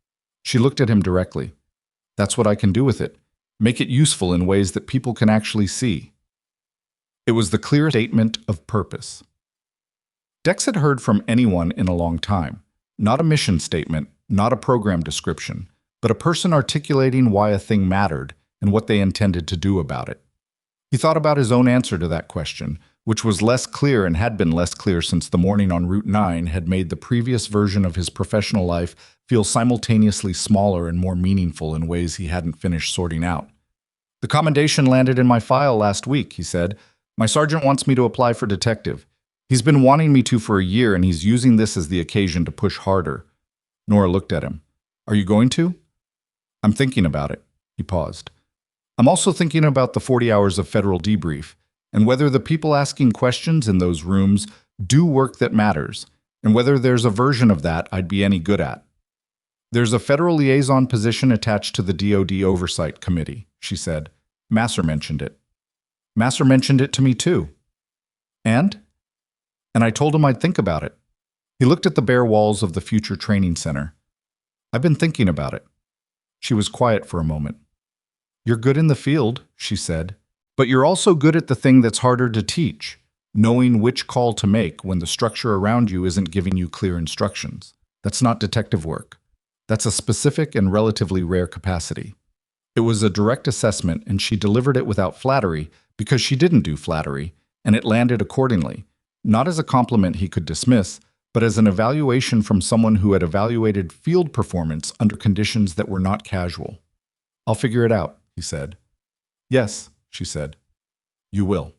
She looked at him directly. That's what I can do with it. Make it useful in ways that people can actually see. It was the clear statement of purpose. Dex had heard from anyone in a long time. Not a mission statement, not a program description, but a person articulating why a thing mattered and what they intended to do about it. He thought about his own answer to that question, which was less clear and had been less clear since the morning on Route 9 had made the previous version of his professional life feel simultaneously smaller and more meaningful in ways he hadn't finished sorting out. "The commendation landed in my file last week," he said. "My sergeant wants me to apply for detective. He's been wanting me to for a year, and he's using this as the occasion to push harder." Nora looked at him. "Are you going to?" "I'm thinking about it." He paused. "I'm also thinking about the 40 hours of federal debrief, and whether the people asking questions in those rooms do work that matters, and whether there's a version of that I'd be any good at." "There's a federal liaison position attached to the DoD Oversight Committee," she said. "Masser mentioned it." "Masser mentioned it to me too." "And?" "And I told him I'd think about it." He looked at the bare walls of the future training center. "I've been thinking about it." She was quiet for a moment. "You're good in the field," she said, "but you're also good at the thing that's harder to teach, knowing which call to make when the structure around you isn't giving you clear instructions. That's not detective work. That's a specific and relatively rare capacity." It was a direct assessment, and she delivered it without flattery because she didn't do flattery, and it landed accordingly, not as a compliment he could dismiss, but as an evaluation from someone who had evaluated field performance under conditions that were not casual. "I'll figure it out," he said. "Yes," she said. "You will."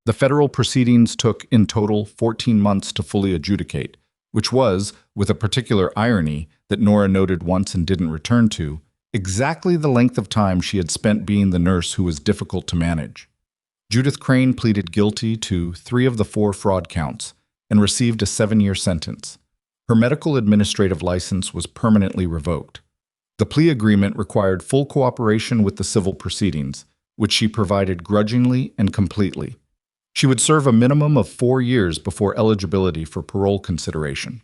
The federal proceedings took, in total, 14 months to fully adjudicate, which was, with a particular irony that Nora noted once and didn't return to, exactly the length of time she had spent being the nurse who was difficult to manage. Judith Crane pleaded guilty to 3 of the 4 fraud counts and received a 7-year sentence. Her medical administrative license was permanently revoked. The plea agreement required full cooperation with the civil proceedings, which she provided grudgingly and completely. She would serve a minimum of 4 years before eligibility for parole consideration.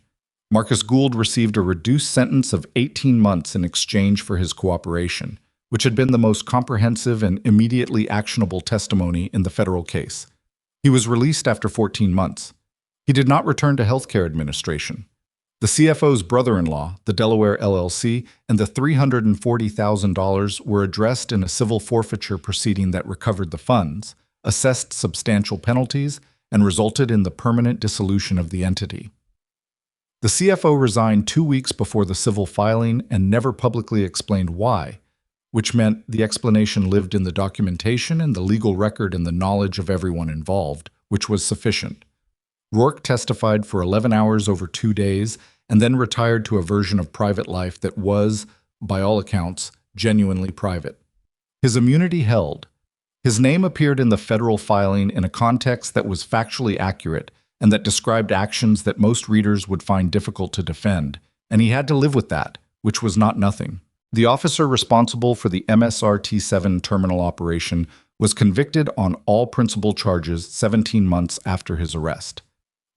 Marcus Gould received a reduced sentence of 18 months in exchange for his cooperation, which had been the most comprehensive and immediately actionable testimony in the federal case. He was released after 14 months. He did not return to healthcare administration. The CFO's brother-in-law, the Delaware LLC, and the $340,000 were addressed in a civil forfeiture proceeding that recovered the funds, assessed substantial penalties, and resulted in the permanent dissolution of the entity. The CFO resigned 2 weeks before the civil filing and never publicly explained why, which meant the explanation lived in the documentation and the legal record and the knowledge of everyone involved, which was sufficient. Rourke testified for 11 hours over 2 days and then retired to a version of private life that was, by all accounts, genuinely private. His immunity held. His name appeared in the federal filing in a context that was factually accurate and that described actions that most readers would find difficult to defend, and he had to live with that, which was not nothing. The officer responsible for the MSRT-7 terminal operation was convicted on all principal charges 17 months after his arrest.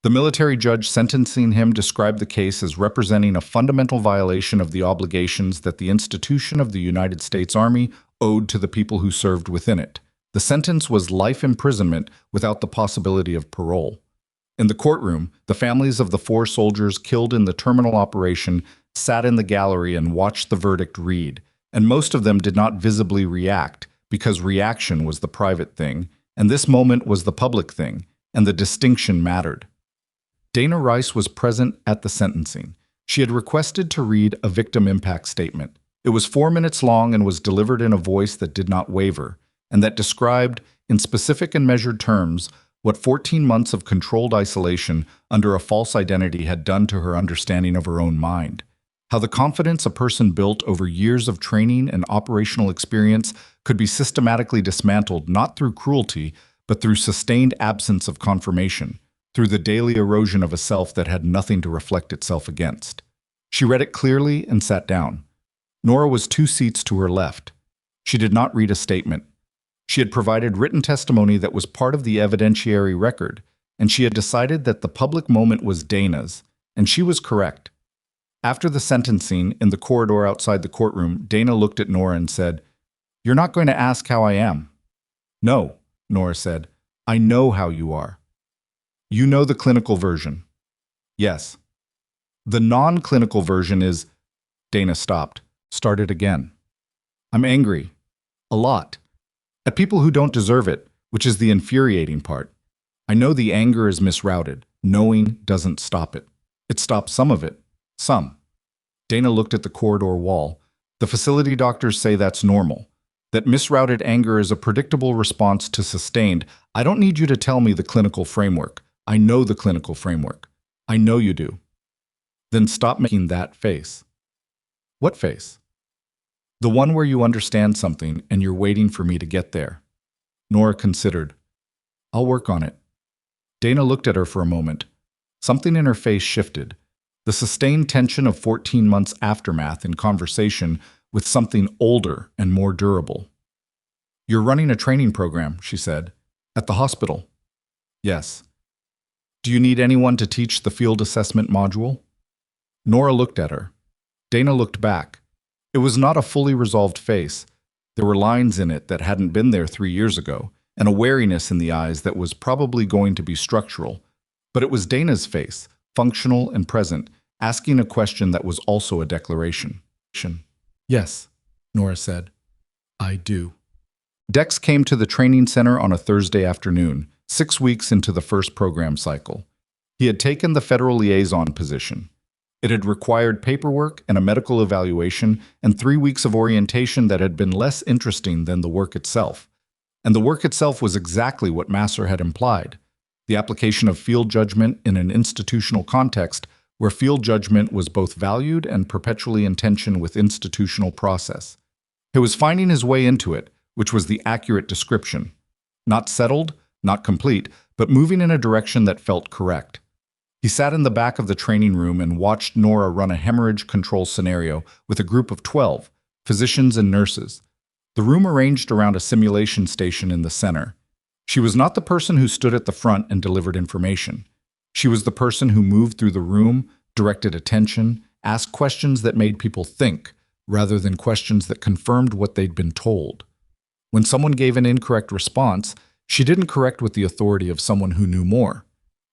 The military judge sentencing him described the case as representing a fundamental violation of the obligations that the institution of the United States Army owed to the people who served within it. The sentence was life imprisonment without the possibility of parole. In the courtroom, the families of the 4 soldiers killed in the terminal operation sat in the gallery and watched the verdict read, and most of them did not visibly react because reaction was the private thing, and this moment was the public thing, and the distinction mattered. Dana Rice was present at the sentencing. She had requested to read a victim impact statement. It was 4 minutes long and was delivered in a voice that did not waver, and that described, in specific and measured terms, what 14 months of controlled isolation under a false identity had done to her understanding of her own mind. How the confidence a person built over years of training and operational experience could be systematically dismantled not through cruelty, but through sustained absence of confirmation, through the daily erosion of a self that had nothing to reflect itself against. She read it clearly and sat down. Nora was 2 seats to her left. She did not read a statement. She had provided written testimony that was part of the evidentiary record, and she had decided that the public moment was Dana's, and she was correct. After the sentencing, in the corridor outside the courtroom, Dana looked at Nora and said, "You're not going to ask how I am." "No," Nora said. "I know how you are." "You know the clinical version." "Yes." "The non-clinical version is—" Dana stopped, started again. "I'm angry. A lot. At people who don't deserve it, which is the infuriating part. I know the anger is misrouted. Knowing doesn't stop it. It stops some of it. Some. Dana looked at the corridor wall. The facility doctors say that's normal. That misrouted anger is a predictable response to sustained. I don't need you to tell me the clinical framework. I know the clinical framework. I know you do. Then stop making that face. What face? The one where you understand something and you're waiting for me to get there. Nora considered. I'll work on it. Dana looked at her for a moment. Something in her face shifted. The sustained tension of 14 months' aftermath in conversation with something older and more durable. You're running a training program, she said. At the hospital? Yes. Do you need anyone to teach the field assessment module? Nora looked at her. Dana looked back. It was not a fully resolved face. There were lines in it that hadn't been there 3 years ago, and a wariness in the eyes that was probably going to be structural. But it was Dana's face, functional and present, asking a question that was also a declaration. Yes, Nora said. I do. Dex came to the training center on a Thursday afternoon, 6 weeks into the first program cycle. He had taken the federal liaison position. It had required paperwork and a medical evaluation and 3 weeks of orientation that had been less interesting than the work itself. And the work itself was exactly what Masser had implied: the application of field judgment in an institutional context where field judgment was both valued and perpetually in tension with institutional process. He was finding his way into it, which was the accurate description. Not settled, not complete, but moving in a direction that felt correct. He sat in the back of the training room and watched Nora run a hemorrhage control scenario with a group of 12, physicians and nurses. The room arranged around a simulation station in the center. She was not the person who stood at the front and delivered information. She was the person who moved through the room, directed attention, asked questions that made people think, rather than questions that confirmed what they'd been told. When someone gave an incorrect response, she didn't correct with the authority of someone who knew more.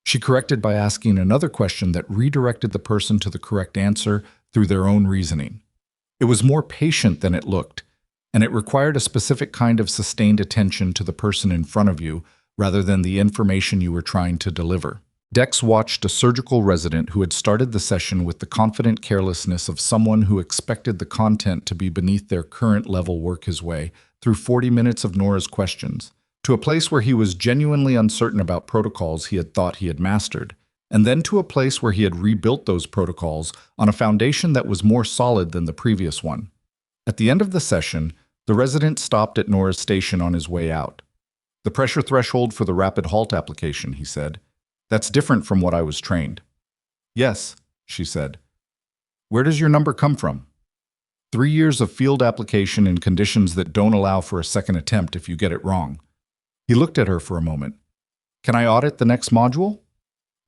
She corrected by asking another question that redirected the person to the correct answer through their own reasoning. It was more patient than it looked, and it required a specific kind of sustained attention to the person in front of you rather than the information you were trying to deliver. Dex watched a surgical resident who had started the session with the confident carelessness of someone who expected the content to be beneath their current level work his way through 40 minutes of Nora's questions, to a place where he was genuinely uncertain about protocols he had thought he had mastered, and then to a place where he had rebuilt those protocols on a foundation that was more solid than the previous one. At the end of the session, the resident stopped at Nora's station on his way out. The pressure threshold for the rapid halt application, he said. That's different from what I was trained. Yes, she said. Where does your number come from? 3 years of field application in conditions that don't allow for a second attempt if you get it wrong. He looked at her for a moment. Can I audit the next module?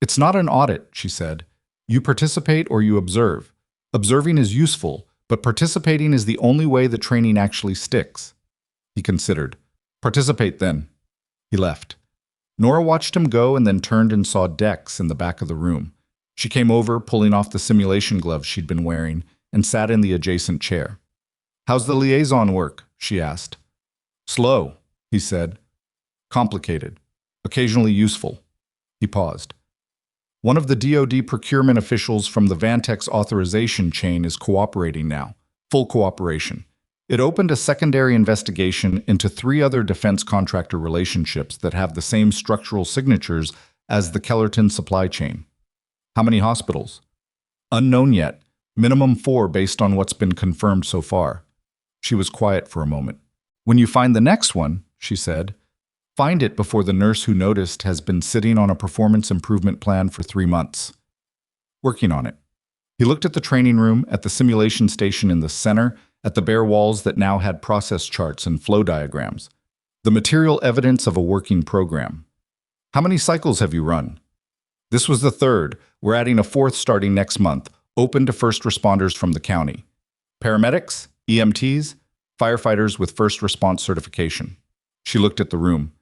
It's not an audit, she said. You participate or you observe. Observing is useful, but participating is the only way the training actually sticks. He considered. Participate then. He left. Nora watched him go and then turned and saw Dex in the back of the room. She came over, pulling off the simulation gloves she'd been wearing, and sat in the adjacent chair. How's the liaison work? She asked. Slow, he said. Complicated. Occasionally useful. He paused. One of the DoD procurement officials from the Vantex authorization chain is cooperating now. Full cooperation. It opened a secondary investigation into 3 other defense contractor relationships that have the same structural signatures as the Kellerton supply chain. How many hospitals? Unknown yet. Minimum 4 based on what's been confirmed so far. She was quiet for a moment. When you find the next one, she said, find it before the nurse who noticed has been sitting on a performance improvement plan for 3 months. Working on it. He looked at the training room, at the simulation station in the center, at the bare walls that now had process charts and flow diagrams. The material evidence of a working program. How many cycles have you run? This was the 3rd. We're adding a 4th starting next month, open to first responders from the county. Paramedics, EMTs, firefighters with first response certification. She looked at the room.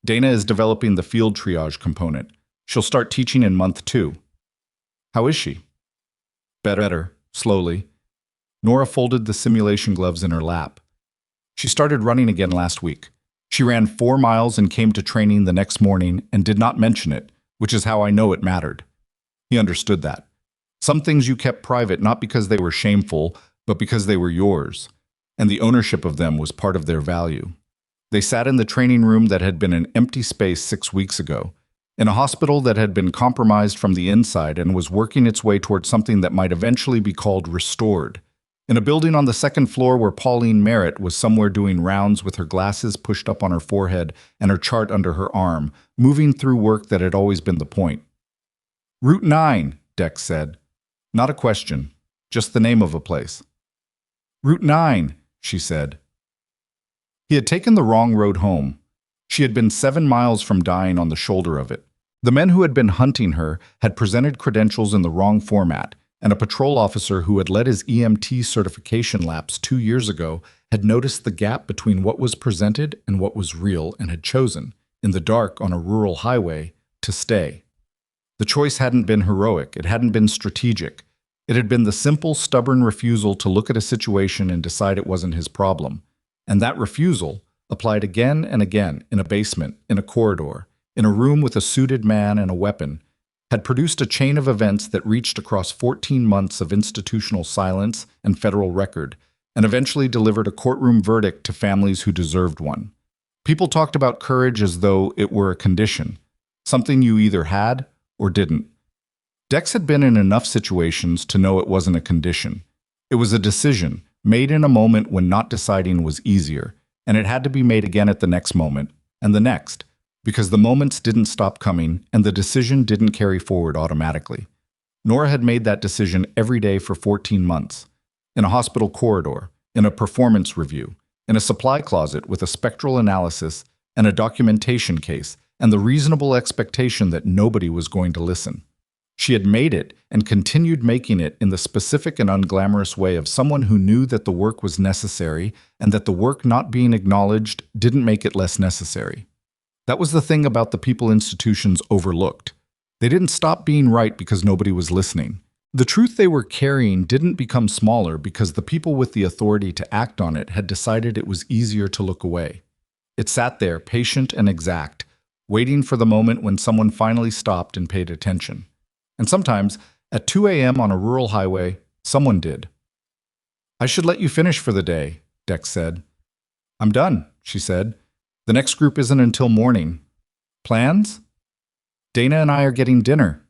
Dana is developing the field triage component. She'll start teaching in month 2. How is she? Better, slowly. Nora folded the simulation gloves in her lap. She started running again last week. She ran 4 miles and came to training the next morning and did not mention it, which is how I know it mattered. He understood that. Some things you kept private not because they were shameful, but because they were yours, and the ownership of them was part of their value. They sat in the training room that had been an empty space 6 weeks ago, in a hospital that had been compromised from the inside and was working its way toward something that might eventually be called restored. In a building on the second floor where Pauline Merritt was somewhere doing rounds with her glasses pushed up on her forehead and her chart under her arm, moving through work that had always been the point. Route 9, Dex said. Not a question, just the name of a place. Route 9, she said. He had taken the wrong road home. She had been 7 miles from dying on the shoulder of it. The men who had been hunting her had presented credentials in the wrong format, and a patrol officer who had let his EMT certification lapse 2 years ago had noticed the gap between what was presented and what was real and had chosen, in the dark on a rural highway, to stay. The choice hadn't been heroic, it hadn't been strategic. It had been the simple, stubborn refusal to look at a situation and decide it wasn't his problem. And that refusal, applied again and again in a basement, in a corridor, in a room with a suited man and a weapon, had produced a chain of events that reached across 14 months of institutional silence and federal record, and eventually delivered a courtroom verdict to families who deserved one. People talked about courage as though it were a condition, something you either had or didn't. Dex had been in enough situations to know it wasn't a condition. It was a decision, made in a moment when not deciding was easier, and it had to be made again at the next moment, and the next, because the moments didn't stop coming and the decision didn't carry forward automatically. Nora had made that decision every day for 14 months, in a hospital corridor, in a performance review, in a supply closet with a spectral analysis and a documentation case, and the reasonable expectation that nobody was going to listen. She had made it and continued making it in the specific and unglamorous way of someone who knew that the work was necessary and that the work not being acknowledged didn't make it less necessary. That was the thing about the people institutions overlooked. They didn't stop being right because nobody was listening. The truth they were carrying didn't become smaller because the people with the authority to act on it had decided it was easier to look away. It sat there, patient and exact, waiting for the moment when someone finally stopped and paid attention. And sometimes, at 2 a.m. on a rural highway, someone did. I should let you finish for the day, Dex said. I'm done, she said. The next group isn't until morning. Plans? Dana and I are getting dinner.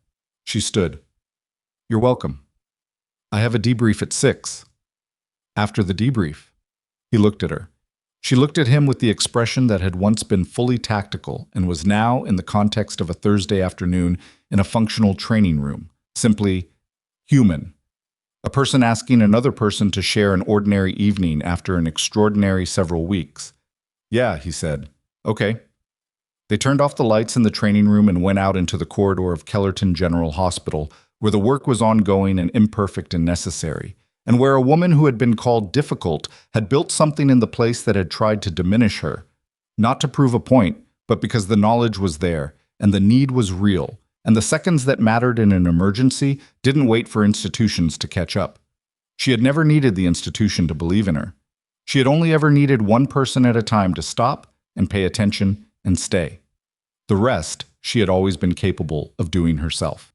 She stood. You're welcome. I have a debrief at 6. After the debrief. He looked at her. She looked at him with the expression that had once been fully tactical and was now, in the context of a Thursday afternoon in a functional training room, simply human. A person asking another person to share an ordinary evening after an extraordinary several weeks. Yeah, he said. Okay. They turned off the lights in the training room and went out into the corridor of Kellerton General Hospital, where the work was ongoing and imperfect and necessary, and where a woman who had been called difficult had built something in the place that had tried to diminish her, not to prove a point, but because the knowledge was there, and the need was real, and the seconds that mattered in an emergency didn't wait for institutions to catch up. She had never needed the institution to believe in her. She had only ever needed one person at a time to stop and pay attention and stay. The rest she had always been capable of doing herself.